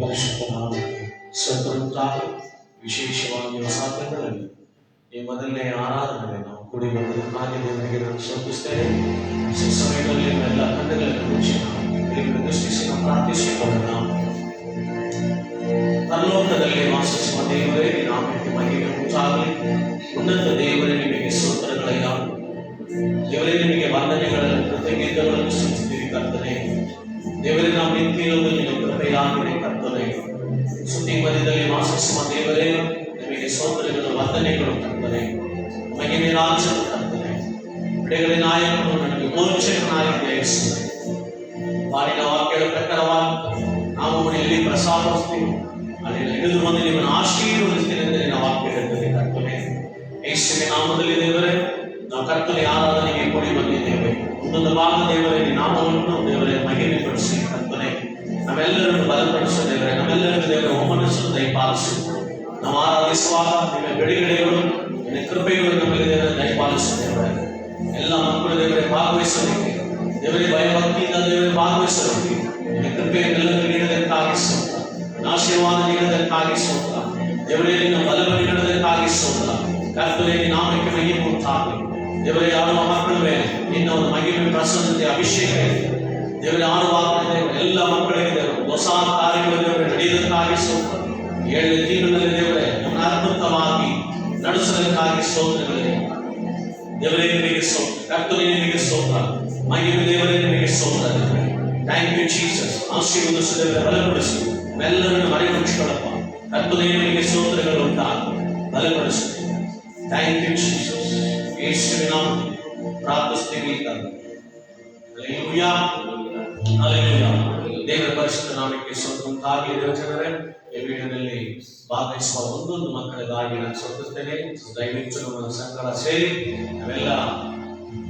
ಪರಿಶುದ್ಧ ನಾಮಕ್ಕೆ ಸ್ತೋತ್ರವುಂಟಾಗಲಿ. ವಿಶೇಷವಾಗಿ ಹೊಸ ತಿಂಗಳಲ್ಲಿ ಈ ಮೊದಲನೇ ಆರಾಧನೆ ನಾವು ಕೂಡಿ ಬಂದದಕ್ಕಾಗಿ ದೇವರಿಗೆ ನಾನು ಸ್ತೋತಿಸ್ತೇನೆ. ಈ ಸಮಯದಲ್ಲಿ ಎಲ್ಲ ತಂಡಗಳನ್ನು ಕುರಿತು ನಾವು ದೇವರ ದೃಷ್ಟಿಸಿ ನಾವು ಪ್ರಾರ್ಥಿಸಿಕೊಳ್ಳೋಣ. ಪರಲೋಕದಲ್ಲಿ ವಾಸಿಸುವ ದೇವರೇ, ನಾಮಕ್ಕೆ ಮಹಿಮೆ ಉಂಟಾಗಲಿ. ಉನ್ನತ ದೇವರೇ, ನಿಮಗೆ ಸ್ತೋತ್ರಗಳಯ್ಯ. ದೇವರೇ, ನಿಮಗೆ ವಂದನೆಗಳನ್ನು ಕೃತಜ್ಞತೆಗಳನ್ನು ಸಲ್ಲಿಸುತ್ತೀವಿ ಕರ್ತನೆ. ದೇವರೇ, ನಾವು ನಿಂತಿರುವುದನ್ನು ನಿಮ್ಮ ಕೃಪೆಯಾಗಿದೆ ಕರ್ತನೆ. ಸುದ್ದಿ ಮಧ್ಯದಲ್ಲಿ ವಾಸಿಸುವ ದೇವರೇ, ನಿಮಗೆ ಸ್ತೋತ್ರಗಳು ವಂದನೆಗಳು ಕರ್ತನೆ. ಮಹಿಮೆ ರಾಜನು ಕರ್ತನೆ. ಬಿಡುಗಡೆ ನಾಯಕನು, ನನಗೆ ಮೋಚಕನಾಗಿ ಯೇಸುವೆ. ಬಾಳಿನ ವಾಕ್ಯದ ಪ್ರಕಾರವಾಗಿ ನಾವು ಎಲ್ಲಿ ಪ್ರಸಾದಿಸ್ತೀವಿ ಅಲ್ಲಿ ಹಿಡಿದು ಬಂದು ನಿಮ್ಮನ್ನು ಆಶೀರ್ವದಿಸ್ತೀನಿ ಎಂದು ನಿನ್ನ ವಾಕ್ಯ ಹೇಳ್ತದೆ ಕರ್ತನೆ. ಯೇಸುವಿನ ನಾಮದಲ್ಲಿ ದೇವರೇ, ನಾವು ಕರ್ತನೆ ಆರಾಧನೆಗೆ ಕೂಡಿ ಬಂದಿದ್ದೇವೆ. ಒಂದೊಂದು ಭಾಗ ದೇವರೇ, ಈ ನಾಮವನ್ನು ದೇವರೇ ಮಹಿಮೆ ಪಡಿಸಿ ಕರ್ತನೆ. ನಾವೆಲ್ಲರನ್ನು ಬಲಪಡಿಸು ದೇವರೇ, ನಮ್ಮೆಲ್ಲರಿಗೂ ದೇವರ ಒಮ್ಮನಸ್ಸನ್ನು ದಯಪಾಲಿಸು. ನಾವು ಆರಾಧಿಸುವಾಗ ನಿಮ್ಮ ಬಿಡುಗಡೆಗಳು, ನಿನ್ನ ಕೃಪೆಗಳು ನಮಗೆ ದೇವರ ದಯಪಾಲಿಸು ದೇವರೇ. ಎಲ್ಲ ಮಕ್ಕಳು ದೇವರೇ ಭಾಗವಹಿಸಬೇಕು. ದೇವರೇ, ಭಯಭಕ್ತಿಯಿಂದ ದೇವರೇ ಭಾಗವಹಿಸಬೇಕು. ನಿನ್ನ ಕೃಪೆಯನ್ನೆಲ್ಲರಿಗೂ ನೀಡೋದಕ್ಕಾಗಿ ಸ್ತೋತ್ರ. ಆಶೀರ್ವಾದ ನೀಡೋದಕ್ಕಾಗಿ ಸ್ತೋತ್ರ. ದೇವರೇ, ನಿನ್ನ ಬಲವನ್ನು ನೀಡೋದಕ್ಕಾಗಿ ಸ್ತೋತ್ರ. ಕರ್ತನೇ, ನಿನ್ನ ನಾಮಕ್ಕೆ ಮಹಿಮೆ ಉಂಟಾಗಲಿ. ದೇವರೇ, ಆಡುವ ಮಕ್ಕಳ ಮೇಲೆ ನಿನ್ನ ಒಂದು ಮಹಿಮೆ ಪ್ರಸನ್ನತೆ ಅಭಿಷೇಕ ದೇವರೇ ಆಡುವಾಗ ಎಲ್ಲ ಮಕ್ಕಳಿಗೆ ದೇವರು ಹೊಸ ಕಾರ್ಯಗಳು ದೇವರೇ ನಡೆಯುವುದಕ್ಕಾಗಿ ಸ್ತೋತ್ರ. 7 ತಿಂಗಳಲ್ಲಿ ದೇವರೇ ನಮ್ಮನ್ನು ಅದ್ಭುತವಾಗಿ ನಡೆಸೋದಕ್ಕಾಗಿ ಸ್ತೋತ್ರಗಳಿದೆ. ದೇವರೇ, ನಿಮಗೆ ಸ್ತೋತ್ರ. ಕರ್ತನೇ, ನಿಮಗೆ ಸ್ತೋತ್ರ. ಮಹಿಮೆ ದೇವರೇ, ನಿಮಗೆ ಸ್ತೋತ್ರ. Thank you Jesus. ಆಶೀರ್ವದಿಸು ದೇವರೇ, ಬಲಪಡಿಸು. ಎಲ್ಲರನ್ನು ಮರೆಪಡಿಸಿಕೊಳ್ಳಪ್ಪ. ಕರ್ತನೇ, ನಿಮಗೆ ಸ್ತೋತ್ರಗಳು ಉಂಟಾಗಲಿ. ಬಲಪಡಿಸು. Thank you Jesus. ಯೇಸುವಿನ ನಾಮದಲ್ಲಿ ಪ್ರಾರ್ಥಿಸುತ್ತೇವೆ ತಂದೆ. Hallelujah, hallelujah. ದೇವರ ಪರಿಶುದ್ಧ ನಾಮಕ್ಕೆ ಸ್ತೋತ್ರ ಉಂಟಾಗಲಿ. ದೇವಜನರೇ, ಈ ವಿಡಿಯೋದಲ್ಲಿ ಭಾಗವಹಿಸುವ ಒಂದೊಂದು ಮಕ್ಕಳಿಗಾಗಿ ನಾನು ಸ್ತೋತಿಸ್ತೇನೆ. ದಯವಿಟ್ಟು ನಮ್ಮ ಸಂಕಟ ಸೇರಿ ನಾವೆಲ್ಲ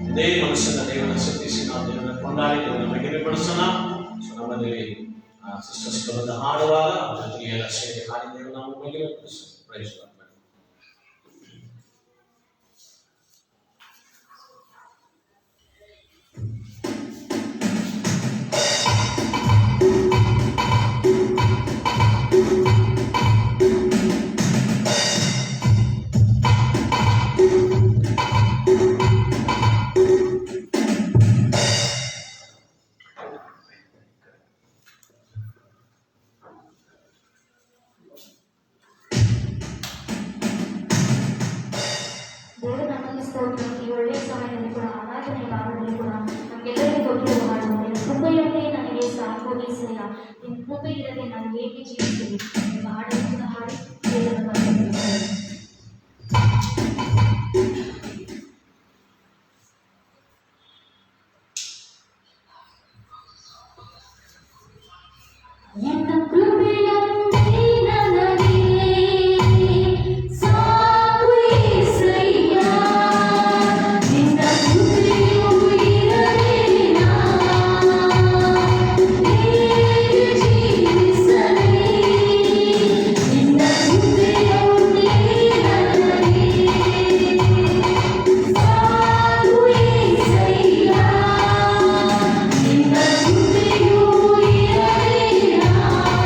ಅದೇ ಮನುಷ್ಯನ ದೇವರನ್ನು ಸ್ತುತಿಸಿ ನಾವು ದೇವರನ್ನು ಕೊಂಡಾಡಿ ದೇವರನ್ನು ಮಹಿಮೆ ಪಡಿಸೋಣ. ನಮ್ಮಲ್ಲಿ ಸಿಸ್ಟರ್ಸ್ ಹಾಡುವಾಗ ಜೊತೆಗೆ ಎಲ್ಲ ಸೇರಿ ಹಾಡಿ ದೇವರು ನಾವು ಮಹಿಮೆ ಪಡಿಸೋಣ. Price lord. ಈ ಒಳ್ಳೆಯ ಸಮಯದಲ್ಲಿ ಕೂಡ ಆರಾಧನೆ ಭಾಗದಲ್ಲಿ ಕೂಡ ನಮಗೆಲ್ಲರಿಗೂ ಕೊಟ್ಟಿರುವ ಹಾಡು, ನಿನ್ನ ಕೃಪೆಯೊಂದೇ ನನಗೆ ಸಾಕು ಏಸಯ್ಯ, ನಿನ್ನ ಕೃಪೆ ಇರದೆ ನಾನು ಹೇಗೆ ಜೀವಿಸುವೆ ಎಂಬ ಹಾಡನ್ನು ಕೂಡ ಹಾಡಿ ದೇವರನ್ನು ವಂದಿಸುತ್ತೇನೆ. ನಿನ್ನ ಕೃಪೆಯೊಂದೇ ನನಗೆ ಸಾಕು ಏಸಯ್ಯ, ನಿನ್ನ ಕೃಪೆಯು ಇರದೆ ನಾನು ಹೇಗೆ ಜೀವಿಸಲಿ. ನಿನ್ನ ಕೃಪೆಯೊಂದೇ ನನಗೆ ಸಾಕು ಏಸಯ್ಯ, ನಿನ್ನ ಕೃಪೆಯು ಇರದೆ ನಾನು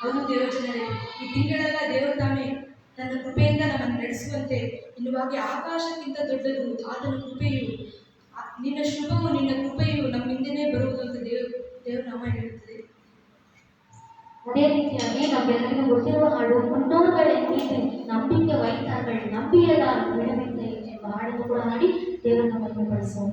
ಹೌದು ದೇವಜನರೇ, ಈ ತಿಂಗಳೆಲ್ಲ ದೇವರು ತಾನೇ ತನ್ನ ಕೃಪೆಯಿಂದ ನಮ್ಮನ್ನು ನಡೆಸುವಂತೆ ಇನ್ನುವಾಗಿ ಆಕಾಶಕ್ಕಿಂತ ದೊಡ್ಡದು ಆತನ ಕೃಪೆಯು. ನಿನ್ನ ಶುಭವು ನಿನ್ನ ಕೃಪೆಯು ನಮ್ಮಿಂದನೇ ಬರುವುದು ಅಂತ ದೇವ್ರ ನಾಮ ಹೇಳುತ್ತದೆ. ಅದೇ ರೀತಿಯಾಗಿ ನಮ್ಮೆಲ್ಲರಿಗೂ ಗೊತ್ತಿರುವ ಹಾಡು, ಮುನ್ನೋರುಗಳೇ ನೀತಿ ನಂಬಿಕೆ ವೈತಾಗಳು ನಂಬಿಯದ ಬಿಡವಿದ್ದೆ ಎಂಬ ಹಾಡನ್ನು ಕೂಡ ಹಾಡಿ ದೇವರನ್ನು ಮಹಿಮೆಪಡಿಸೋಣ.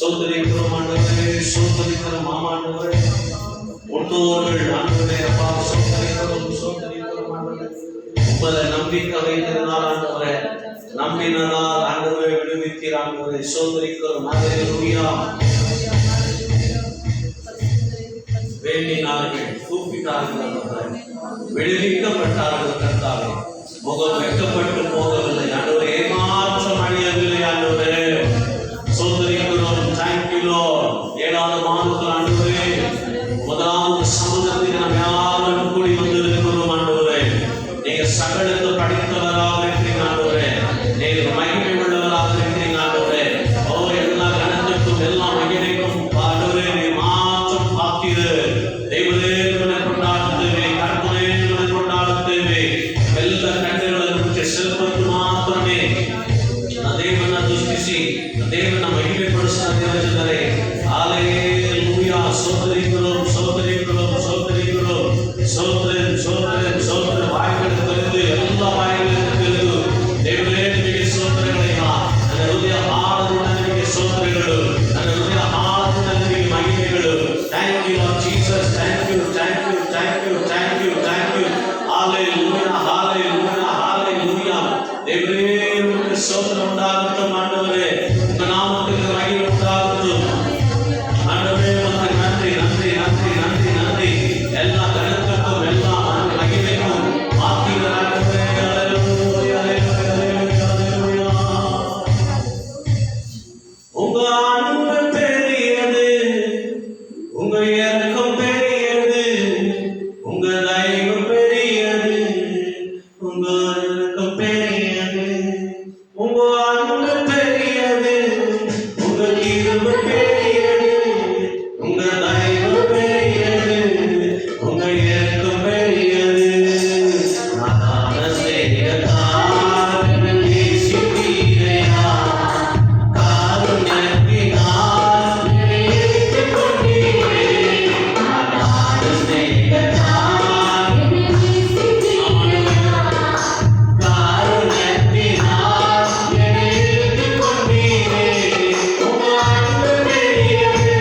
சோதரிக்கிறோம் ஆண்டவரே, சோதரிக்கிறோம் ஆமாண்டவரே. முன்னோர்கள் ஆண்டவரே அப்பா சோதரிக்கிறோம் ஆண்டவரே. உங்களை நம்பிக்கை வைத்திருந்தால் ஆண்டவரே, நம்பினால் ஆண்டவரை விடுவித்தீர் ஆண்டவரை. சோதரிக்கிறோம் ஹல்லேலூயா. வேண்டினார்கள், கூப்பிட்டார்கள் ஆண்டவரே, விடுவிக்கப்பட்டார்கள் கர்த்தாவே. முகம் வெட்கப்பட்டு போகவில்லை ஆண்டவரே, ஏமாற்றம் அடையவில்லை ஆண்டவரே. சோதரிக்கிறோம். Thank you Lord. 7வது மாதத்தில் ஆண்டவரே, முதலாவது சமூகத்தில் நாம் யாரும் கூடி வந்திருக்கிறோம் ஆண்டவரே. நீங்க சகலத்தை படித்தவராக இருக்கிறீங்க ஆண்டவரே. நீங்க மகிமை உள்ளவராக இருக்கிறீங்க ஆண்டவரே. எல்லா கணத்துக்கும் எல்லா மகிமைக்கும் ஆண்டவரே நீ மாற்றம் பார்த்தீரு. தெய்வமே கொண்டாடுத்தேவே, கற்பனை கொண்டாடுத்தேவே. எல்லா கண்களுக்கு செல்வத்து மாத்திரமே ದೇವನ ದೃಷ್ಟಿಸಿ ದೇವನ ಮಹಿಮೆ ಪಡಿಸುತ್ತಾರೆ. ಹಲ್ಲೇಲೂಯಾ. ಸೋದರಿಗಳು ಸೋದರಿಗಳು ಸೋದರಿಗಳು ಸೋದರ ಸೋದರ ಸೋದರ ಬಾಯಿಗಳು ತೆರೆದು ಎಲ್ಲ ಬಾಯಿಗಳನ್ನು ತೆರೆದು ದೇವರೇ ನಿಮಗೆ ಸ್ತೋತ್ರಗಳಯ್ಯ. ನನ್ನ ಹೃದಯ ಆಳದಿಂದ ನಿಮಗೆ ಸ್ತೋತ್ರಗಳು, ನನ್ನ ಹೃದಯ ಆಳದಿಂದ ನಿಮಗೆ ಮಹಿಮೆಗಳು. Thank you Lord Jesus. Thank you thank you thank you thank you thank you. Hallelujah hallelujah hallelujah. ದೇವರೇ ನಿಮಗೆ ಸ್ತೋತ್ರ ಉಂಟಾಗட்டும் ஆண்டவரே. உங்க நாமத்துக்கு மகிமை உண்டாகட்டும் ஆண்டவரே. உமக்கு நன்றி நன்றி நன்றி நன்றி நன்றி. எல்லா கணத்துக்கும் எல்லா மகிமைக்கும் ஆண்டவரே. ஹல்லேலூயா ஹல்லேலூயா ஹல்லேலூயா. உங்க அன்பு பெரியது, உங்க இரக்கம் பெரியது, உங்க தயவு பெரியது, உங்க இரக்கம் பெரியது, உங்க அன்பு பெரியது, உங்க கிருபை பெரியது, உங்க தயவு பெரியது, உங்க இரக்கம் பெரியது. நாதான சேகத்தார் நேசித்தீரையா, காருண்யத்தினால் இணைத்துக் கொண்டீரே. நாதான சேகத்தார் காருண்யத்தினால் இணைத்துக் கொண்டீரே. உங்க அன்பு பெரியது,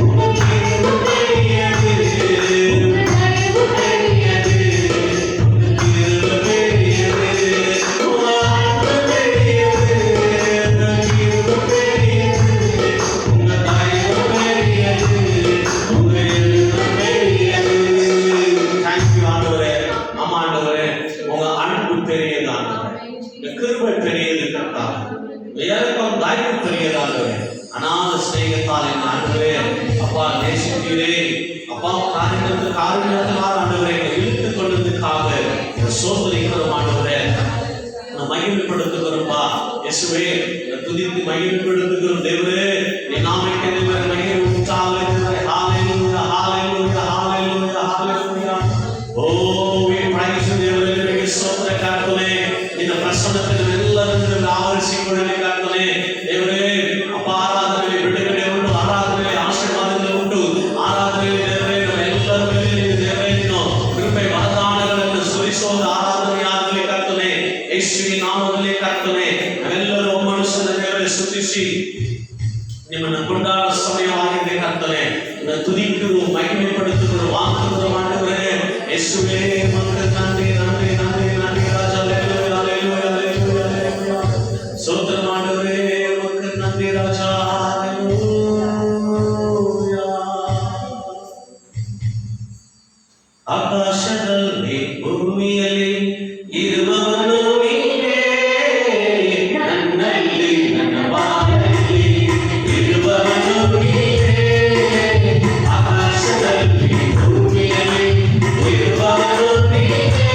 உங்க கிருபை பெரியது, உங்க தயவு பெரியது, உங்க கிருபை பெரியது. உங்க அன்பு பெரியது, உங்க கிருபை பெரியது, உங்க தயவு பெரியது, உங்க கிருபை பெரியது. Thank you ஆண்டவரே. ஆமா ஆண்டவரே, உங்க அன்பு பெரியது ஆண்டவரே. உங்க கிருபை பெரியது கர்த்தாவே. உங்க இரக்கம் தயவு பெரியது ஆண்டவரே. அநாத சிநேகத்தால் என் ஆண்டவரே அப்பா நேசித்தீரே. அப்பா காரியத்தினால் ஆண்டவரே எங்களை இழுத்துக் கொண்டதுக்காக சோதரிக்கிறோம் ஆண்டவரே. மகிமைப்படுத்துகிறோம்ப்பா இயேசுவே. துதித்து மகிமைப்படுத்துகிறோம் தேவரே. நீ நாமಕ್ಕೆ ದೇವರ ಮಹಿಮೆ ಉಂಟಾಗಲಿ. ஹalleluya ஹalleluya ஹalleluya ஹalleluya. ஓ we praise you தேவரே. ನಿಮಗೆ ಸ್ತೋತ್ರ ಕರ್ತನೇ. ನಿನ್ನ ಪ್ರಸನ್ನತೆಯನ್ನು ಎಲ್ಲರನ್ನು ಆವರಿಸಿಕೊಳ್ಳಲಿ ಕರ್ತನೇ. ದೇವರೇ ಅಪ್ಪ ಆರಾಧನೆ ಬಿಡುಗಡೆ ಉಂಟು, ಆರಾಧನೆ ಆಶೀರ್ವಾದಗಳು ಉಂಟು, ಆರಾಧನೆ ದೇವರೇ ನಮ್ಮೆಲ್ಲರ ಮೇಲೆ ದೇವರೇ ನೀನು ಕೃಪೆ ವರದಾನಗಳನ್ನು ಸುರಿಸೋದು ಆರಾಧನೆಯಾಗಲಿ ಕರ್ತನೇ. ಯೇಸುವಿನ ನಾಮದಲ್ಲಿ ಕರ್ತನೇ ನಾವೆಲ್ಲರೂ ಮನುಷ್ಯನ ದೇವರೇ ಸ್ತುತಿಸಿ ನಿಮ್ಮನ್ನು ಕೊಂಡಾಡುವ ಸಮಯವಾಗಿದೆ ಕರ್ತನೇ. ತುದಿಕ್ಕರು ಮಹಿಮೆ ಪಡುತ್ತಿರುವ ವಾಕ್ಯದ ಮಾಡುವರೆ ಯೇಸುವೇ ಮಕ್ಕಳ ನನ್ನಿ ನನ್ನಿ ನನ್ನಿ ನನ್ನಿ ರಾಜ. Hallelujah hallelujah hallelujah hallelujah. ಸ್ತೋತ್ರ ಮಾಡುವರೆ ಮಕ್ಕಳ ನನ್ನಿ ರಾಜ. ಹಲ್ಲೇಲೂಯಾ. ಆಕಾಶದಲ್ಲಿ ಭೂಮಿಯಲ್ಲಿ ಇರುವವನು ನೀನೇ, ನನ್ನಲ್ಲಿ ನನ್ನ ಬಾಯಲ್ಲಿ ಇರುವವನು ನೀನೇ. ಆಕಾಶದಲ್ಲಿ ಭೂಮಿಯಲ್ಲಿ ಇರುವವನು ನೀನೇ,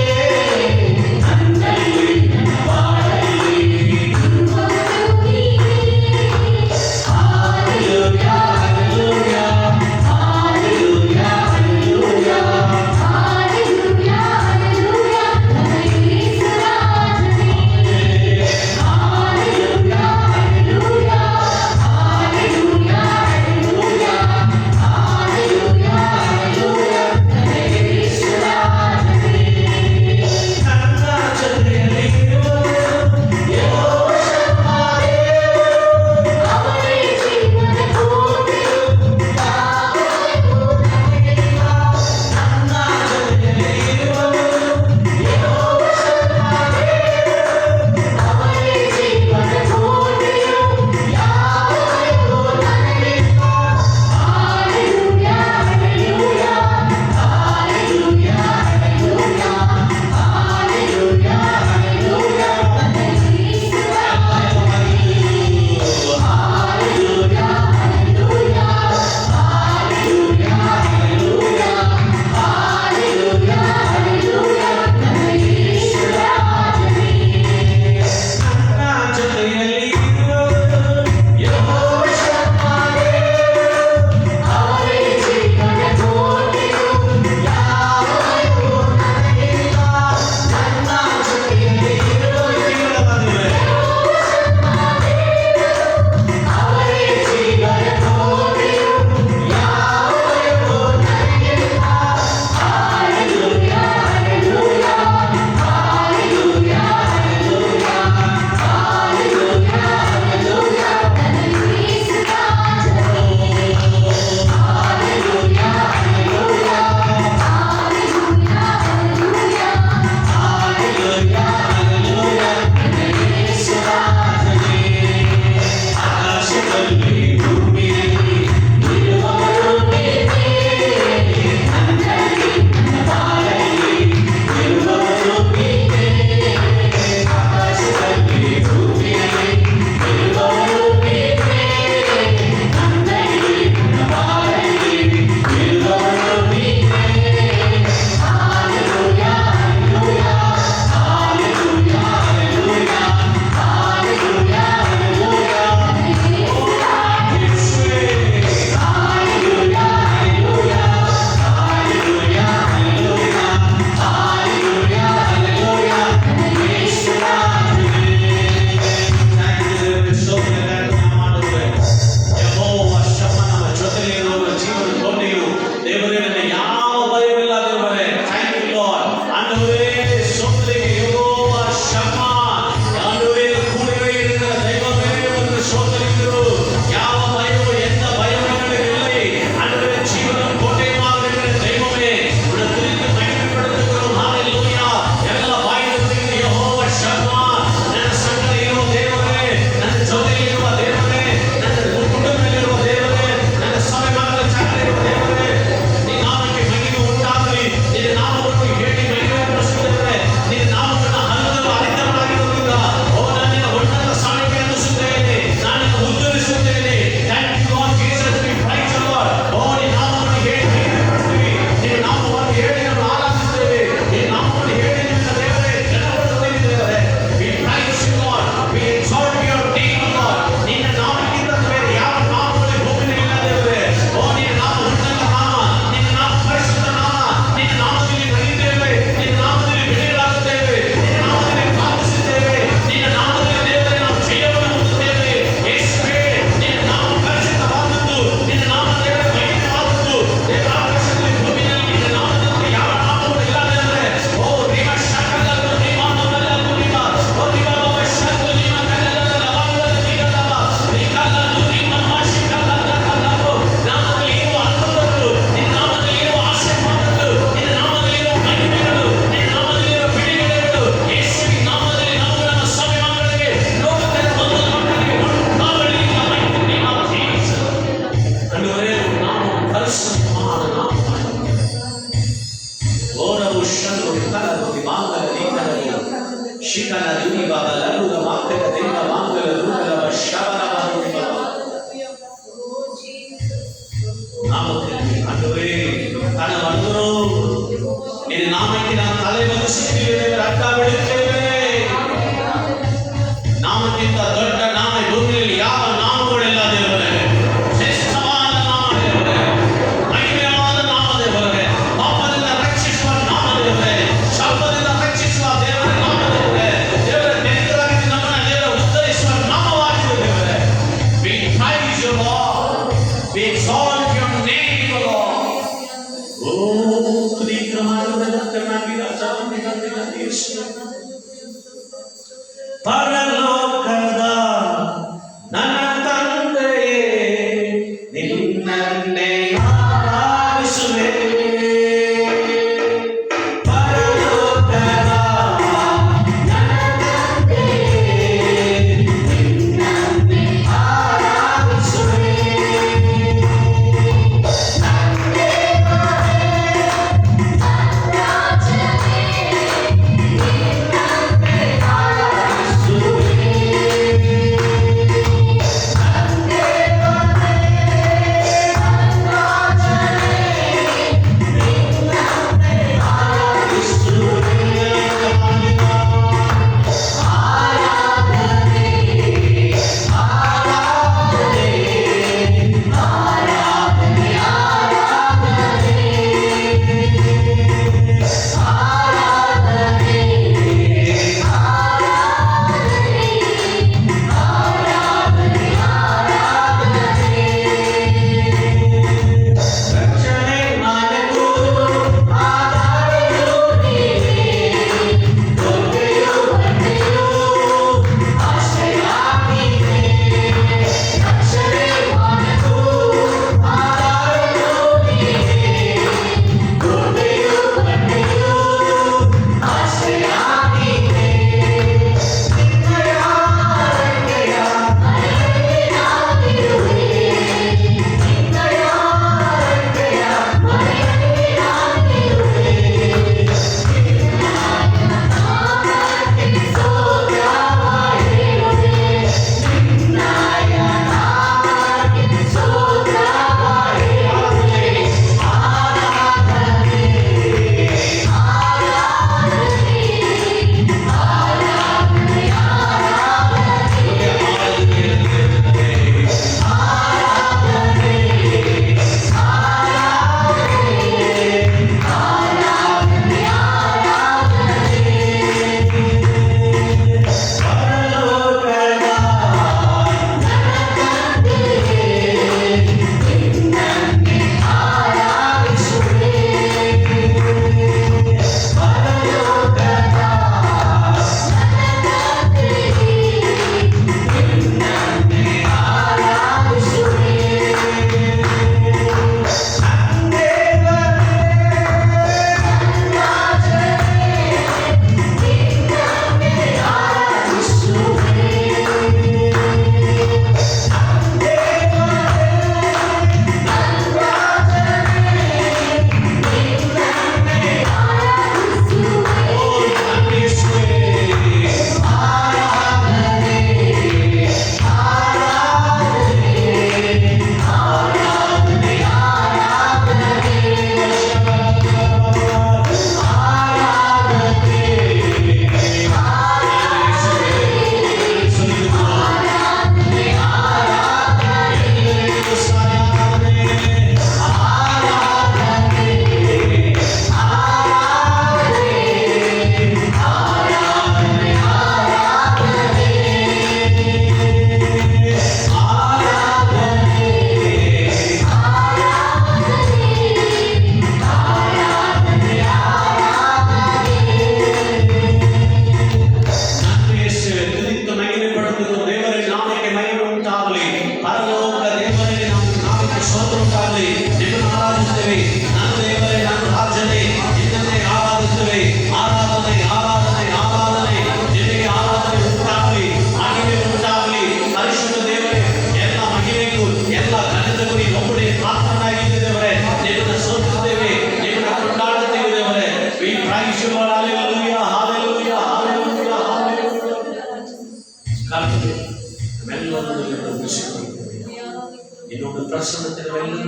ನಿನ್ನೊಂದು ಪ್ರಸನ್ನತೆ ನಾವೆಲ್ಲರೂ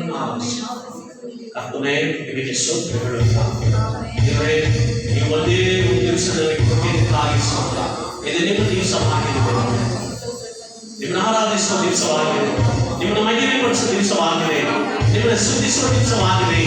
ಕರ್ತನೇ ನಿಮಗೆ ಸ್ತೋತ್ರಗಳು. ದೇವರೇ, ನೀವು ಒಂದೇ ಒಂದು ದಿವಸ ನನಗೆ ಕೊಟ್ಟಿದ್ದಕ್ಕಾಗಿ ಸ್ತೋತ್ರ. ಇದು ನಿಮ್ಮ ದಿವಸವಾಗಿದೆ, ನಿಮ್ಮನ್ನು ಆರಾಧಿಸುವ ದಿವಸವಾಗಿದೆ, ನಿಮ್ಮನ್ನು ಮಹಿಮೆಪಡಿಸುವ ದಿವಸವಾಗಿದೆ, ನಿಮ್ಮನ್ನು ಸ್ತುತಿಸುವ ದಿವಸವಾಗಿದೆ.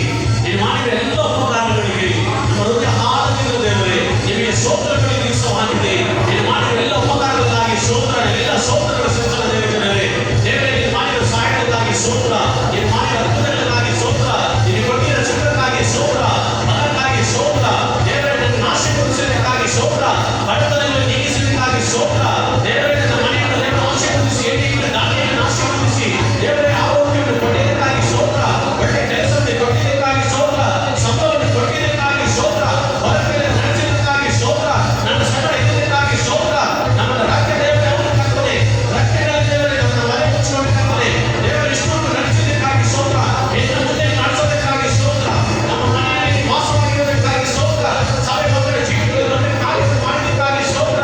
ನೀವು ಮಾಡಿದ ಎಲ್ಲ ಉಪಕಾರಗಳಿಗೆ ನಮ್ಮ ಹೃದಯ ಹಾರದಿರುವ ದೇವರೇ, ನಿಮಗೆ ಸ್ತೋತ್ರಗಳ ದಿವಸವಾಗಿದೆ. ನೀವು ಮಾಡಿದ ಎಲ್ಲ ಉಪಕಾರಗಳಿಗಾಗಿ ಸ್ತೋತ್ರ, ಎಲ್ಲ ಸ್ತೋತ್ರಗಳ ಸೃಷ್ಟಿಸಿದ ದೇವರೇ, ದೇವರೇ ನೀವು ಮಾಡಿದ ಸಹಾಯಗಳಿಗಾಗಿ ಸ್ತೋತ್ರ, ನೀವು ಮಾಡಿದ ಅದ್ಭುತಗಳಿಗಾಗಿ ಸ್ತೋತ್ರ, ನೀವು ಕೊಟ್ಟಿದ್ದ ಚಿತ್ರಕ್ಕಾಗಿ ಸ್ತೋತ್ರ, ಮಗಕ್ಕಾಗಿ ಸ್ತೋತ್ರ, ದೇವರೇ ನನ್ನ ಆಶೀರ್ವದಿಸಲಿಕ್ಕಾಗಿ ಸ್ತೋತ್ರ, ಬಡತನಗಳನ್ನು ನೀಗಿಸಲಿಕ್ಕಾಗಿ ಸ್ತೋತ್ರ, ದೇವರೇ ನನ್ನ ಮನೆಯನ್ನು ದೇವರ ಆಶೀರ್ವದಿಸಿ, ಎಣ್ಣೆಯನ್ನು ದಾನಿಯನ್ನು ಆಶೀರ್ವದಿಸಿ, ದೇವರೇ ಆರೋಗ್ಯವನ್ನು ಕೊಟ್ಟಿದ್ದಕ್ಕಾಗಿ ಸ್ತೋತ್ರ, ಒಳ್ಳೆ ಕೆಲಸವನ್ನು ಕೊಟ್ಟಿದ್ದಕ್ಕಾಗಿ ಸ್ತೋತ್ರ, ಸಂಬಳವನ್ನು ಕೊಟ್ಟಿದ್ದಕ್ಕಾಗಿ ಸ್ತೋತ್ರ, ಹೊರಗಡೆ ನಡೆಸಿದ್ದಕ್ಕಾಗಿ ಸ್ತೋತ್ರ, ನನ್ನ ಸಕಲ ಇದಕ್ಕಾಗಿ ಸ್ತೋತ್ರ. ನಮ್ಮ ರಾಜ್ಯ ದೇವರೇ ಅವನು ಕರ್ತನೆ, ರಕ್ತಗಳ ದೇವರೇ ನಮ್ಮ ಮನೆ ಮುಚ್ಚಿಕೊಳ್ಳಬೇಕಾಗ್ತದೆ. ದೇವರ ಇಷ್ಟೊಂದು ನಡೆಸಿದ್ದಕ್ಕಾಗಿ ಸ್ತೋತ್ರ, ಇನ್ನು ಮುಂದೆ ನಡೆಸೋದಕ್ಕಾಗಿ ಸ್ತೋತ್ರ, ನಮ್ಮ ಮನೆಯಲ್ಲಿ ವಾಸವಾಗಿರೋದಕ್ಕಾಗಿ ಸ್ತೋತ್ರ, ಸಭೆ ಮಕ್ಕಳ ಜೀವಿತಗಳನ್ನು ಕಾರ್ಯ ಮಾಡಿದ್ದಕ್ಕಾಗಿ ಸ್ತೋತ್ರ.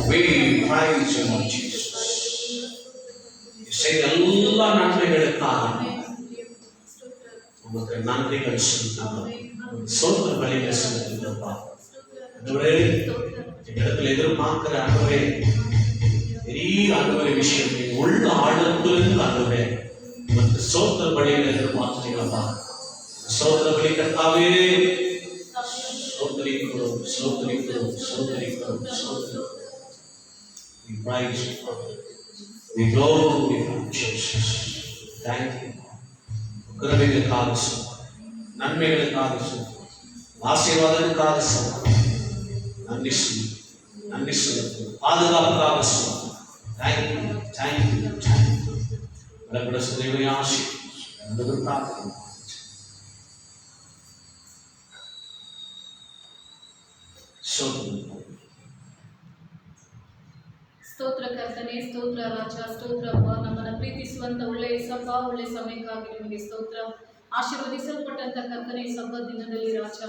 We praise you, Lord Jesus. ಎಲ್ಲ ನನ್ಮೆಗಳಕ್ಕಾಗಿ ಮತ್ತು ನನ್ಗೆ ಗಳಿಸುತ್ತಪ್ಪ, ಸ್ತೋತ್ರ ಬಲಿ ಗಳಿಸುತ್ತಪ್ಪ. ஆண்டவரே, இடத்துல எதிர்பார்க்கிற ஆண்டவரே, பெரிய ஆண்டவரே விஷயம் உள்ள ஆழத்திலிருந்து ஆண்டவரே ಮತ್ತು ಸ್ತೋತ್ರ ಬಳಿಯನ್ನು ಎದುರ್ಪಾರ್ತೀನಪ್ಪ. ಸ್ತೋತ್ರ ಬಳಿ ಕರ್ತಾವೇ, ಸ್ತೋತ್ರಿಕರು ಸ್ತೋತ್ರಿಕರು ಸ್ತೋತ್ರಿಕರು ಸ್ತೋತ್ರ. We praise you, Father. We glorify you, Jesus. Thank you. ಕೃಪೆಗಳಿಗಾಗಿ ನನ್ಮೆಗಳಿಗಾಗಿ ಆಶೀರ್ವಾದಕ್ಕಾಗಿ ನಂದಿಸುವುದು ಪಾದುಗಾಪಕ್ಕಾಗಿ thank you thank you thank you. ಬಲಪಡಿಸುವ ದೇವರೇ ಆಶೀರ್ವಾದ ಪ್ರಾರ್ಥನೆ. ಸ್ತೋತ್ರ ಕರ್ತನೆ, ಸ್ತೋತ್ರ ರಾಜ, ಸ್ತೋತ್ರಪ್ಪ. ನಮ್ಮನ್ನು ಪ್ರೀತಿಸುವಂತ ಒಳ್ಳೆಯ ಸಭ, ಒಳ್ಳೆಯ ಸಮಯಕ್ಕಾಗಿ ನಿಮಗೆ ಸ್ತೋತ್ರ. ಆಶೀರ್ವದಿಸಲ್ಪಟ್ಟಂತ ಕರ್ತನೆ ಈ ಸಬ್ಬ ದಿನದಲ್ಲಿ ರಾಜ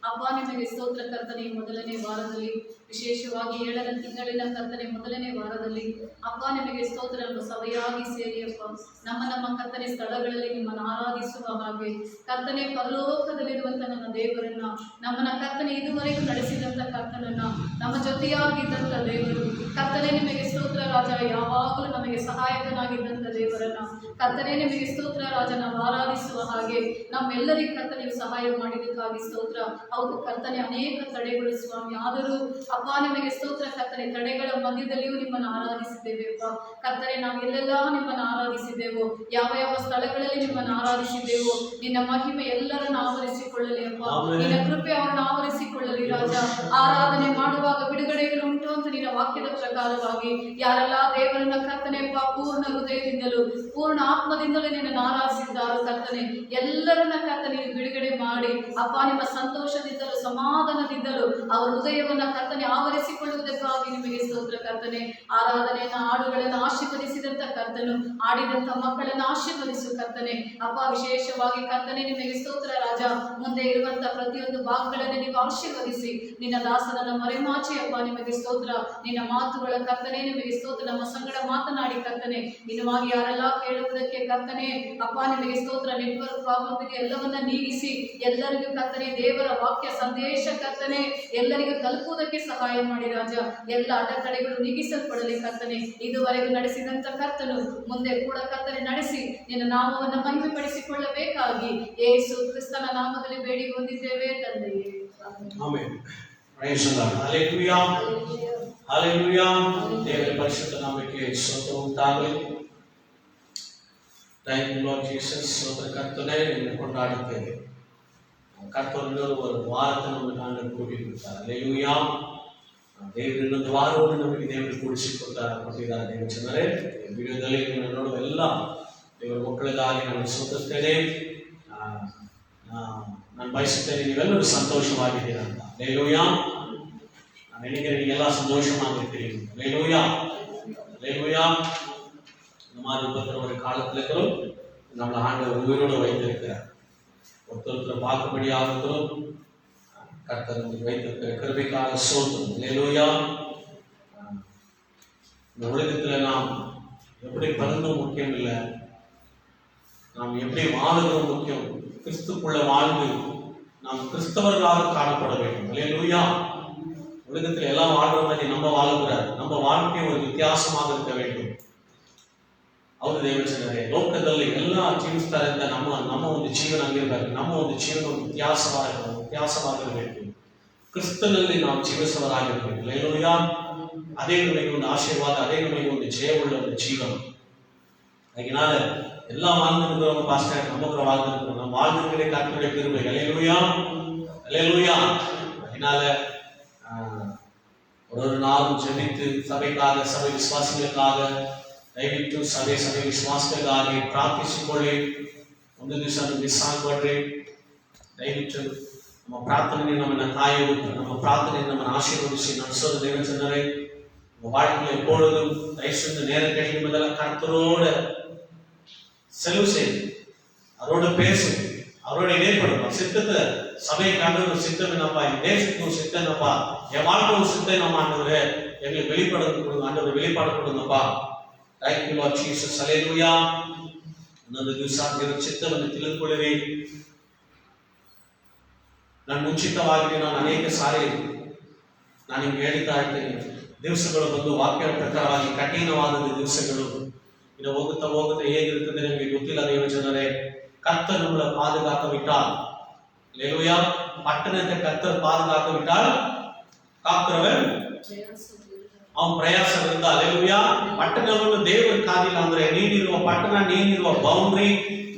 ಅಪ್ಪ ನಿಮಗೆ ಸ್ತೋತ್ರ ಕರ್ತನೆ. ಮೊದಲನೇ ವಾರದಲ್ಲಿ ವಿಶೇಷವಾಗಿ 7ರ ತಿಂಗಳಿನ ಕರ್ತನೆ ಮೊದಲನೇ ವಾರದಲ್ಲಿ ಅಪ್ಪ ನಿಮಗೆ ಸ್ತೋತ್ರ ಸಭೆಯಾಗಿ ಸೇರಿ ಅಪ್ಪ ನಮ್ಮ ಕರ್ತನೆ ಸ್ಥಳಗಳಲ್ಲಿ ನಿಮ್ಮನ್ನು ಆರಾಧಿಸುವ ಹಾಗೆ ಕರ್ತನೆ ಪರಲೋಕದಲ್ಲಿರುವಂಥ ನನ್ನ ದೇವರನ್ನ ನಮ್ಮನ್ನ ಕರ್ತನೆ ಇದುವರೆಗೂ ನಡೆಸಿದಂಥ ಕರ್ತನನ್ನ ನಮ್ಮ ಜೊತೆಯಾಗಿದ್ದಂಥ ದೇವರು ಕರ್ತನೆ ನಿಮಗೆ ಸ್ತೋತ್ರ ರಾಜ. ಯಾವಾಗಲೂ ನಮಗೆ ಸಹಾಯಕನಾಗಿದ್ದಂಥ ದೇವರನ್ನ ಕರ್ತನೆ ನಿಮಗೆ ಸ್ತೋತ್ರ ರಾಜ. ನಾವು ಆರಾಧಿಸುವ ಹಾಗೆ ನಮ್ಮೆಲ್ಲರಿಗೂ ಕರ್ತನೆ ಸಹಾಯ ಮಾಡಿದ್ದಕ್ಕಾಗಿ ಸ್ತೋತ್ರ. ಹೌದು ಕರ್ತನೆ, ಅನೇಕ ತಡೆಗಳು ಸ್ವಾಮಿ, ಆದರೂ ಅಪ್ಪ ನಿಮಗೆ ಸ್ತೋತ್ರ ಕರ್ತನೆ. ತಡೆಗಳ ಮಧ್ಯದಲ್ಲಿಯೂ ನಿಮ್ಮನ್ನು ಆರಾಧಿಸಿದ್ದೇವೆ ಅಪ್ಪ ಕರ್ತನೆ. ನಾವು ಎಲ್ಲೆಲ್ಲ ನಿಮ್ಮನ್ನು ಆರಾಧಿಸಿದ್ದೆವು, ಯಾವ ಯಾವ ಸ್ಥಳಗಳಲ್ಲಿ ನಿಮ್ಮನ್ನು ಆರಾಧಿಸಿದ್ದೆವು. ನಿನ್ನ ಮಹಿಮೆ ಎಲ್ಲರನ್ನು ಆವರಿಸಿಕೊಳ್ಳಲಿ ಅಪ್ಪ, ನಿನ್ನ ಕೃಪೆ ಅವರನ್ನು ಆವರಿಸಿಕೊಳ್ಳಲಿ ರಾಜ. ಆರಾಧನೆ ಮಾಡುವಾಗ ಬಿಡುಗಡೆಗಳು ಉಂಟು ಅಂತ ನಿನ್ನ ವಾಕ್ಯದ ಪ್ರಕಾರವಾಗಿ ಯಾರೆಲ್ಲ ದೇವರನ್ನ ಕರ್ತನೆ ಅಪ್ಪ ಪೂರ್ಣ ಹೃದಯದಿಂದಲೂ ಪೂರ್ಣ ಆತ್ಮದಿಂದಲೂ ನಿನ್ನನ್ನು ಆರಾಧಿಸಿದ್ದಾರೋ ಕರ್ತನೆ, ಎಲ್ಲರನ್ನ ಕರ್ತನೆ ಬಿಡುಗಡೆ ಮಾಡಿ ಅಪ್ಪ ನಿಮ್ಮ ಸಂತೋಷದಿಂದಲೂ ಸಮಾಧಾನದಿಂದಲೂ ಅವರ ಹೃದಯವನ್ನ ಕರ್ತನೆ ಆವರಿಸಿಕೊಳ್ಳುವುದಕ್ಕಾಗಿ ನಿಮಗೆ ಸ್ತೋತ್ರ ಕರ್ತನೆ. ಆರಾಧನೆಯನ್ನ ಹಾಡುಗಳನ್ನು ಆಶೀರ್ವದಿಸಿದಂತ ಕರ್ತನು, ಆಡಿದಂತ ಮಕ್ಕಳನ್ನು ಆಶೀರ್ವದಿಸು ಕರ್ತನೆ ಅಪ್ಪ. ವಿಶೇಷವಾಗಿ ಕರ್ತನೆ ನಿಮಗೆ ಸ್ತೋತ್ರ ರಾಜ. ಮುಂದೆ ಇರುವಂತ ಪ್ರತಿಯೊಂದು ಭಾಗಗಳನ್ನು ನೀವು ಆಶೀರ್ವದಿಸಿ ನಿನ್ನ ದಾಸನನ್ನ ಮರೆಮಾಚಿ ಅಪ್ಪ ನಿಮಗೆ ಸ್ತೋತ್ರ. ನಿನ್ನ ಮಾತುಗಳ ಕರ್ತನೆ ನಿಮಗೆ ಸ್ತೋತ್ರ. ನಮ್ಮ ಸಂಗಡ ಮಾತನಾಡಿ ಕರ್ತನೆ. ಇನ್ನುವಾಗಿ ಯಾರೆಲ್ಲ ಕೇಳುವುದಕ್ಕೆ ಕರ್ತನೆ ಅಪ್ಪ ನಿಮಗೆ ಸ್ತೋತ್ರ. ನೆಟ್ವರ್ಕ್ ಪ್ರಾಬ್ಲಮ್ ಇದೆ, ಎಲ್ಲವನ್ನ ನೀಗಿಸಿ ಎಲ್ಲರಿಗೂ ಕರ್ತನೆ ದೇವರ ವಾಕ್ಯ ಸಂದೇಶ ಕರ್ತನೆ ಎಲ್ಲರಿಗೂ ತಲುಪುವುದಕ್ಕೆ ಸಹಾಯ ಮಾಡಿ ರಾಜ. ಎಲ್ಲ ಅಡೆತಡೆಗಳು ನೀಗಿಸಲ್ಪಡಲಿ ಕರ್ತನೆ. ಇದುವರೆಗೂ ನಡೆಸಿದಂತ ಕರ್ತನು ಮುಂದೆ ಕೂಡ ಕರ್ತನೆ ನಡೆಸಿ ನಿನ್ನ ನಾಮವನ್ನು ಮಹಿಮೆಪಡಿಸಿಕೊಳ್ಳಬೇಕಾಗಿ ಯೇಸು ಕ್ರಿಸ್ತನ ನಾಮದಲ್ಲಿ ಬೇಡಿ ಹೊಂದಿದ್ದೇವೆ ತಂದೆಯೇ. Amen. Praise the Lord. Hallelujah hallelujah. ದೇವರ ಪರಿಶುದ್ಧ ನಾಮಕ್ಕೆ ಸ್ತೋತ್ರ ಉಂಟಾಗಲಿ. Thank you Lord Jesus. ಸ್ತೋತ್ರ ಕರ್ತನೆ, ನಿನ್ನ ಕೊಂಡಾಡುತ್ತೇವೆ. ಕರ್ತನು ஒரு வாரத்தை நம்ம நாங்கள் கூடி கொடுத்தார். ஹல்லேலூயா. ದೇವರು ಇನ್ನೊಂದು ವಾರವನ್ನು ನಮಗೆ ದೇವರು ಕೊಟ್ಟಿದ್ದಾರೆ. ದೇವ ಜನರೇ, ವಿಡಿಯೋದಲ್ಲಿ ನೀವು ನೋಡುವ ಎಲ್ಲ ದೇವರ ಮಕ್ಕಳಿಗಾಗಿ ನಾನು ಸ್ತೋತಿಸ್ತೇನೆ. ನಾನು ಬಯಸುತ್ತೇನೆ ನೀವೆಲ್ಲರೂ ಸಂತೋಷವಾಗಿದ್ದೀರಾ ಅಂತ. ಹಲ್ಲೇಲೂಯಾ. ನಾನು ನಿಮಗೆಲ್ಲ ಸಂತೋಷವಾಗಿರ್ತೀರಿ. ಹಲ್ಲೇಲೂಯಾ ஹல்லேலூயா. இந்த மாதிரி உபத்திர ஒரு காலத்துல இருக்கிறோம். நம்மளை ஆண்டவர் உயிரோடு வைத்திருக்கிறார். ஒருத்தர் பார்க்கும்படியாக இருக்கிறோம். கர்த்தர் வைத்திருக்கிற கிருபைக்காக ஸ்தோத்திரம். ஹல்லேலூயா. இந்த உலகத்தில் நாம் எப்படி பலனும் முக்கியம் இல்லை, நாம் எப்படி வாழுகிறோம் முக்கியம். கிறிஸ்துக்குள்ள வாழ்ந்து நாம் கிறிஸ்தவர்களாக காணப்பட வேண்டும். அல்லேலூயா. உலகத்தில் எல்லாம் வாழ்ற மாதிரி நம்ம வாழக்கூடாது. நம்ம வாழ்க்கை ஒரு வித்தியாசமாக இருக்க வேண்டும். ಅವರು ದೇವಚನರೇ, ಲೋಕದಲ್ಲಿ ಎಲ್ಲ ಜೀವಿಸ್ತಾರೆ ಅಂತ ನಮ್ಮ ಒಂದು ಜೀವನ ಆಗಿರಬೇಕು. ನಮ್ಮ ಒಂದು ಜೀವನ ವ್ಯತ್ಯಾಸವಾಗಿರಬೇಕು. ಕ್ರಿಸ್ತನಲ್ಲಿ ನಾವು ಜೀವಿಸುವವರಾಗಿರಬೇಕು. ಹಲ್ಲೆಲೂಯಾ. ಅದೇ ನಮಗೆ ಒಂದು ಆಶೀರ್ವಾದ, ಅದೇ ನಮಗೆ ಒಂದು ಜಯವುಳ್ಳ ಒಂದು ಜೀವನ. அதனால எல்லா வாழ்ந்துருக்கிறவங்க பாஸ்டர் நமக்கு வாழ்ந்துருக்கிறோம், நம்ம வாழ்ந்துருக்கிறே கர்த்தருடைய கிருபை. ஹல்லேலூயா, ஹல்லேலூயா. அதனால ஒரு நாளும் ஜெபித்து சபைக்காக, சபை ವಿಶ್ವಾಸಿகளுக்காக ದಯವಿಟ್ಟು ಸಭೆ ವಿಶ್ವಾಸಗಳಿಗಾಗಿ ಪ್ರಾರ್ಥಿಸಿಕೊಳ್ಳಿ. ಒಂದು ದಿವಸ ಮಿಸ್ ಆಗಬೇಡ್ರಿ. ದಯವಿಟ್ಟು ನಮ್ಮ ಪ್ರಾರ್ಥನೆ ನಮ್ಮನ್ನು ಕಾಯುವುದು, ನಮ್ಮ ಪ್ರಾರ್ಥನೆ ನಮ್ಮನ್ನು ಆಶೀರ್ವದಿಸಿ ನಡೆಸೋದು ದೇವಚನರೇ. நம்ம வாழ்க்கையில் எப்பொழுதும் தயவுசெய்து நேரம் கிடைக்கும் போதெல்லாம் கர்த்தரோடு செலவு செய்து அவரோட பேசும், அவரோட இடைப்படும். சித்தத்தை சபைக்காக ஒரு சித்தம் என்னப்பா, என் தேசத்துக்கு ஒரு சித்தம் என்னப்பா, என் வாழ்க்கை ஒரு சித்தம் நம்ம ஆண்டவரே எங்களுக்கு வெளிப்படுத்த கொடுங்க, ஆண்டவர் வெளிப்பாடு கொடுங்கப்பா. Thank you Lord Jesus. Hallelujah. ಇನ್ನೊಂದು ದಿವಸ ದೇವರ ಚಿತ್ತವನ್ನು ತಿಳಿದುಕೊಳ್ಳಿರಿ. ನಾನು ಮುಂಚಿತವಾಗಿ ಅನೇಕ ಸಾರಿ ನಾನು ನಿಮ್ಗೆ ಹೇಳ್ತಾ ಇರ್ತೇನೆ, ದಿವಸಗಳು ಬಂದು ವಾಕ್ಯದ ಪ್ರಕಾರವಾಗಿ ಕಠಿಣವಾದ ದಿವಸಗಳು ಇನ್ನು ಹೋಗುತ್ತಾ ಹೇಗಿರುತ್ತದೆ ನಿಮಗೆ ಗೊತ್ತಿಲ್ಲ ದೇವಜನರೇ. கர்த்தர் நம்மளை பாதுகாக்க விட்டால், ஹல்லேலூயா, பட்டணத்தை கர்த்தர் பாதுகாக்க விட்டால் காக்கிறவன் ಅವನ ಪ್ರಯಾಸ ಇರುತ್ತಾ. ಹಲ್ಲೆಲೂಯಾ. ಪಟ್ಟಣವನ್ನು ದೇವರ ಕಾದಿಲ್ಲ ಅಂದ್ರೆ, ನೀನಿರುವ ಪಟ್ಟಣ, ನೀನಿರುವ ಬೌಂಡ್ರಿ,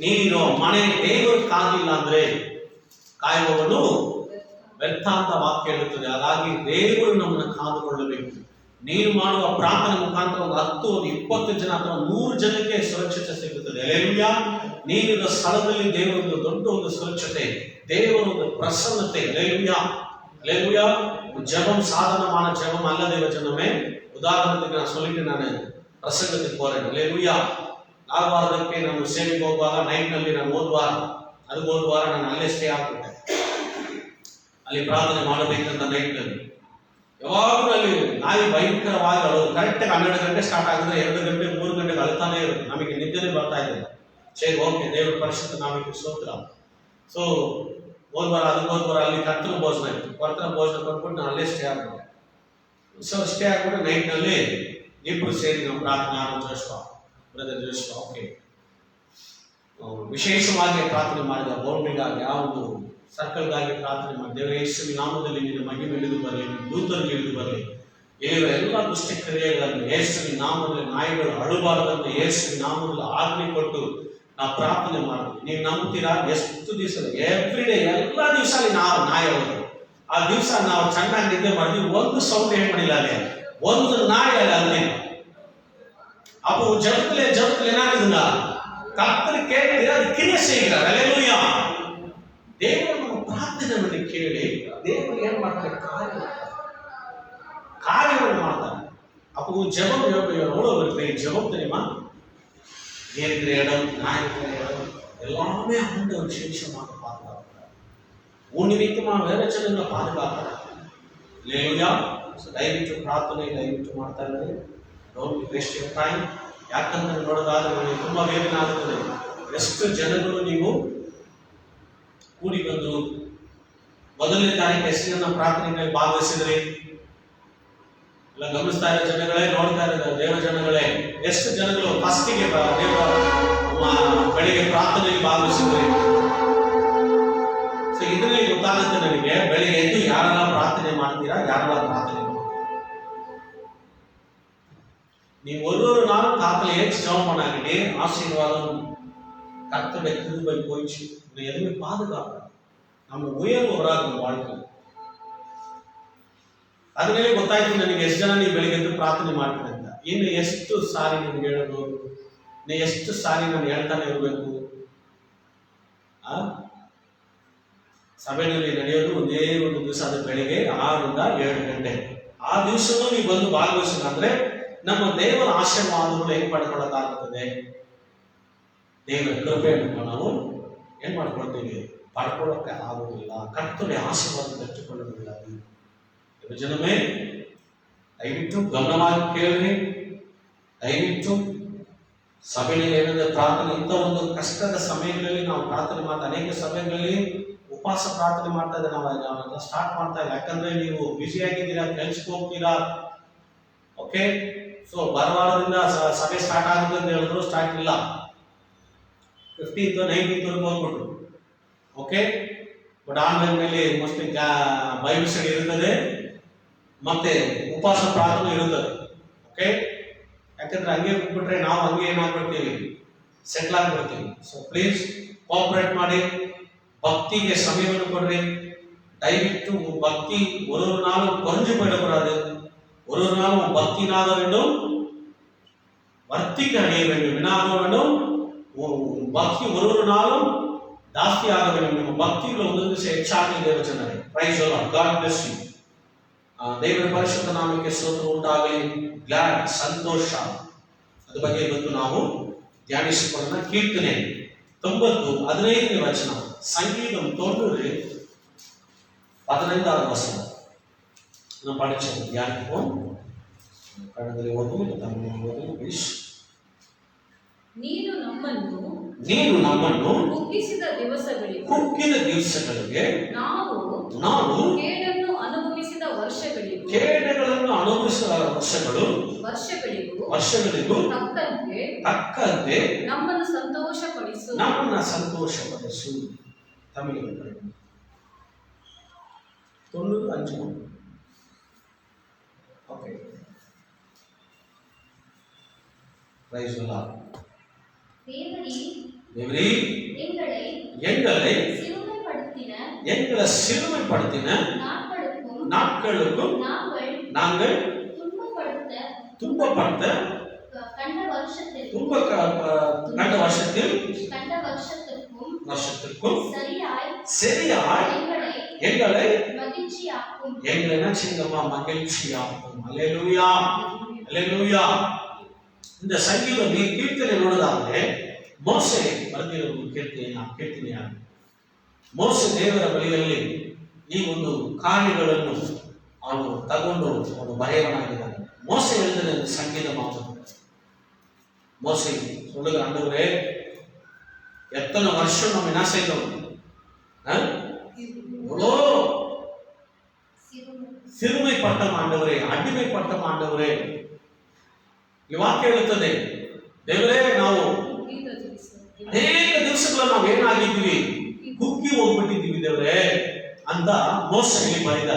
ನೀನಿರುವ ಮನೆ ದೇವರ ಕಾದಿಲ್ಲ ಅಂದ್ರೆ ಕಾಯುವವನು ವ್ಯರ್ಥ ಅಂತ ವಾಕ್ಯ ಹೇಳುತ್ತದೆ. ಹಾಗಾಗಿ ದೇವರು ನಮ್ಮನ್ನು ಕಾದುಕೊಳ್ಳಬೇಕು. ನೀನು ಮಾಡುವ ಪ್ರಾರ್ಥನೆ ಮುಖಾಂತರ ಒಂದು 10, 20 ಜನ ಅಥವಾ 100 ಜನಕ್ಕೆ ಸುರಕ್ಷತೆ ಸಿಗುತ್ತದೆ. ಹಲ್ಲೆಲೂಯಾ. ನೀನಿರುವ ಸ್ಥಳದಲ್ಲಿ ದೇವರೊಂದು ದೊಡ್ಡ ಒಂದು ಸುರಕ್ಷತೆ, ದೇವರ ಒಂದು ಪ್ರಸನ್ನತೆ. ಹಲ್ಲೆಲೂಯಾ, ஹல்லேலூயா. ஜெபம் சாதாரணமான ஜெபம் அல்ல தேவஜனமே. உதாரணத்துக்கு நான் சொல்லிட்டு நான் பிரசங்கத்துக்கு போறேன். ஹல்லேலூயா. 4 ವಾರಕ್ಕೆ ನಾನು ಸೇವೆಗೆ ಹೋಗುವಾಗ ನೈಟ್ನಲ್ಲಿ ನಾನು ಓದುವಾರ ನಾನು ಅಲ್ಲೇ ಸ್ಟೇ ಆಗ್ಬಿಟ್ಟೆ. ಅಲ್ಲಿ ಪ್ರಾರ್ಥನೆ ಮಾಡಬೇಕಂತ ನೈಟ್ನಲ್ಲಿ ಯಾವಾಗಲೂ ಅಲ್ಲಿ ನಾಯಿ ಭಯಂಕರವಾಗಿ ಅಳೋದು. ಕರೆಕ್ಟಾಗಿ 12 ಗಂಟೆ ಸ್ಟಾರ್ಟ್ ಆಗಿದ್ರೆ 2 ಗಂಟೆ 3 ಗಂಟೆಗೆ ಅಳ್ತಾನೆ ಇರುತ್ತೆ. ನಮಗೆ ನಿದ್ದೆನೇ ಬರ್ತಾ ಇದ್ದಿಲ್ಲ. ಸರಿ, ಓಕೆ, ದೇವರ ಪರಿಶುದ್ಧ ನಾಮಕ್ಕೆ ಸ್ತೋತ್ರ. ಸೊ ಹೋದ್ವಾರ ಅಲ್ಲಿ ಕರ್ತನ ಭೋಜನ ಇತ್ತು. ಕರ್ತನ ಭೋಜನ ಕೊಟ್ಬಿಟ್ಟು ನಾನು ಅಲ್ಲೇ ಸ್ಟೇ ಆಗ್ಬಿಟ್ಟೆ. ಸೊ ಸ್ಟೇ ಆಗ್ಬಿಟ್ಟು ನೈಟ್ನಲ್ಲಿ ಇಬ್ಬರು ಸೇರಿ ನಾವು ಪ್ರಾರ್ಥನೆ ಬ್ರದರ್ ಜೋಶ್ವಾ ಓಕೆ ವಿಶೇಷವಾಗಿ ಪ್ರಾರ್ಥನೆ ಮಾಡಿದ. ಬೌಂಡ್ರಿಗಾಗಿ, ಆ ಒಂದು ಸರ್ಕಲ್ಗಾಗಿ ಪ್ರಾರ್ಥನೆ ಮಾಡಿ, ದೇವರ ಯೇಸುವಿನ ನಾಮದಲ್ಲಿ ನಿನ್ನ ಮಹಿಮೆ ಇಳಿದು ಬರಲಿ, ದೂತರಿಗೆ ಇಳಿದು ಬರಲಿ, ಇಲ್ಲಿರುವ ಎಲ್ಲ ದುಷ್ಟ ಕ್ರಿಯೆಗಳನ್ನು ಯೇಸುವಿನ ನಾಮದಲ್ಲಿ, ನಾಯಿಗಳು ಅಳುಬಾರದಂತ ಯೇಸುವಿನ ನಾಮದಲ್ಲಿ ಆಜ್ಞೆ ಕೊಟ್ಟು ನಾವು ಪ್ರಾರ್ಥನೆ ಮಾಡಿದ್ವಿ. ನೀವು ನಂಬ್ತೀರಾ? ಎಷ್ಟು ದಿವಸ ಎವ್ರಿ ಡೇ, ಎಲ್ಲ ದಿವಸ ನಾವು ನಾಯಿ ಹೋದ್ರು. ಆ ದಿವಸ ನಾವು ಚೆನ್ನಾಗಿ ನಿದ್ದೆ ಮಾಡಿದ್ವಿ. ಒಂದು ಸೌಂಡ್ ಏನ್ ಮಾಡಿಲ್ಲ ಅಲ್ಲಿ, ಒಂದು ನಾಯಿ ಅಲ್ಲ ಅಲ್ಲಿ. அப்போ ஜெபத்துல என்ன ஆகுதுன்னா, கர்த்தர் கேட்கிற அது கிரியை செய்கிறார். ஹல்லேலூயா. ದೇವರು ನಮ್ಮ ಪ್ರಾರ್ಥನೆಯನ್ನು ಕೇಳಿ ದೇವರು ಏನ್ ಮಾಡ್ತಾರೆ, ಕಾರ್ಯವನ್ನು ಮಾಡ್ತಾರೆ. அப்போ ஜெபம் எவ்வளவு ஒரு பெரிய ஜெபம் தெரியுமா? இருக்கிற இடம், நான் இருக்கிற இடம் எல்லாமே ஆண்டவர் விசேஷமாக பாதுகாக்கிறார். உன் நிமித்தமாக வேற ஜனங்களை பாதுகாக்கிறார். ஹல்லேலூயா. ದಯವಿಟ್ಟು ಪ್ರಾರ್ಥನೆ ದಯವಿಟ್ಟು ಮಾಡ್ತಾ ಇದ್ದಾರೆ. Don't waste your time. ಯಾಕಂದ್ರೆ ನೋಡೋದಾದ್ರೆ ನನಗೆ ತುಂಬಾ ಬೇಗನೆ ಆಗುತ್ತದೆ. ಎಷ್ಟು ಜನಗಳು ನೀವು ಕೂಡಿ ಬಂದು 1ನೇ ತಾರೀಕು ಎಷ್ಟು ಜನ ಪ್ರಾರ್ಥನೆಗಳಲ್ಲಿ ಭಾಗವಹಿಸಿದ್ರಿ? ಎಲ್ಲ ಗಮನಿಸ್ತಾ ಇರೋ ಜನಗಳೇ, ನೋಡ್ತಾ ಇರೋ ದೇವ ಜನಗಳೇ, ಎಷ್ಟು ಜನಗಳು ಫಸ್ಟಿಗೆ ಬೆಳಿಗ್ಗೆ ಪ್ರಾರ್ಥನೆಯಲ್ಲಿ ಭಾಗವಹಿಸಿದ್ರಿ? ಸೊ ಇದರಲ್ಲಿ ಗೊತ್ತಾಗುತ್ತೆ ನನಗೆ, ಬೆಳಿಗ್ಗೆ ಎದ್ದು ಯಾರೆಲ್ಲ ಪ್ರಾರ್ಥನೆ ಮಾಡ್ತೀರಾ, ಯಾರೆಲ್ಲ ಪ್ರಾರ್ಥನೆ ಮಾಡ್ತೀರಾ. நீங்க ஒரு நாளும் காத்துல ஏற்றி ஜெபம் பண்ணாங்கன்னே ஆசீர்வாதம் கர்த்தருடைய கிருபை போயிடுச்சு. இதை எதுவுமே பாதுகாப்பு நம்ம ಉಯರ್ವವರಾಗ வாழ்க்கை. ಅದನ್ನೇ ಗೊತ್ತಾಯ್ತು ನನಗೆ ಎಷ್ಟು ಜನ ನೀವು ಬೆಳಿಗ್ಗೆ ಎದ್ದು ಪ್ರಾರ್ಥನೆ ಮಾಡ್ತೀರಿ ಅಂತ. ಇನ್ನು ಎಷ್ಟು ಸಾರಿ ನಿಮ್ಗೆ ಹೇಳೋದು, ಎಷ್ಟು ಸಾರಿ ನಾನು ಹೇಳ್ತಾನೆ ಇರಬೇಕು? ಸಭೆಯಲ್ಲಿ ನಡೆಯೋದು ಒಂದೇ ಒಂದು ದಿವಸ, ಅದು ಬೆಳಿಗ್ಗೆ 6 ರಿಂದ 7 ಗಂಟೆ. ಆ ದಿವಸನೂ ನೀವು ಬಂದು ಭಾಗವಹಿಸಿದ್ರೆ ನಮ್ಮ ದೇವರ ಆಶೀರ್ವಾದಗಳು ಹೆಂಗ್ ಪಡ್ಕೊಳ್ಳೋಕ್ಕಾಗುತ್ತದೆ? ದೇವರ ಕೃಪೆಯನ್ನು ನಾವು ಏನ್ ಮಾಡ್ಕೊಳ್ತೀವಿ? ಪಡ್ಕೊಳ್ಳೋಕೆ ಆಗುವುದಿಲ್ಲ. ಕರ್ತವ್ಯ ಆಶೀರ್ವಾದ ತೆಗೆದುಕೊಳ್ಳೋದಿಲ್ಲ. ಜನಮೇ, ದಯವಿಟ್ಟು ಗಮನವಾಗಿ ಕೇಳ್ರಿ. ದಯವಿಟ್ಟು ಸಭೆಯಲ್ಲಿ ಏನಂದ್ರೆ ಪ್ರಾರ್ಥನೆ ಇಂಥ ಒಂದು ಕಷ್ಟದ ಸಮಯಗಳಲ್ಲಿ ನಾವು ಪ್ರಾರ್ಥನೆ ಮಾಡ್ತಾ, ಅನೇಕ ಸಭೆಗಳಲ್ಲಿ ಉಪವಾಸ ಪ್ರಾರ್ಥನೆ ಮಾಡ್ತಾ ಇದ್ದೆ. ನಾವು ಸ್ಟಾರ್ಟ್ ಮಾಡ್ತಾ ಇಲ್ಲ, ಯಾಕಂದ್ರೆ ನೀವು ಬ್ಯುಸಿ ಆಗಿದ್ದೀರಾ, ಕೆಲ್ಸಕ್ಕೆ ಹೋಗ್ತೀರಾ. ಓಕೆ, ಸೊ ಬರವಾರದಿಂದ ಸಭೆ ಸ್ಟಾರ್ಟ್ ಆಗುತ್ತೆ ಅಂತ ಹೇಳಿದ್ರು, ಸ್ಟಾರ್ಟ್ ಇಲ್ಲ. 15th 19th ಹೋಗ್ಬಿಟ್ರು. ಓಕೆ, ಬಟ್ ಆನ್ಲೈನ್ ಮೇಲೆ ಮೋಸ್ಟ್ಲಿ ಬೈಬಲ್ ಸ್ಟಡಿ ಇರುತ್ತದೆ, ಮತ್ತೆ ಉಪವಾಸ ಪ್ರಾರ್ಥನೆ ಇರುತ್ತದೆ. ಓಕೆ, ಯಾಕಂದ್ರೆ ಹಂಗೆ ಬಿಟ್ಬಿಟ್ರೆ ನಾವು ಹಂಗೆ ಏನಾಗ್ಬಿಡ್ತೀವಿ, ಸೆಟ್ಲ್ ಆಗ್ಬಿಡ್ತೀವಿ. ಸೊ ಪ್ಲೀಸ್ ಕೋಆಪರೇಟ್ ಮಾಡಿ, ಭಕ್ತಿಗೆ ಸಮಯವನ್ನು ಕೊಡ್ರಿ. ದಯವಿಟ್ಟು ಭಕ್ತಿ ஒரு நாள் குறைஞ்சு போயிடக்கூடாது. ஒரு நாள் பக்தினாக வேண்டும், வர்த்திக்க அடைய வேண்டும், வினாக வேண்டும். ಭಕ್ತಿ ஒரு நாளும் ಜಾಸ್ತಿ ಆಗ வேண்டும். ನಿಮ್ಮ ಭಕ್ತಿಗಳು ಒಂದೊಂದು ದಿವಸ ಹೆಚ್ಚಾಗಲಿ ದೇವ ಜನರೇ. Praise the Lord. God bless you. ದೇವರ ಪರಿಶುದ್ಧ ನಾಮಕ್ಕೆ ಸ್ತೋತ್ರ ಉಂಟಾಗಲಿ. ಗ್ಲಾಡ್, ಸಂತೋಷ, ಅದ್ರ ಬಗ್ಗೆ ಇವತ್ತು ನಾವು ಧ್ಯಾನಿಸಿಕೊಳ್ಳೋಣ. ಕೀರ್ತನೆ 90:15 ವಚನ, ಸಂಗೀತಂ 90 15 வசனம் நம்ம படிச்சோம், தியானிப்போம். கடந்தலை ஓதும், தமிழ் ஓதும். ப்ளீஸ். ನೀನು ನಮ್ಮನ್ನು ಕುಗ್ಗಿಸಿದ ದಿವಸಗಳಿಗೆ ನಾವು ಕೇಡನ್ನು ಅನುಭವಿಸಿದ ವರ್ಷಗಳಿಗೂ ತಕ್ಕಂತೆ ನಮ್ಮನ್ನು ಸಂತೋಷಪಡಿಸು. Tamil 95. Okay, praise the Lord. தேவரே எங்களை சிறுமைப்படுத்தின நாட்களுக்கும் நாங்கள் துன்பப்படுத்த கண்ட வருஷத்திற்கும் சரியாய் எங்களை என்ன செய்யுங்கம்மா, மகிழ்ச்சியாக்கும். அல்லேலூயா, அல்லேலூயா. இந்த ಸಂಗೀತ ಕೀರ್ತನೆ ನೋಡಿದಾದ್ರೆ ಮೋಸೆ ಬರೆದಿರೋ ಕೀರ್ತನೆಯಾಗಿದೆ. ಮೋಸೆ ದೇವರ ಬಳಿಯಲ್ಲಿ ಈ ಒಂದು ಕಾರ್ಯಗಳನ್ನು ಅವನು ತಗೊಂಡು ಅವನು ಬರೆಯವನಾಗಿದ್ದಾನೆ. ಮೋಸೆ ಹೇಳಿದರೆ ಸಂಗೀತ ಮಾತು. மோசே சொல்லுங்க, ஆண்டவரே எத்தனை வருஷம் நம்ம என்ன செய்தோம், எவ்வளோ சிறுமைப்பட்டோம் ஆண்டவரே, அடிமைப்பட்டோம் ಆಂಡವರೇ. ಈ ವಾಕ್ಯ ಹೇಳುತ್ತದೆ, ದೇವರೇ ನಾವು ಅನೇಕ ದಿವಸಗಳು ನಾವು ಏನಾಗಿದ್ದೀವಿ, ಕುಗ್ಗಿ ಹೋಗ್ಬಿಟ್ಟಿದ್ದೀವಿ ದೇವರೇ ಅಂತ ಮೋಸೆ ಬರೆದ.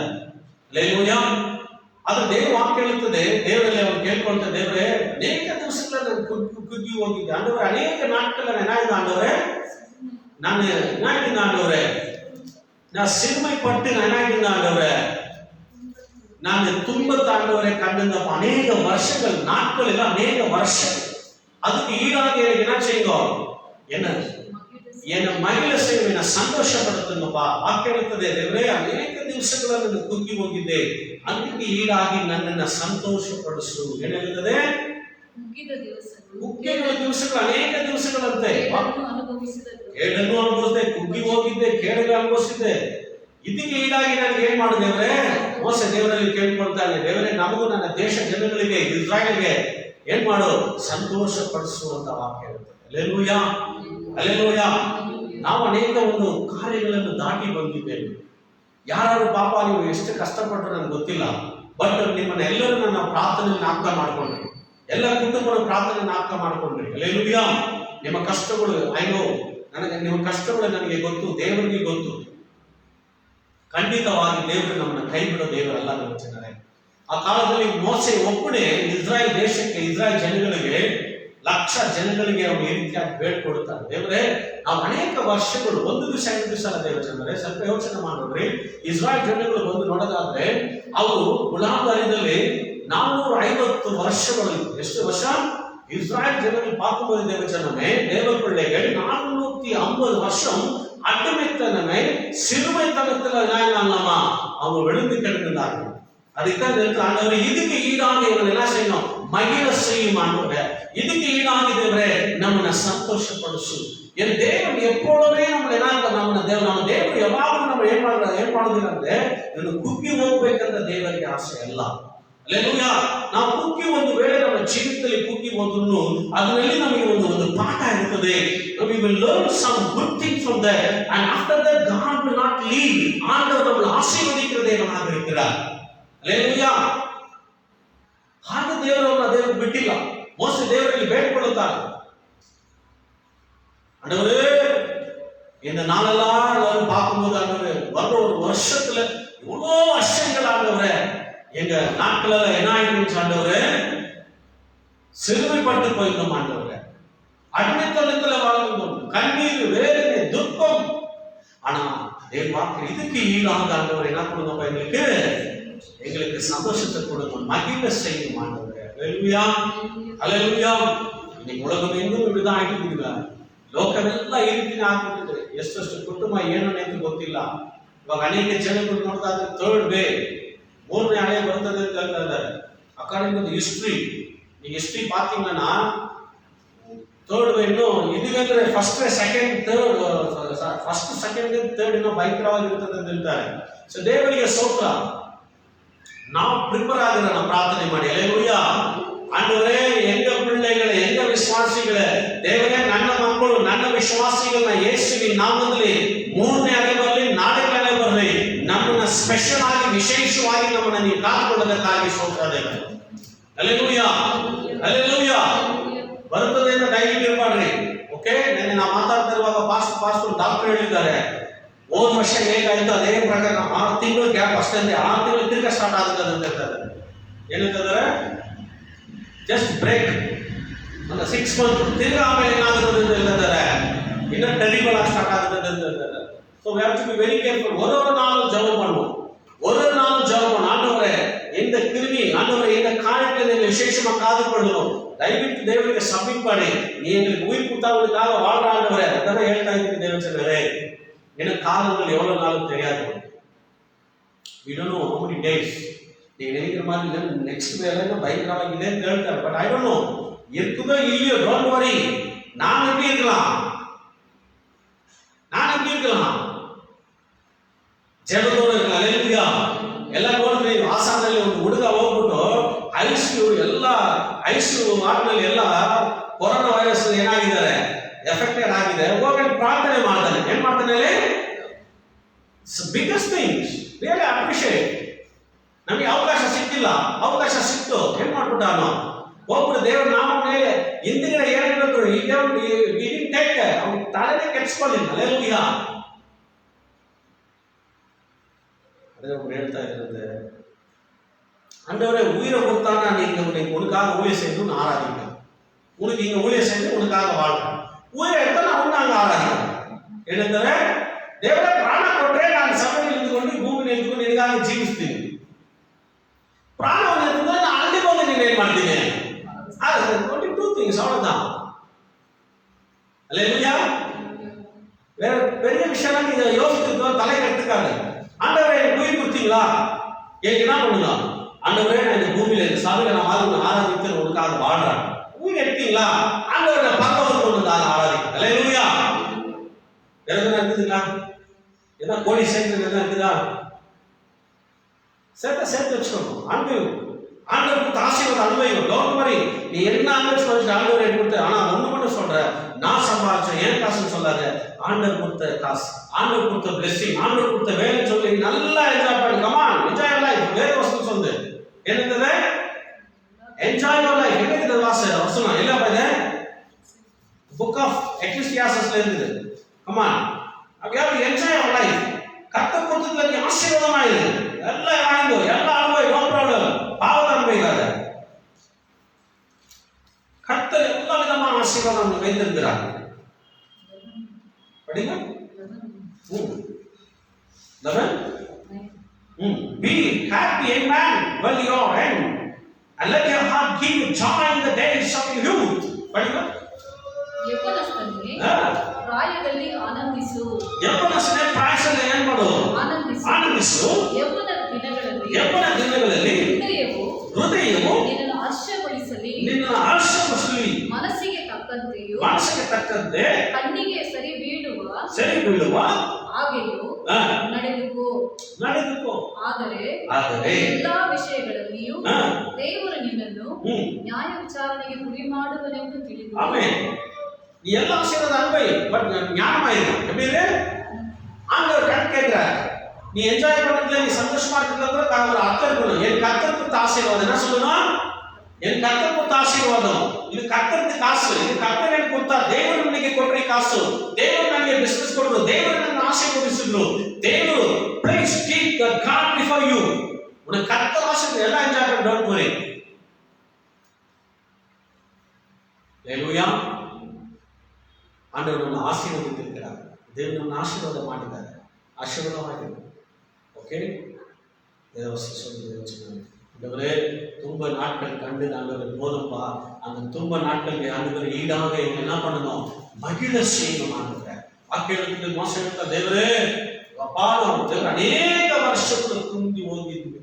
ಹಲ್ಲೆಲೂಯಾ. ಆದ್ರೆ ದೇವ ವಾಕ್ಯ ಹೇಳುತ್ತದೆ, ದೇವರಲ್ಲಿ ಅವನು ಕೇಳ್ಕೊಳ್ತಾ, ದೇವರೇ ಅನೇಕ ದಿವಸಗಳ ಕುಗ್ಗಿ ಹೋಗಿದ್ದೆ ಆಂಡವರೇ, ಅನೇಕ ನಾಟ್ಗಳ ಏನಾಗಿದೆ ಆಂಡವರೇ, ನಾನು ಏನಾಗಿದ್ದ ಆಂಡವರೇ, நான் சிறுமைப்பட்டு ஏனாகிருந்த ஆண்டவரே, நான் துன்பத்தை ஆண்டவரை கண்டிருந்த அநேக வருஷங்கள், நாட்கள் எல்லாம் அநேக வருஷம். அதுக்கு ஈடாக எனக்கு என்ன செய்யுங்க, என்ன மகிழ செய்யும், என்ன சந்தோஷப்படுத்துங்கப்பா. வாக்களித்ததே ದೇವರೇ, ಅನೇಕ ದಿವಸಗಳನ್ನು ಕುಗ್ಗಿ ಹೋಗಿದ್ದೆ, ಅದಕ್ಕೆ ಈಡಾಗಿ ನನ್ನನ್ನು ಸಂತೋಷಪಡಿಸು. ಏನು ಹೇಳ್ತದೆ, ಕುಗ್ಗಿದ ದಿವಸಗಳು ಅನೇಕ ದಿವಸಗಳಂತೆ, ಕೇಡನ್ನು ಅನುಭವಿಸಿದೆ, ಕುಗ್ಗಿ ಹೋಗಿದ್ದೆ, ಕೇಡನ್ನು ಅನುಭವಿಸಿದ್ದೆ. ಇದಕ್ಕೆ ಈಡಾಗಿ ನನಗೆ ಏನ್ ಮಾಡು ದೇವರೇ, ಮೋಸ ದೇವರಲ್ಲಿ ಕೇಳ್ಕೊಳ್ತಾನೆ, ದೇವರೇ ನಮಗೂ ನನ್ನ ದೇಶ ಜನಗಳಿಗೆ ಇಸ್ರಾಯೇಲ್ಗೆ ಏನ್ ಮಾಡು, ಸಂತೋಷ ಪಡಿಸುವಂತ ವಾಕ್ಯ ಇರುತ್ತೆ. Hallelujah, hallelujah. ನಾವು ಅನೇಕ ಒಂದು ಕಾರ್ಯಗಳನ್ನು ದಾಟಿ ಬಂದಿದ್ದೇವೆ. ಯಾರು ಪಾಪ ನೀವು ಎಷ್ಟು ಕಷ್ಟಪಟ್ಟರು ನನಗೆ ಗೊತ್ತಿಲ್ಲ, ಬಟ್ ನಿಮ್ಮನ್ನ ಎಲ್ಲರೂ ನನ್ನ ಪ್ರಾರ್ಥನೆ ಜ್ಞಾಪಕ ಮಾಡ್ಕೊಂಡ್ರಿ, ಎಲ್ಲ ಕುಟುಂಬದ ಪ್ರಾರ್ಥನೆ ಜ್ಞಾಪಕ ಮಾಡ್ಕೊಂಡ್ರಿ. ಹಲ್ಲೆಲೂಯಾ. ನಿಮ್ಮ ಕಷ್ಟಗಳು ನನಗೆ ನಿಮ್ಮ ಕಷ್ಟಗಳು ನನಗೆ ಗೊತ್ತು, ದೇವರಿಗೆ ಗೊತ್ತು. ಖಂಡಿತವಾಗಿ ದೇವರು ನಮ್ಮನ್ನ ಕೈ ಬಿಡೋ ದೇವರಲ್ಲ ನಮ್ಮ ಜನರೇ. ಆ ಕಾಲದಲ್ಲಿ ಮೋಸೆ ಒಬ್ಬನೇ ಇಸ್ರಾಯೇಲ್ ದೇಶಕ್ಕೆ, ಇಸ್ರಾಯೇಲ್ ಜನಗಳಿಗೆ, ಲಕ್ಷ ಜನಗಳಿಗೆ ಅವರು ಈ ರೀತಿಯಾಗಿ ಬೇಡ್ಕೊಡುತ್ತಾರೆ, ದೇವರೇ ನಾವು ಅನೇಕ ವರ್ಷಗಳು, ಒಂದು ದಿವಸ 5 ದಿವಸ ಅಲ್ಲ ದೇವ ಜನರೇ, ಸ್ವಲ್ಪ ಯೋಚನೆ ಮಾಡಿದ್ರಿ. ಇಸ್ರಾಯೇಲ್ ಜನಗಳು ಬಂದು ನೋಡೋದಾದ್ರೆ ಅವರು ಗುಲಾಮಗಾರಿದಲ್ಲಿ 450 ವರ್ಷಗಳು, ಎಷ್ಟು ವರ್ಷ இஸ்ராயல் ஜனங்கள் பார்க்கும்போது தேவச்சனமே, தேவ பிள்ளைகள் 450 வருஷம் அடிமைத்தனமே, சிறுமைத்தனத்துல நாம அவங்க விழுந்து கிடந்தார்கள். அதுதான் ஆண்டவரே, இதுக்கு ஈடாக இவங்க என்ன செய்யணும், மகிழ செய்யும் ஆண்டவரே, இதுக்கு ஈடாக தேவரே நம்மளை ಸಂತೋಷಪಡಿಸು. என் தேவன் எப்பொழுதுமே நம்மளை ನಮ್ಮ ದೇವರು ಯಾವಾಗಲೂ ನಮ್ಮ ಏನ್ ಮಾಡುದಿಲ್ಲ ಅಂದ್ರೆ, ಇದನ್ನು ಕುಗ್ಗಿ ಹೋಗ್ಬೇಕಂತ ದೇವರಿಗೆ ಆಸೆ ಅಲ್ಲ. ಅಲ್ಲೇಲೂಯಾ. ನಾವು ಕುಗ್ಗಿ ಒಂದು ವೇಳೆ ನಮ್ಮ ಜೀವಿತದಲ್ಲಿ ಕುಗ್ಗಿ ಹೋದ್ರು ಅದರಲ್ಲಿ ನಮಗೆ ಒಂದು ಪಾಠ ಇರುತ್ತದೆ. We will learn some good things from that, and after that God will not leave. ஆண்டவர் நம்மை ஆசீர்வதிக்கிற தேவனாக இருக்கிறார். ಅಲ್ಲೇಲೂಯಾ. ಹಾಗೆ ದೇವರು ಬಿಟ್ಟಿಲ್ಲ. ಮೋಸೆ ದೇವರಲ್ಲಿ ಬೇಡಿಕೊಳ್ಳುತ್ತಾರೆ, ஆண்டவரே இந்த நாளெல்லாம் பார்க்கும்போது ஆண்டவரே வர்ற ஒரு வருஷத்துல இவ்வளோ வருஷங்கள் ஆண்டவரே எங்க நாட்கள் என்ன ஆயிடுச்சு ஆண்டவரே, சிறுமைப்பட்டு போயிருந்தோம் ஆண்டவரே, அடிமைத்தனத்துல வாழ்ந்தோம், கண்ணீர், வேதனை, துக்கம். ஆனா வாக்கு இதுக்கு ஈடாக ஆண்டவர் என்ன கொடுங்க, எங்களுக்கு சந்தோஷத்தை கொடுங்க, மகிழ்ச்சி செய்யும் ஆண்டவரே. அல்லேலூயா, அல்லேலூயா. இன்னைக்கு உலகம் எங்கும் இப்படிதான் ஆயிட்டு இருக்குங்க. ಲೋಕವೆಲ್ಲ ಈ ರೀತಿನೇ ಆಗ್ಬಿಟ್ಟಿದೆ. ಎಷ್ಟೆಷ್ಟು ಕುಟುಂಬ ಏನು ಅಂತ ಗೊತ್ತಿಲ್ಲ. ಇವಾಗ ಅನೇಕ ಜನಗಳು ನೋಡ್ತಾ ಇದ್ರೆ ಥರ್ಡ್ ವೇ, ಮೂರನೇ ಅಲೆ ಬರ್ತದೆ ಅಂತ ಹೇಳ್ತಾ ಇದ್ದಾರೆ. ಅಕಾರ್ಡಿಂಗ್ ಟು ಹಿಸ್ಟ್ರಿ, ಈ ಹಿಸ್ಟ್ರಿ பார்த்தீங்கன்னா ಥರ್ಡ್ ವೇ ಇನ್ನು ಇದಿಗಂದ್ರೆ first second third, first second third ಇನ್ನೂ ಭಯಂಕರವಾಗಿರ್ತದೆ ಅಂತ ಹೇಳ್ತಾರೆ. ಸೊ ದೇವರಿಗೆ ಸ್ತೋತ್ರ. ನಾವು ಪ್ರಿಪೇರ್ ಆಗಿರೋಣ, ಪ್ರಾರ್ಥನೆ ಮಾಡಿ. அல்லேலூயா. ஆண்டவரே எங்க பிள்ளைகளை, எங்க விசுவாசிகளை, தேவனே ನನ್ನ ಮಕ್ಕಳು, ನನ್ನ ವಿಶ್ವಾಸಿಗಳನ್ನ ಯೇಸುವಿನ ನಾಮದಲ್ಲಿ ಮೂರನೇ ಅಲೆ ಬರಲಿ, ನಾಲ್ಕನೇ ಅಲೆ ಬರಲಿ, ನಮ್ಮನ್ನ ಸ್ಪೆಷಲ್ ಆಗಿ ವಿಶೇಷವಾಗಿ ನಮ್ಮನ್ನ ನೀವು ಕಾಪಾಡೋದಕ್ಕಾಗಿ ಸ್ತೋತ್ರ ದೇವರೇ. அல்லேலூயா, அல்லேಲೂಯಾ. ಬರ್ತದೆ ಅಂತ ದಯವಿಟ್ಟು ಇರಬೇಡ್ರಿ. ಓಕೆ, ನಾವು ಮಾತಾಡ್ತಾ ಇರುವಾಗ ಪಾಸ್ಟರ್ ಡಾಕ್ಟರ್ ಹೇಳಿದ್ದಾರೆ, ಹೋದ ವರ್ಷ ಹೇಗಾಯ್ತು ಅದೇ ಪ್ರಕಾರ 6 ತಿಂಗಳು ಗ್ಯಾಪ್ ಅಷ್ಟೇ, 6 ತಿಂಗಳು ತಿರ್ಗ ಸ್ಟಾರ್ಟ್ ಆಗುತ್ತದೆ ಅಂತ ಹೇಳ್ತಾರೆ. ಏನಂತಂದ್ರೆ ಜಸ್ಟ್ ಬ್ರೇಕ್ ಒಂದು 6 ಮಂತ್ ತಿರ್ಗ ಆಮೇಲೆ ಏನಾಗುತ್ತದೆ ಅಂತ ಹೇಳ್ತಾರೆ, ಇನ್ನೂ ಟೆರಿಬಲ್ ಆಗಿ ಸ್ಟಾರ್ಟ್ ಆಗುತ್ತದೆ ಅಂತ ಹೇಳ್ತಾರೆ. So we have to be very careful. ஒரு நாள் ஜெபம் பண்ணுவோம், ஒரு நாள் ஜெபம் பண்ணு. ஆண்டவரே இந்த கிருமி, ஆண்டவரே இந்த காரியத்தை நீங்கள் விசேஷமாக காது கொள்ளணும். ದಯವಿಟ್ಟು ದೇವರಿಗೆ ಸಬ್ಮಿಟ್ ಮಾಡಿ. ನೀ எங்களுக்கு உயிர் கொடுத்தவங்களுக்காக வாழ்ற ஆண்டவரே, அதான் ಹೇಳ್ತಾ ಇದ್ದೀನಿ ದೇವಚನರೇ. எனக்கு காலங்கள் எவ்வளவு நாளும் தெரியாது. we don't know how many days. நீ நினைக்கிற மாதிரி நெக்ஸ்ட் வேலை பயங்கரமாக இல்லைன்னு கேள்வி, பட் ஐ டோன்ட் நோ இருக்குதோ இல்லையோ. Don't worry. நான் எப்படி இருக்கலாம், ಜಗದೋರು ಇರಲ್ಲ. அல்லேலூயா. ಎಲ್ಲ ನೋಡಿದ್ರೆ ಆಸಾಮಲ್ಲಿ ಒಂದು ಹುಡುಗ ಹೋಗ್ಬಿಟ್ಟು ಐಸಿಯು ಎಲ್ಲ ಐಸಿಯು ವಾರ್ಡ್ನಲ್ಲಿ ಎಲ್ಲ ಕೊರೋನಾ ವೈರಸ್ ಏನಾಗಿದ್ದಾರೆ, ಎಫೆಕ್ಟೆಡ್ ಆಗಿದೆ. ಹೋಗಿ ಪ್ರಾರ್ಥನೆ ಮಾಡ್ತಾನೆ. ಏನ್ ಮಾಡ್ತಾನೆ? Biggest things really appreciate. ನಮಗೆ ಅವಕಾಶ ಸಿಕ್ಕಿಲ್ಲ, ಅವಕಾಶ ಸಿಕ್ತು, ಏನ್ ಮಾಡ್ಬಿಟ್ಟ ಅವನು ಹೋಗ್ಬಿಟ್ಟು ದೇವರ ನಾಮ ಮೇಲೆ ಹಿಂದಿನ ಏನಿರ್ಬೇಕು ಈಗ ಅವ್ನು ತಲೆನೇ ಕೆಡ್ಸ್ಕೊಳ್ಳಿಲ್ಲ. அல்லேலூயா. அదే ஒன்று ಹೇಳ್ತಾ ಇದ್ದಾರೆ, ஆண்டவரே உயிரை கொடுத்தானா நீங்க உனக்காக ஊழிய செய்து நான் ஆராதிக்கிறேன், உனக்கு இங்க ஊழிய செய்து உனக்காக வாழ்றேன். ஊழிய எடுத்தா நான் உன்னாங்க ஆராதிக்கிறேன். ಏನಂತಾರೆ, ದೇವರೇ ಪ್ರಾಣ ಕೊಟ್ರೆ ನಾನು ಸಭೆಯಲ್ಲಿ ನಿಂತುಕೊಂಡು ಭೂಮಿ ನಿಂತುಕೊಂಡು ನಿನಗಾಗಿ ಜೀವಿಸ್ತೀನಿ. ಪ್ರಾಣವನ್ನು ಎತ್ತಿದ್ರೆ ನಾನು ಅಲ್ಲಿ ಹೋಗಿ ನೀನು ಏನ್ ಮಾಡ್ತೀನಿ? only 2 things அவ்வளவுதான். அல்லேலூயா. வேற பெரிய விஷயம் நீங்க யோசித்து தலை கட்டுக்காது. ஆண்டவரே எனக்கு உயிர் கொடுத்தீங்களா, எனக்கு என்ன பண்ணலாம்? ஆண்டவரே நான் இந்த பூமியில இந்த சபையில நான் ஆராதித்து உனக்காக வாழ்றேன். உயிர் எடுத்தீங்களா? ஆண்டவரை பக்கவருக்கு உனக்காக ஆராதிக்கிறேன். அல்லேலூயா. வேற எதுனா இருக்குதுங்களா? ஏதோ கோடி சேர்ந்து எதுனா இருக்குதா? சேர்த்து வச்சுக்கணும். ஆண்டவர் கொடுத்த ஆசீர்வாதம் அனுபவிக்கும். Don't worry. நீ என்ன அனுபவிச்சு ஆண்டவர் எனக்கு கொடுத்த, ஆனா ஒண்ணு மட்டும் சொல்றேன், நான் சம்பாதிச்சேன் ஏன் காசுன்னு சொல்லாத. ஆண்டவர் கொடுத்த காசு, ஆண்டவர் கொடுத்த பிளெஸிங், ஆண்டவர் கொடுத்த வேலை சொல்லி நல்லா என்ஜாய் பண்ணு. Come on, enjoy life. வேற வசனம் சொல்லு, என்னது? Enjoy life. என்னது வசனம்? இல்ல பாரு, புக் ஆஃப் எக்லீசியாஸ்ல இருக்குது. கமான், அப்படியே என்ஜாய் அவர் லைஃப். கர்த்தர் கொடுத்ததுல நீ ஆசீர்வாதமா இரு. எல்லாம் வாங்கிக்கோ, எல்லாம் அனுபவி, நோ ப்ராப்ளம். பாவத்தை அனுபவிக்காத. கர்த்தர் எல்லா விதமான ஆசீர்வாதம் வைத்திருக்கிறார். படிங்க. Be happy, amen, while you are young, and let your heart give you joy in the days of your youth. படிங்க. ಯೌವನಸ್ಥನೇ ಪ್ರಾಯದಲ್ಲಿ ಆನಂದಿಸು. ಯೌವನಸ್ಥನೇ ಪ್ರಾಯದಲ್ಲಿ ಏನು ಮಾಡು? ಆನಂದಿಸು. ಯೌವನ ದಿನಗಳಲ್ಲಿ ಹೃದಯವು ನಿನ್ನನ್ನು ಹರ್ಷಗೊಳಿಸಲಿ. ಮನಸ್ಸಿಗೆ ತಕ್ಕಂತೆಯೂ ಮನಸ್ಸಿಗೆ ತಕ್ಕಂತೆ ಕಣ್ಣಿಗೆ ಸರಿ ಬೀಳುವ ಹಾಗೆಯೂ ನಡೆದುಕೋ. ಆದರೆ ಎಲ್ಲಾ ವಿಷಯಗಳಲ್ಲಿಯೂ ದೇವರು ನಿನ್ನನ್ನು ನ್ಯಾಯ ವಿಚಾರಣೆಗೆ ಗುರಿ ಮಾಡುವನೆಂದು ತಿಳಿದು. ಆಮೇಲೆ ಈ ಎಲ್ಲ விஷயத்தை அனுபவி, பட் ஞானமாயிரும். எப்படி இது? ஆண்டவர் கணக்கேற்ற நீ என்ஜாய் பண்றதுல, நீ சந்தோஷமா இருக்கிறதுல கூட ஒரு அர்த்தம் இருக்கணும். என் கர்த்தருக்கு ஆசீர்வாதம் என்ன சொல்லணும்? என் கர்த்தருக்கு ஆசீர்வாதம். இது கர்த்தருக்கு காசு. இது கர்த்தர் எனக்கு கொடுத்தா, ದೇವರು ನನಗೆ ಕೊಟ್ಟರೆ ಕಾಸು, ದೇವರು ನನಗೆ ಬಿಸಿನೆಸ್ ಕೊಟ್ಟರು, ದೇವರು ನನ್ನ ಆಶೀರ್ವದಿಸಿದ್ರು. ದೇವರು please keep the God before you. உனக்கு கர்த்தர் ஆசீர்வாதம் எல்லாம் என்ஜாய் பண்ண, டோன்ட் வரி. ஹalleluya. ஆண்டவர் நம்மை ஆசீர்வதித்திருக்கிறார். தேவன் நம்மை ஆசீர்வாதம் ಮಾಡಿದ್ದಾರೆ. ಆಶೀರ್ವಾದವಾಗಿದೆ. ஓகே, ஏதோ சொல்லுங்க. ஆண்டவரே, துன்ப நாட்கள் கண்டு நாங்கள் போதும்பா, அந்த துன்ப நாட்களுக்கு ஆண்டவர் ஈடாக என்ன பண்ணணும்? மகிழ செய்யணும். ஆண்டவரே, வாக்கியத்துக்கு மோசம் எடுத்த தேவரே, அப்பாலும் தேவர் ಅನೇಕ ವರ್ಷಗಳು ಕುಂದಿ ಹೋಗಿದ್ವಿ,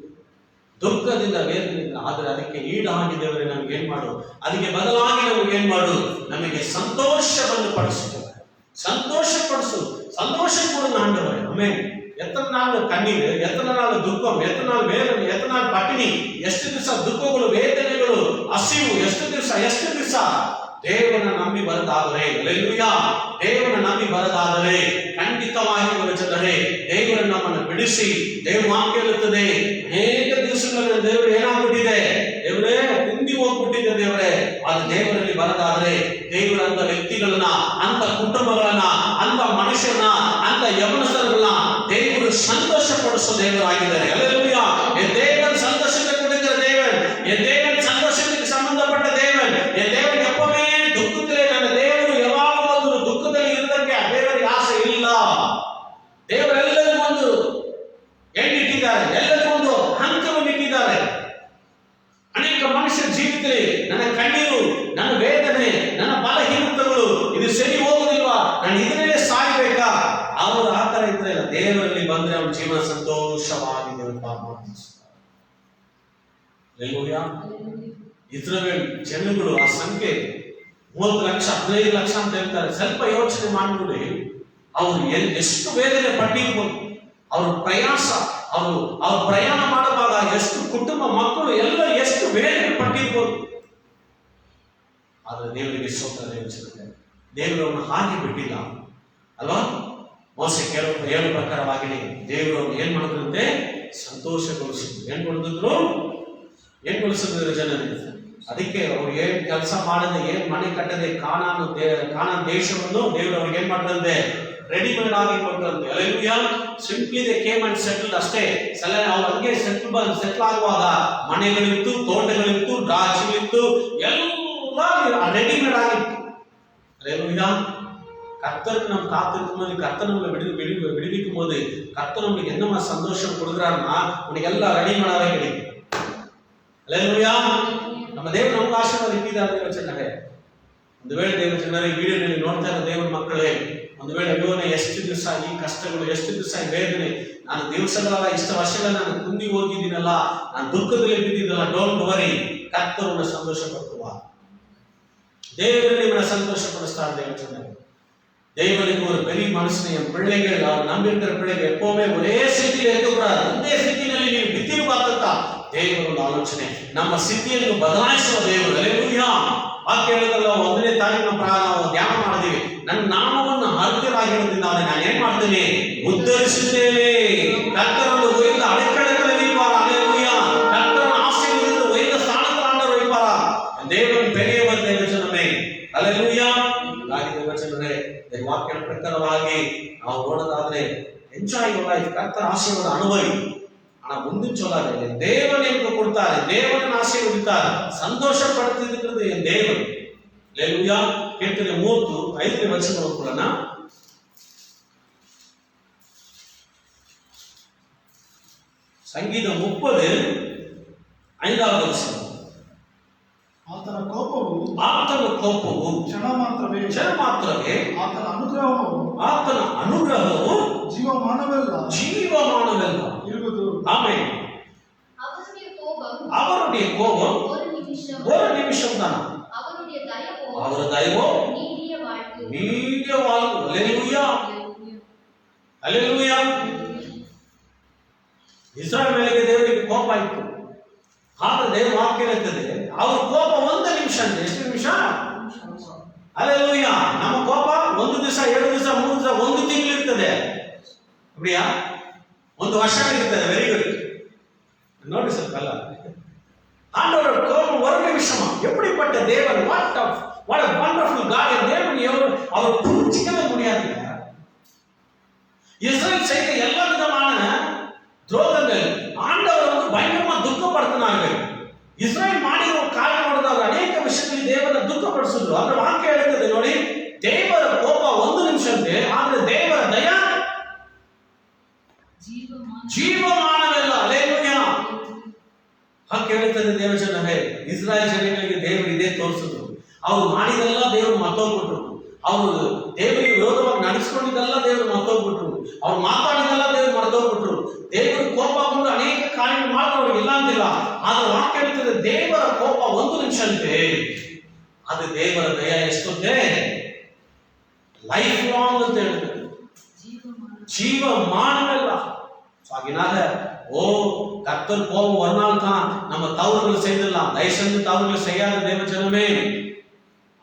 ದುಃಖದಿಂದ ವೇದನೆಯಿಂದ. ಆದರೆ ಅದಕ್ಕೆ ಈಡಾಗಿ ದೇವರೇ ನಮ್ಗೆ ಏನ್ ಮಾಡು, ಅದಕ್ಕೆ ಬದಲಾಗಿ ನಮ್ಗೆ ಏನ್ ಮಾಡು, ನಮಗೆ ಸಂತೋಷವನ್ನು ಪಡಿಸು, ಸಂತೋಷಪಡಿಸು, ಸಂತೋಷ ಕೊಡು ಆಂಡವರೇ. ಆಮೆನ್. எத்தனை நாள் கண்ணீர், எத்தனை நாள் துக்கம், எத்தனை நாள் வேதனை, எத்தனை நாள் பட்டினி, ಎಷ್ಟು ದಿವಸ ದುಃಖಗಳು, ವೇದನೆಗಳು, ಹಸಿವು, ಎಷ್ಟು ದಿವಸ ದೇವನ ನಂಬಿ ಬರದಾದರೆ, ಹಲ್ಲೆಲೂಯಾ, ದೇವನ ನಂಬಿ ಬರದಾದರೆ ಖಂಡಿತವಾಗಿ ಬರುತ್ತದೆ. ದೇವರು ನಮ್ಮನ್ನು ಬಿಡಿಸಿ, ದೇವ ವಾಕ್ಯ ಹೇಳುತ್ತದೆ, ಅನೇಕ ದಿವಸಗಳ ದೇವರು ಏನಾಗ್ಬಿಟ್ಟಿದೆ, ದೇವರೇ ಕುಂದಿ ಹೋಗ್ಬಿಟ್ಟಿದೆ ದೇವರೇ. ಅದು ದೇವರಲ್ಲಿ ಬರದಾದರೆ ದೇವರಂತ ವ್ಯಕ್ತಿಗಳನ್ನ, ಅಂತ ಕುಟುಂಬಗಳನ್ನ, ಅಂತ ಮನುಷ್ಯರನ್ನ, ಅಂತ ಯವನಸ್ಥರನ್ನ ದೇವರು ಸಂತೋಷ ಪಡಿಸೋ ದೇವರಾಗಿದ್ದಾರೆ. ಹಲ್ಲೆಲೂಯಾ. என் தேவன் சந்தோஷத்தை கொடுக்கிற தேவன், என் தேவன் சந்தோஷத்துக்கு ಸಂಬಂಧಪಟ್ಟ ದೇವன். என் தேவன் எப்பவுமே ದುಃಖದಲ್ಲಿ, ನನ್ನ ದೇವರು ಯಾವಾಗಲೂ ದುಃಖದಲ್ಲಿ ಇರೋದಕ್ಕೆ ದೇವರಿಗೆ ಆಸೆ ಇಲ್ಲ. ದೇವರೆಲ್ಲರಿಗೂ ಒಂದು ಎಂಡಿಟ್ಟಿದ್ದಾರೆ, ಎಲ್ಲರಿಗೂ ಒಂದು ಹಂತವನ್ನು ಇಟ್ಟಿದ್ದಾರೆ. ಅನೇಕ ಮನುಷ್ಯರ ಜೀವಿತದಲ್ಲಿ ನನ್ನ ಕಣ್ಣೀರು, ನನ್ನ ವೇದನೆ, ನನ್ನ ಬಲಹೀನತೆಗಳು, ಇದು ಸರಿ ಹೋಗುದಿಲ್ವಾ, ನಾನು ಇದರಲ್ಲೇ ಸಾಯಬೇಕಾ? ಅವರು ಆ ತರ ಇದ್ರೆ ದೇವರಲ್ಲಿ ಬಂದ್ರೆ ಅವನ ಜೀವನ ಸಂತೋಷವಾಗಿ ದೇವರು ಮಾಡ್ತಿರ್ತಾರೆ. ಇಸ್ರಾಯೇಲ್ ಜನಗಳು ಆ ಸಂಖ್ಯೆ 30 ಲಕ್ಷ 15 ಲಕ್ಷ ಅಂತ ಹೇಳ್ತಾರೆ. ಸ್ವಲ್ಪ ಯೋಚನೆ ಮಾಡಿಬಿಡಿ, ಅವರು ಎಷ್ಟು ವೇದನೆ ಪಟ್ಟಿರ್ಬೋದು, ಅವ್ರ ಪ್ರಯಾಸ, ಅವ್ರ ಪ್ರಯಾಣ ಮಾಡುವಾಗ ಎಷ್ಟು ಕುಟುಂಬ, ಮಕ್ಕಳು ಎಲ್ಲ ಎಷ್ಟು ವೇದನೆ ಪಟ್ಟಿರ್ಬೋದು. ಆದ್ರೆ ದೇವರಿಗೆ ಸ್ತೋತ್ರ. ದೇವರು ಅವನು ಹಾಗೆ ಬಿಟ್ಟಿಲ್ಲ ಅಲ್ವಾ? ಮೋಸೆ ಹೇಳೋ ಪ್ರಕಾರವಾಗಿ ದೇವರು ಏನ್ ಮಾಡಿದ್ರಂತೆ? ಸಂತೋಷಗೊಳಿಸಿದ್ರು. ಏನ್ ಗೊಳಿಸಿದ್ರು ಜನರಿಗೆ? ಅದಕ್ಕೆ ಅವ್ರು ಏನ್ ಕೆಲಸ ಮಾಡದೆ, ಏನ್ ಮನೆ ಕಟ್ಟದೆ, ಕಾನಾನ್ ದೇಶವನ್ನು ದೇವರು ಅವ್ರಿಗೆ ಏನ್ ಮಾಡಿದಂತೆ? ರೆಡಿಮೇಡ್ ಆಗಿ ಕೊಟ್ಟಂತೆ. Hallelujah. Simply they came and settled ಅಷ್ಟೇ. ಅವ್ರು ಹಂಗೆ ಸೆಟ್ಲ್ ಆಗುವಾಗ ಮನೆಗಳಿತ್ತು, ತೋಟಗಳಿತ್ತು, ದ್ರಾಕ್ಷಿಗಳಿತ್ತು, ಎಲ್ಲ ರೆಡಿಮೇಡ್ ಆಗಿತ್ತು. ಹಲ್ಲೆಲೂಯಾ. கர்த்தருக்கு நம்ம காத்திருக்கும் போது, கர்த்தர் நம்மளை விடுவிக்கும் போது, கர்த்தர் நம்மளுக்கு என்னமா சந்தோஷம் கொடுக்குறாருன்னா, உனக்கு எல்லாம் ரெடிமேடாவே கிடைக்கும். ஹல்லேலூயா. ನಮ್ಮ ದೇವರು ನಮ್ಗೆ ಆಶೀರ್ವಾದ ಇಟ್ಟಿದ್ದಾರೆ. ದೇವಚನಾರೆ, ಒಂದು ವೇಳೆ ದೇವಚನಾರೆ ಈ ವಿಡಿಯೋನಲ್ಲಿ ನೋಡ್ತಾ ಇರೋ ದೇವರ ಮಕ್ಕಳೇ, ಒಂದು ವೇಳೆ ಅಯ್ಯೋನ ಎಷ್ಟು ದಿವಸ ಈ ಕಷ್ಟಗಳು, ಎಷ್ಟು ದಿವಸ ಈ ವೇದನೆ, ನಾನು ದಿವಸಗಳ ಇಷ್ಟು ವರ್ಷಗಳ ನಾನು ಕುಂದಿ ಹೋಗಿದ್ದೀನಲ್ಲ, ನಾನು ದುಃಖದಲ್ಲಿ ಬಿದ್ದಿದ್ದಲ್ಲ, ಡೋಂಟ್ ವರಿ, ಕರ್ತರನ್ನು ಸಂತೋಷ ಪಡುವ தேவன் நம்மை சந்தோஷப்படுத்தார். தேவன் தேவனுக்கு ஒரு பெரிய மனுஷனை, என் பிள்ளைகள், அவர் நம்பியிருக்கிற பிள்ளைகள் எப்பவுமே ஒரே ಸ್ಥಿತಿಯಲ್ಲಿ இருக்கக்கூடாது. ಒಂದೇ ಸ್ಥಿತಿಯಲ್ಲಿ ನೀವು ಬಿದ್ದಿರಬಾರ್ದಂತ ದೇವರ ಆಲೋಚನೆ. ನಮ್ಮ ಸ್ಥಿತಿಯನ್ನು ಬದಲಾಯಿಸುವ ದೇವರು. ಹಲ್ಲೆಲೂಯಾ. ವಾಕ್ಯ ಹೇಳೋದಲ್ಲ, 1ನೇ ತಾರೀಕಿನ ನಾವು ಧ್ಯಾನ ಮಾಡಿದೀವಿ. ನನ್ನ ನಾಮವನ್ನು ಹರಿದರಾಗಿರೋದ್ರಿಂದ ನಾನು ಏನ್ ಮಾಡ್ತೀನಿ? ಉದ್ಧರಿಸುತ್ತೇನೆ. ಕರ್ತರನ್ನು ಒಯ್ದ ಅಡೆಕಡೆಗಳಲ್ಲಿ வைப்பார். ஹல்லேலூயா. கர்த்தர் ஆசீர்வதித்து உயர்ந்த ஸ்தானத்தில் ஆண்டவர் வைப்பார். தேவன் பெரியவர். தேவஜனமே, ஹல்லேலூயா. ದೇವಜನರೇ, ವಾಕ್ಯದ ಪ್ರಕಾರವಾಗಿ ನಾವು ನೋಡೋದಾದ್ರೆ ಎಂಜಾಯ್ ಯುವರ್ ಲೈಫ್. ಕರ್ತರ ಆಶೀರ್ವಾದ ಅನುಭವಿ. ಆனா ಮುಂದಿನ சொல்லாதே, தேவன் எனக்கு கொடுத்தாரு, தேவன் ஆசீர்வதித்தார், ಸಂತೋಷ ಪಡುತ್ತಿರುತ್ತದೆ என் தேவன். ஹல்லேலூயா. கீர்த்தனை 3:5 ವಚನ ಓದ್ಕೊಳ್ಳೋಣ. ಸಂಗೀತ 30:5 ವಚನ. ಆತನ ಕೋಪವು ಕ್ಷಣ ಮಾತ್ರವೇ, ಆತನ ಅನುಗ್ರಹವು ಜೀವಮಾನವೆಲ್ಲ ಇರುವುದು. ಆಮೆನ್. அவருடைய கோபம் ஒரு நிமிஷம் தான். அவருடைய தயவோ அல்லேலூயா. ಇಸ್ರಾಯೇಲ್ ಮೇಲೆ ದೇವರಿಗೆ ಕೋಪ ಇತ್ತು. ಆದ್ರೆ ದೇವರ ವಾಕ್ಯ ಹೇಳ್ತದೆ ಅವ್ರ ಕೋಪ ಒಂದು ನಿಮಿಷ ಅಂದ್ರೆ ಎಷ್ಟು ನಿಮಿಷ? அல்லேலூயா. ನಮ್ಮ ಕೋಪ ಒಂದು ದಿವಸ, 2 ದಿವಸ, 3 ದಿವಸ, 1 ತಿಂಗಳು ಇರ್ತದೆ. அப்படியா? 1 ವರ್ಷ ಇರ್ತದೆ. Very good. ನೋಡಿ ಸ್ವಲ್ಪ ಅಲ್ಲ, ஆண்டவரோட கோபம் ஒரு நிமிஷமா. எப்படிப்பட்ட தேவன்! What a wonderful God. தேவன் அவர் புரிஞ்சிக்கவே முடியாதுங்க. இஸ்ரேல் செய்த எல்லா விதமான துரோகங்கள் ஆண்டவர் பயங்கரமா துக்கப்படுத்தினார்கள். இஸ்ரேல் ಮಾಡಿರೋ ಕಾರ್ಯ ನೋಡಿದಾಗ ಅನೇಕ ವಿಷಯದಲ್ಲಿ ದೇವರ ದುಃಖಪಡಿಸಿದ್ರು. ಅದರ ವಾಕ್ಯ ಹೇಳ್ತದೆ ನೋಡಿ, ದೇವರ ಕೋಪ 1 ನಿಮಿಷಕ್ಕೆ, ಆದ್ರೆ ದೇವರ ದಯ ಜೀವಮಾನವೆಲ್ಲ. ಅಲ್ಲೇಲೂಯಾ. ಹಾಗೆ ಹೇಳ್ತದೆ ದೇವ ಜನರೇ, ಇಸ್ರಾಯೇಲ್ ಜನಗಳಿಗೆ ದೇವರು ಇದೇ ತೋರಿಸಿದ್ರು. ಅವ್ರು ಮಾಡಿದೆಲ್ಲ ದೇವರು ಮತ್ತೋಗ್ಬಿಟ್ರು. ಅವರು ದೇವರಿಗೆ ವಿರೋಧವಾಗಿ ನಡೆಸ್ಕೊಂಡಿದ್ದೆಲ್ಲ ದೇವರು ಮತ್ತೋಗ್ಬಿಟ್ರು. ಅವ್ರು ಮಾತಾಡಿದೆಲ್ಲ ದೇವರು ಮರ್ತೋಗ್ಬಿಟ್ರು. ದೇವರು ಕೋಪ ಬಂದು ಅನೇಕ ಕಾರ್ಯಗಳು ಮಾಡಿದವ್ರಿಗೆ ಇಲ್ಲ ಅಂತಿಲ್ಲ. ಆದ್ರೆ ವಾಕ್ಯ ಹೇಳ್ತದೆ ದೇವರ ಕೋಪ 1 ನಿಮಿಷ ಅಂತೆ, ಅದು ದೇವರ ದಯ ಎಷ್ಟೊಂದೇ லைஃப் லாங் ಅಂತ ಹೇಳ್ತದೆ, ஜீவமானவல்ல. அதனால கர்த்தர் கோபம் ஒரு நாள் தான், நம்ம தவறுகள் செய்திடலாம். தயவு செஞ்சு தவறுகள் செய்யாத தேவ ஜனமே,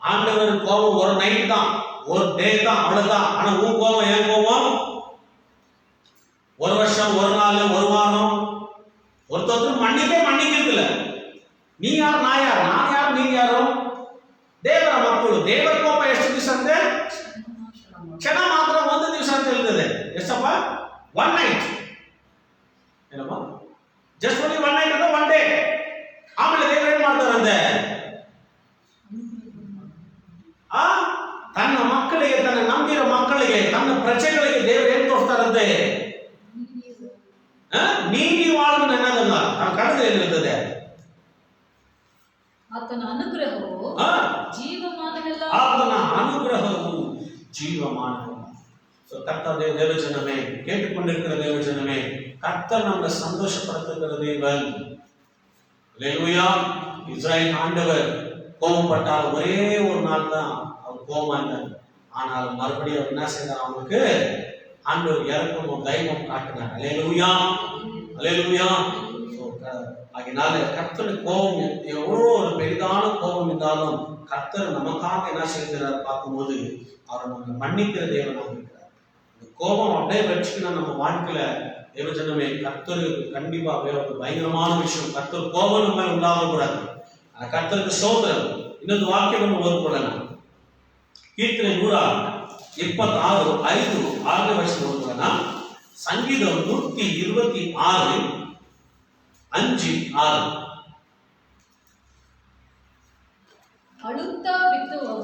ஆண்டவர் கோபம் ஒரு நைட் தான், ஒரு டே தான், அவ்வளவுதான். ஆனா உன் கோபம், என் கோபம் 1 வருஷம், 1 நாள், 1 வாரம். ஒருத்தர் மன்னிக்கிறது இல்ல. நீ யார், நான் யார், நான் யார், நீங்க யாரோ? ದೇವರ ಮಕ್ಕಳು. ದೇವರ ಕೋಪ ಎಷ್ಟು ದಿವಸ ಅಂತೆ? ಕ್ಷಣ ಮಾತ್ರ, 1 ದಿವಸ ಅಂತ ಹೇಳ್ತದೆ. ಎಷ್ಟಪ್ಪ? 1 ನೈಟ್. ಏನಪ್ಪ? ಜಸ್ಟ್ ಓನ್ಲಿ 1 ನೈಟ್ ಅಂದ್ರೆ 1 ಡೇ. ಆಮೇಲೆ ದೇವರು ಏನ್ ಮಾಡ್ತಾರಂತೆ? ತನ್ನ ಮಕ್ಕಳಿಗೆ, ತನ್ನ ನಂಬಿರೋ ಮಕ್ಕಳಿಗೆ, ತನ್ನ ಪ್ರಜೆಗಳಿಗೆ ದೇವರು ಏನ್ ತೋರಿಸ್ತಾರಂತೆ? ನೀತಿ ವಾಳು ನನ್ನದಲ್ಲ. ಕಳೆದ ಏನಿರ್ತದೆ? ಆತನ ಅನುಗ್ರಹವು ಜೀವಮಾನವೆಲ್ಲ. ಆತನ ಅನುಗ್ರಹವು ஜீவமானது. கர்த்தர் தேவஜனமே, கேட்டுக்கொண்டிருக்கிற தேவஜனமே, கர்த்தர் நம்மை சந்தோஷப்படுத்துகிற தேவன். அல்லேலூயா. இஸ்ரவேல் ஆண்டவர் கோபப்பட்டால் ஒரே ஒரு நாள் தான் அவர் கோபமா இருந்தார். ஆனால் மறுபடியும் அவர் என்ன செய்தார்? அவங்களுக்கு ஆண்டவர் இறக்கமும் தைரியமும் காட்டினார். அல்லேலூயா, அல்லேலூயா. அதனால கர்த்தருடைய கோபம் எவ்வளோ ஒரு பெரிதான கோபம் இருந்தாலும் கர்த்தர் நமக்காக என்ன செய்கிறார் பார்க்கும்போது அவர் நம்ம மன்னிக்கிற தேவனாக இருக்கிறார். இந்த கோபம் அப்படியே வச்சுக்கணும் நம்ம வாழ்க்கையில. தேவஜனமே, கர்த்தருக்கு கண்டிப்பா ஒரு பயங்கரமான விஷயம். கர்த்தர் கோபம் நம்ம உண்டாகக்கூடாது. அந்த கர்த்தருக்கு சோதரம். இன்னொரு வாக்கியம் நம்ம ஓதுப்படலாம். கீர்த்தனை 126:5 வருஷம் ஓதுவனா? சங்கீதம் 126:5-6. ಅಳುತ್ತಾ ಬಿತ್ತುವವರು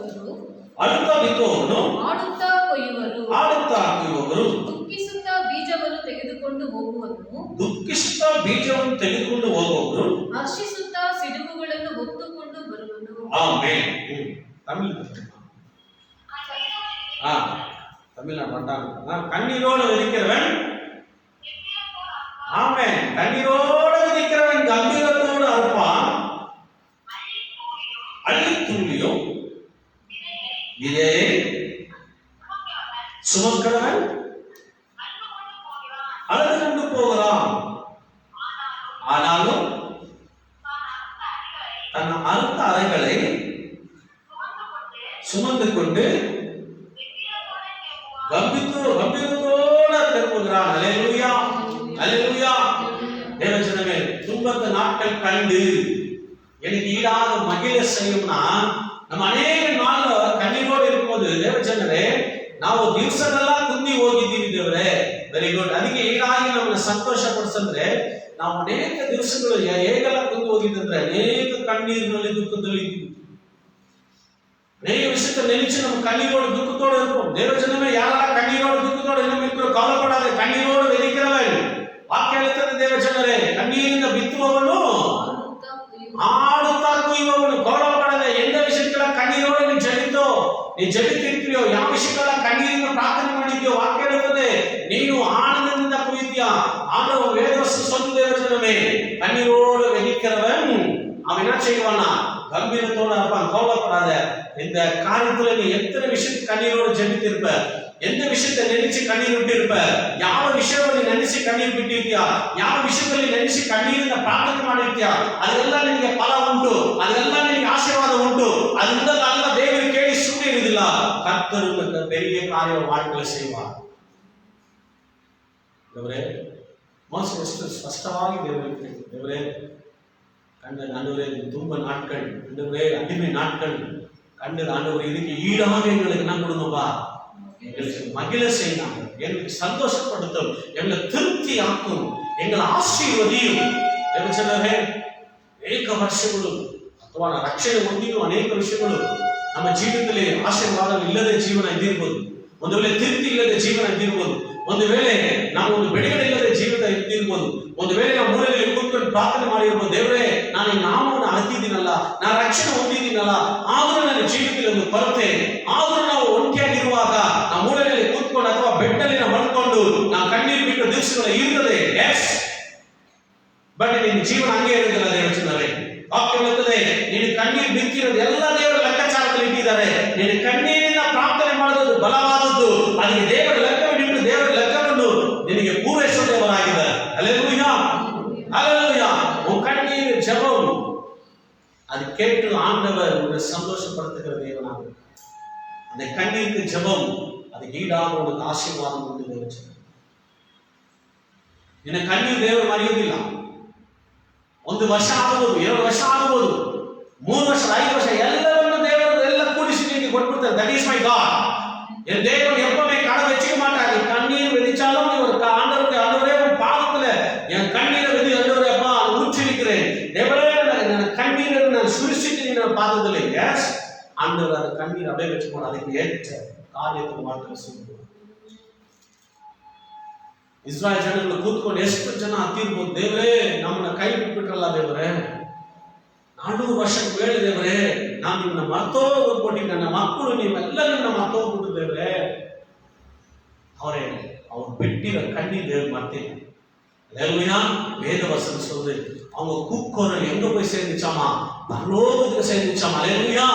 ಆಡುತ್ತಾ ಕೊಯ್ಯುವರು. ದುಃಖಿಸುತ್ತಾ ಬೀಜವನ್ನು ತೆಗೆದುಕೊಂಡು ಹೋಗುವವರು ಹರ್ಷಿಸುತ್ತಾ ಸಿಡುಬುಗಳನ್ನು ಹೊತ್ತುಕೊಂಡು ಬರುವನು. ஆமென். தமிழ்நாடு வந்தாங்க. கண்ணீரோடு விதிக்கிறவன், ஆமென், கண்ணீரோடு விதிக்கிறவன் கம்பீரத்தோடு அறுப்பான். அள்ளித்தூளியும் இதை சுமக்கிறவன் அழுது கொண்டு போகிறான். ஆனாலும் தன் அறுத்த அறைகளை சுமந்து கொண்டு கம்பீரத்தோட திரும்புகிறான். அல்லேலூயா, அல்லேலூயா. தேவஜனமே, துன்பத்த நாட்கள் கண்டு எனக்கு ஈடாக மகிழ செய்யும்னா ನಮ್ಮ ಅನೇಕ ನಾಳು ಕಣ್ಣೀರೋடு இருக்கும்போது ದೇವಜನರೇ, ನಾವು ದಿವಸಗಳೆಲ್ಲ ಕುಂದಿ ಹೋಗಿದ್ದೀವಿ ದೇವರೇ. Very good. ಅದಕ್ಕೆ ಈಗಾಗಿ ನಮ್ಮನ್ನ ಸಂತೋಷ ಪಡಿಸಂದ್ರೆ ನಾವು ಅನೇಕ ದಿವಸಗಳು ಹೇಗೆಲ್ಲ ಕುಂದಿ ಹೋಗಿದ್ದಂದ್ರೆ ಅನೇಕ ಕಣ್ಣೀರಿನಲ್ಲಿ ದುಃಖದಲ್ಲಿ அநேக விஷயத்தை நினைச்சு நம்ம கண்ணீரோடு துக்கத்தோடு இருப்போம். தேவஜனமே, யாரெல்லாம் கண்ணீரோடு துக்கத்தோடு இன்னும் இருக்கிறோம், கவலைப்படாத. கண்ணீரோடு வெதிக்கிறவன் வாக்கிய எழுத்தது தேவஜனரே, கண்ணீரிನ ಬಿತ್ತುವವನು ಆಡುತ್ತಾ ಕೊಯ್ಯುವವನು. ಕವಲಪಡದ. ಎಂದ ವಿಷಯಕ್ಕೆಲ್ಲ ಕಣ್ಣೀರೋடு ನೀ ಜಡಿತಿರ್ತೀಯೋ, ಯಾವ ವಿಷಯಕ್ಕೆಲ್ಲ ಕಣ್ಣೀರಿನ ಪ್ರಾರ್ಥನೆ ಮಾಡಿದ್ಯೋ, ವಾಕ್ಯ ಹೇಳುತ್ತದೆ ನೀನು ಆನಂದದಿಂದ ಕುಯ್ತೀಯ. ಆದರೂ ವೇದವಸ್ತು சொந்த தேவஜனமே, கண்ணீரோடு வெதிக்கிறவன் அவன் என்ன செய்வானா? கம்பீரத்தோடு இருப்பான். கவலைப்படாத. இந்த காரியத்துல நீ எத்தனை விஷயத்துக்கு கண்ணீரோடு ஜெபித்திருப்ப, எந்த விஷயத்தை நினைச்சு கண்ணீர் விட்டு இருப்ப, ಯಾವ ವಿಷಯವನ್ನು ನೆನೆಸಿ ಕಣ್ಣೀರು ಬಿಟ್ಟಿರ್ತೀಯ, ಯಾವ ವಿಷಯದಲ್ಲಿ ನೆನೆಸಿ ಕಣ್ಣೀರಿನ ಪ್ರಾರ್ಥನೆ ಮಾಡಿರ್ತೀಯ, ಅದೆಲ್ಲ ನಿನಗೆ ಫಲ ಉಂಟು, ಅದೆಲ್ಲ ನಿನಗೆ ಆಶೀರ್ವಾದ ಉಂಟು. ಅದರಿಂದ ಅಲ್ಲ ದೇವರು ಕೇಳಿ ಸುಮ್ಮನೆ ಇರುವುದಿಲ್ಲ, ಕರ್ತರು பெரிய ಕಾರ್ಯ வாழ்க்கையில செய்வார். ದೇವರೇ மோசே ಎಷ್ಟು ಸ್ಪಷ್ಟವಾಗಿ ದೇವರಿಗೆ ದೇವರೇ கண்ட ஆண்டவரே துன்ப நாட்கள், ஆண்டவரே அடிமை நாட்கள் கண்டது ஆண்டவரே, இதுக்கு ஈடாக எங்களுக்கு என்ன கொடுங்கப்பா, எங்களுக்கு மகிழ செய்யணும், எங்களுக்கு சந்தோஷப்படுத்தும், எங்களை திருப்தி ஆக்கும், எங்களை ಆಶೀರ್ವದಿಯು. ದೇವಚನರೇ ಅನೇಕ ವರ್ಷಗಳು ಅಥವಾ ರಕ್ಷಣೆ ಹೊಂದಿರುವ ಅನೇಕ ವಿಷಯಗಳು ನಮ್ಮ ಜೀವನದಲ್ಲಿ ಆಶೀರ್ವಾದವಿಲ್ಲದೆ ಜೀವನ ಇದ್ದಿರ್ಬೋದು, ಒಂದು ವೇಳೆ திருப்தி ಇಲ್ಲದೆ ಜೀವನ ಇದ್ದಿರ್ಬೋದು, ಒಂದು ವೇಳೆ ನಾವು ಒಂದು ಬಿಡುಗಡೆ ಇಲ್ಲದೆ ಜೀವಿತ ಇದ್ದಿರ್ಬೋದು, ಒಂದು ವೇಳೆ ನಾವು ಮೂಲೆಯಲ್ಲಿ ಕೂತ್ಕೊಂಡು ಪ್ರಾರ್ಥನೆ ಮಾಡಿರ್ಬೋದು, ದೇವರೇ ನಾನು ಈ ನಾಮವನ್ನು ಹತ್ತಿದ್ದೀನಲ್ಲ, ನಾನು ರಕ್ಷಣೆ ಹೊಂದಿದ್ದೀನಲ್ಲ, ಆದರೂ ನನ್ನ ಜೀವಿತದಲ್ಲಿ ಒಂದು ಕೊರತೆ, ಆದರೂ ನಾವು ಒಂಟಿಯಾಗಿರುವಾಗ ನಾವು ಮೂಲೆಯಲ್ಲಿ ಕೂತ್ಕೊಂಡು ಅಥವಾ ಬೆಟ್ಟಲ್ಲಿ ನಾವು ಮಲ್ಕೊಂಡು ನಾವು ಕಣ್ಣೀರು ಬಿಟ್ಟು ದಿವಸಗಳು ಇರ್ತದೆ. ಎಸ್, ಬಟ್ ನಿನ್ನ ಜೀವನ ಹಂಗೆ ಇರುವುದಿಲ್ಲ. ದೇವಚನರೇ ವಾಕ್ಯ ಹೇಳುತ್ತದೆ, ನೀನು ಕಣ್ಣೀರು ಬಿತ್ತಿರೋದು ಎಲ್ಲ ದೇವರ ಲೆಕ್ಕಾಚಾರದಲ್ಲಿ ಇಟ್ಟಿದ್ದಾರೆ. ನೀನು ಕಣ್ಣೀರಿನ ಪ್ರಾರ್ಥನೆ ಮಾಡೋದು ಬಲವಾದದ್ದು, ಅದಕ್ಕೆ ದೇವರ ಲೆಕ್ಕವಿಟ್ಟು ದೇವರ ಲೆಕ್ಕವನ್ನು ನಿನಗೆ ಪೂರೈಸುವ ದೇವರಾಗಿದ್ದಾರೆ. அல்லேலூயா, அல்லேலூயா. உன் கண்ணீர் ஜெபம் அது கேட்டு ஆண்டவர் உன்னை சந்தோஷப்படுத்துகிற தேவனாக, அந்த கண்ணீருக்கு ஜெபம் அதுக்கு ஈடாக உனக்கு ஆசீர்வாதம் உண்டு. தேவச்சன ನಿನ್ನ ಕಣ್ಣೀರು ದೇವರು ಮರೆಯುವುದಿಲ್ಲ. 1 ವರ್ಷ ಆಗಬಹುದು, 2 ವರ್ಷ ಆಗಬಹುದು, 3 ವರ್ಷ, 5 ವರ್ಷ, ಎಲ್ಲವನ್ನೂ ದೇವರು ಎಲ್ಲ ಕೂಡಿಸಿ ನಿನಗೆ ಕೊಟ್ಬಿಡ್ತಾರೆ. That is my God. என் தேவன் எப்பவுமே கடை வச்சுக்க மாட்டாரு. கண்ணீர் வெடிச்சாலும் ஆண்டவருக்கு ஆண்டவரே உன் பாதத்துல என் கண்ணீரை வெடி ஆண்டவரே அப்பா ஊற்றிருக்கிறேன், தேவரே நான் கண்ணீரை நான் சுரிச்சிட்டு நான் பார்த்ததில்லை. எஸ், ஆண்டவர் அந்த கண்ணீர் அப்படியே வச்சுக்கணும், அதுக்கு ஏற்ற காரியத்துக்கு வாழ்க்கை சொல்லுவார். ಇಸ್ರಾಯೇಲ್ ಜನಗಳು ಕೂತ್ಕೊಂಡು ಎಷ್ಟು ಜನ ಹತ್ತಿರ್ಬೋದು, ದೇವರೇ ನಮ್ಮನ್ನ ಕೈ ಬಿಟ್ಬಿಟ್ರಲ್ಲ ದೇವರೇ, 400 ವರ್ಷಕ್ಕೆ ಬೇಡ ದೇವರೇ, ನಾನು ನಿಮ್ಮನ್ನ ಮರ್ತೋಗ್ಬಿಟ್ಟು ನನ್ನ ಮಕ್ಕಳು ನೀವೆಲ್ಲ ನನ್ನ ಮರ್ತೋಗ್ಬಿಟ್ಟು ದೇವರೇ, ಅವ್ರು ಬಿಟ್ಟಿರೋ கண்ணீர் தேவன் மறத்தில. அல்லேலூயா. வேத வசனம் சொல்லுது, அவங்க கூக்குரல் எங்க போய் சேர்ந்துச்சாமா, பரலோகத்துக்கு சேர்ந்துச்சாமா. அல்லேலூயா.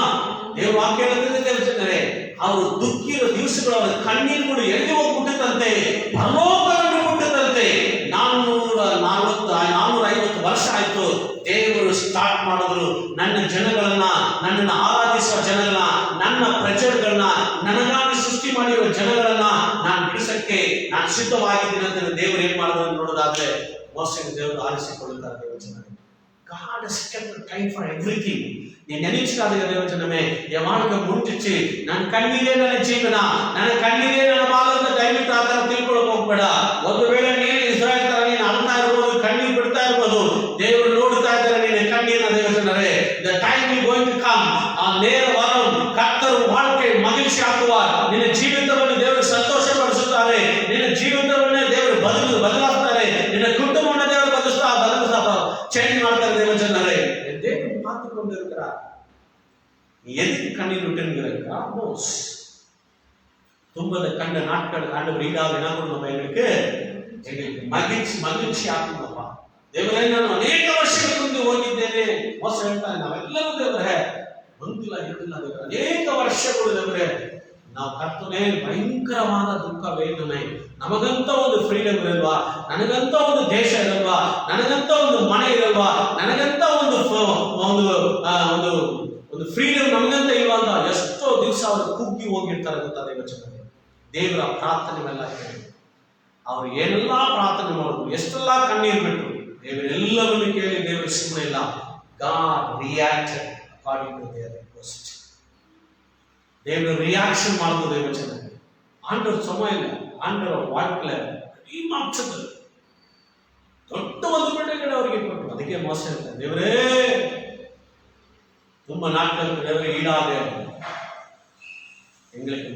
ದೇವ ವಾಕ್ಯ ಹೇಳ್ತದೆ ದೇವಚನರೇ, ಅವರು ದುಃಖಿರೋ ದಿವಸಗಳು ಅವರ ಕಣ್ಣೀರುಗಳು ಎಲ್ಲಿ ಹೋಗ್ಬಿಟ್ಟಿತ್ತಂತೆ, ಪರಲೋಕವನ್ನು ಬಿಟ್ಟಿತ್ತಂತೆ. 450 ವರ್ಷ ಆಯ್ತು ದೇವರು ಸ್ಟಾರ್ಟ್ ಮಾಡಿದ್ರು, ನನ್ನ ಜನಗಳನ್ನ, ನನ್ನನ್ನು ಆರಾಧಿಸುವ ಜನಗಳನ್ನ, ನನ್ನ ಪ್ರಜೆಗಳನ್ನ, ನನಗಾಗಿ ಸೃಷ್ಟಿ ಮಾಡಿರುವ ಜನಗಳನ್ನ ನಾನು ಬಿಡಿಸಕ್ಕೆ ನಾನು ಸಿದ್ಧವಾಗಿದ್ದೀನಿ ಅಂತ ದೇವರು ಏನ್ ಮಾಡಿದ್ರು ನೋಡೋದಾದ್ರೆ, ಮೋಸೆನ ದೇವರು ಆರಿಸಿಕೊಳ್ಳುತ್ತಾರೆ. ದೇವಚನರೇ, God has kept the time for everything. நீ நினைச்சுக்காத தேவஜனமே, என் வாழ்க்கை முடிஞ்சிச்சு, நான் கண்ணீரே ನನ್ನ ಜೀವನ, ನನ್ನ ಕಣ್ಣೀರೇ ನನ್ನ ಬಾಲದ ದಯವಿಟ್ಟು ಆ ತರ ತಿಳ್ಕೊಳ್ಳೋಕೆ ಹೋಗ್ಬೇಡ. ಒಂದು ವೇಳೆ ನೀನು ಇಸ್ರಾಯೇಲ್ ತರ ನೀನು ಅಳ್ತಾ ಇರ್ಬೋದು, ಕಣ್ಣೀರು ಬಿಡ್ತಾ ಇರ್ಬೋದು, ದೇವರು ನೋಡ್ತಾ ಇದ್ದಾರೆ ನಿನ್ನ ಕಣ್ಣೀರನ್ನ. ದೇವಜನರೇ, the time is going to come, ಆ ನೇರ ವರಂ ಕರ್ತರು வாழ்க்கை ಮಗಿழ்ச்சி ಆಗುವಾರ್, ನಿನ್ನ ಜೀವಿತವನ್ನು ದೇವರು ಸಂತೋಷಪಡಿಸುತ್ತಾರೆ, ನಿನ್ನ ಜೀವಿತವನ್ನೇ ದೇವರು ಬದಲಾಯಿಸ್ತಾರೆ, ನಿನ್ನ ಕುಟುಂಬವನ್ನು ದೇವರು ಬದಲಿಸ್ತಾ ಚೇಂಜ್ ಮಾಡ್ತಾರೆ. ದೇವಜನರೇ, தேவன் பார்த்து கொண்டு இருக்கிறார். நீ எதுக்கு கண்ணீர் விட்டுங்கிறா மோஸ் துன்பத்தை கண்ட நாட்கள் ஆண்டவர் ஈடாக என்ன பண்ணணும், எங்களுக்கு ಮಗಿழ்ச்சி ಆಗುತ್ತಪ್ಪ. ದೇವರೇ, ನಾನು ಅನೇಕ ವರ್ಷಗಳ ಮುಂದೆ ಹೋಗಿದ್ದೇನೆ, ಮೋಸ ಹೇಳ್ತಾನೆ, ನಾವೆಲ್ಲರೂ ದೇವರೇ ಒಂದಿಲ್ಲ ಎರಡಿಲ್ಲ ದೇವರೇ, ಅನೇಕ ವರ್ಷಗಳು ದೇವರೇ ನಾವು ಕರ್ತನೆ ಭಯಂಕರವಾದ ದುಃಖ ವೇದನೆ, ನಮಗಂತ ಒಂದು ಫ್ರೀಡಮ್ ಇರಲ್ವಾ, ನನಗಂತ ಒಂದು ದೇಶ ಇರಲ್ವಾ, ನನಗಂತ ಒಂದು ಮನೆ ಇರಲ್ವಾ, ನನಗಂತ ಒಂದು ಫ್ರೀಡಮ್ ನಮಗಂತ ಇಲ್ವಾ ಅಂತ ಎಷ್ಟೋ ದಿವಸ ಅವರು ಕುಗ್ಗಿ ಹೋಗಿರ್ತಾರೆ ಗೊತ್ತಾ. ದೇವಚನರೇ, ದೇವರ ಪ್ರಾರ್ಥನೆವೆಲ್ಲ ಕೇಳಿ ಅವರು ಏನೆಲ್ಲ ಪ್ರಾರ್ಥನೆ ಮಾಡಿದ್ರು, ಎಷ್ಟೆಲ್ಲ ಕಣ್ಣೀರು ಬಿಟ್ಟರು, ದೇವರೆಲ್ಲವನ್ನೂ ಕೇಳಿ ದೇವರು ಸುಮ್ಮನೆ ಇಲ್ಲ. God reacted according to their request. ದೇವರು ರಿಯಾಕ್ಷನ್ ಮಾಡಿದ್ರು. ದೇವಚನರೇ, ಆಂಡவர் சும்மா இல்லை, ஆண்டவர் வாழ்க்கையில மாற்றங்கள் ದೊಡ್ಡ ಒಂದು ಬಿಡುಗಡೆ ಅವರಿಗೆ ಕೊಟ್ಟರು. ಅದಕ್ಕೆ ಮೋಸ ಹೇಳ್ತಾರೆ, ದೇವರೇ ತುಂಬ நாட்களுக்கு தேவரே ஈடாக எங்களுக்கு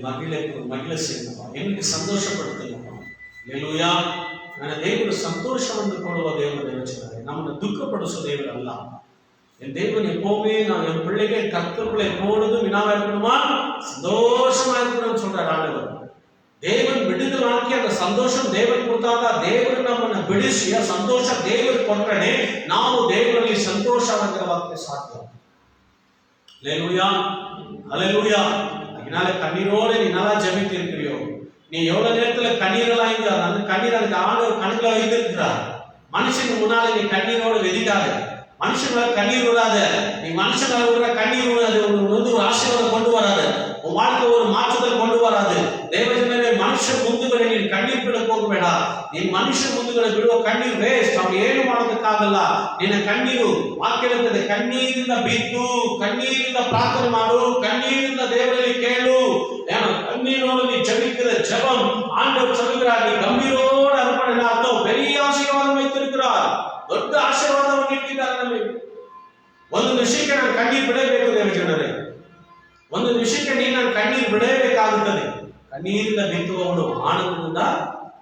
மகிழ செய்யணும்ப்பா, எங்களுக்கு சந்தோஷப்படுத்துங்கப்பா. அல்லேலூயா. ನನ್ನ ದೇವರು ಸಂತೋಷವನ್ನು ಕೊಡುವ ದೇವರು. ದೇವಚನರೇ, ನಮ್ಮನ್ನು ದುಃಖಪಡಿಸುವ ದೇವರು ಅಲ್ಲ. என் தேவன் எப்பவுமே நான் என் பிள்ளைகள் கர்த்தருக்குள்ள எப்பொழுதும் வினாவா இருக்கணுமா, சந்தோஷமா இருக்கணும்னு சொல்றார் ஆண்டவர். தேவன் ಬಿಡುಗಲಾಕಿ அந்த ಸಂತೋಷம் ದೇವರು ಕೊಟ್ಟಾಗ ದೇವರು ನಮ್ಮನ್ನು ಬಿಡಿಸಿ ಆ ಸಂತೋಷ ದೇವರು ಕೊಟ್ಟರೆ ನಾವು ದೇವರಲ್ಲಿ ಸಂತೋಷವಾಗಿರಕ್ಕೆ ಸಾಧ್ಯ. அல்லேலூயா. அல்லேலூயா. அதனால கண்ணீரோட நீ நல்லா ஜெபித்து இருக்கிறியோ, நீ எவ்வளவு நேரத்துல கண்ணீரெல்லாம் இருந்தா அந்த கண்ணீர் அதுக்கு ஆண்டவர் கணக்குல வைத்திருக்கிறார். மனுஷனுக்கு முன்னால நீ கண்ணீரோட வெதிக்காத, மனுஷனால கண்ணீர் விடாத. நீ மனுஷனால விடுற கண்ணீர் விடாது ஒரு ஆசீர்வாதம் கொண்டு வராது, உன் வாழ்க்கை ஒரு மாற்றத்தை கொண்டு வராது. தேவஜனமே, மனுஷன் முந்துகளை நீ கண்ணீர் ಬಿಡ ಹೋಗಬೇಡ. ನೀ ಮನುಷ್ಯ ಮುಂದುಗಡೆ ಬಿಡುವ ಕಣ್ಣೀರು ವೇಸ್ಟ್. ಅವ್ನು ಏನು ಮಾಡೋದಕ್ಕಾಗಲ್ಲ. ನಿನ್ನ ಕಣ್ಣೀರು ವಾಕ್ಯ ಹೇಳ್ತದೆ, ಕಣ್ಣೀರಿಂದ ಬಿದ್ದು ಕಣ್ಣೀರಿಂದ ಪ್ರಾರ್ಥನೆ ಮಾಡು, ಕಣ್ಣೀರಿಂದ ದೇವರಲ್ಲಿ ಕೇಳು. கண்ணீரோடு நீ ஜெபிக்கிற ஜெபம் ஆண்டவர் சொல்கிறார், நீ கம்பீரோடு அர்ப்பணை அர்த்தம் பெரிய ஆசீர்வாதம் வைத்திருக்கிறார். ದೊಡ್ಡ ಆಶೀರ್ವಾದವನ್ನು ಇಟ್ಟಿದ್ದಾರೆ ನಮಗೆ. ಒಂದು ವಿಷಯಕ್ಕೆ ನಾನು ಕಣ್ಣೀರು ಬಿಡಬೇಕು ದೇವಜನರೇ, ಒಂದು ವಿಷಯಕ್ಕೆ ನೀನು ನಾನು ಕಣ್ಣೀರು ಬಿಡಬೇಕಾಗುತ್ತದೆ. ಕಣ್ಣೀರಿಂದ ಬಿತ್ತುವವನು ಆನಂದದಿಂದ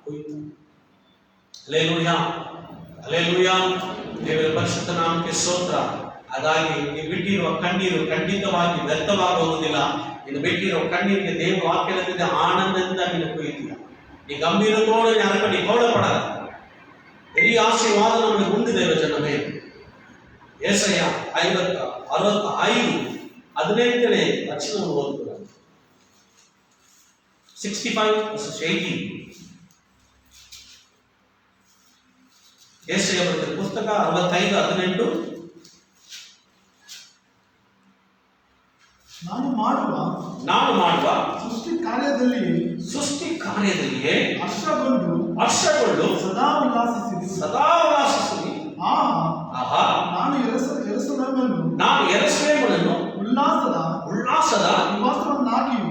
ಹೋಯಿತು. Hallelujah, hallelujah. ದೇವರ ಪರಿಶುದ್ಧ ನಾಮಕ್ಕೆ ಸ್ತೋತ್ರ. ಹಾಗಾಗಿ ನೀವು ಬಿಟ್ಟಿರುವ ಕಣ್ಣೀರು ಖಂಡಿತವಾಗಿ ವ್ಯರ್ಥವಾಗುವುದಿಲ್ಲ. ನೀನು ಬಿಟ್ಟಿರುವ ಕಣ್ಣೀರಿಗೆ ದೇವ ವಾಕ್ಯದ ಆನಂದದಿಂದ ನೀನು ಕೊಯ್ತೀಯ. ನೀ ಗಂಭೀರತೋடு நீ கவலைப்படாத. பெரிய ஆசீர்வாதம் நமக்கு உண்டு தேவஜனமே. ஏசாயா 65:15 வசனம் ஓதுகிறார். 65:18. ಏಸಾಯ ಬರೆದ ಪುಸ್ತಕ 65:18. ನಾನು ಮಾಡುವ ಸೃಷ್ಟಿ ಕಾರ್ಯದಲ್ಲಿಯೇ ಹರ್ಷಗೊಂಡು ಸದಾ ಉಲ್ಲಾಸಿಸಿರಿ. ಆಹಾ, ನಾನು ಯೆರೂಸಲೇಮನ್ನು ಉಲ್ಲಾಸದ ನಿವಾಸವನ್ನಾಗಿಯೂ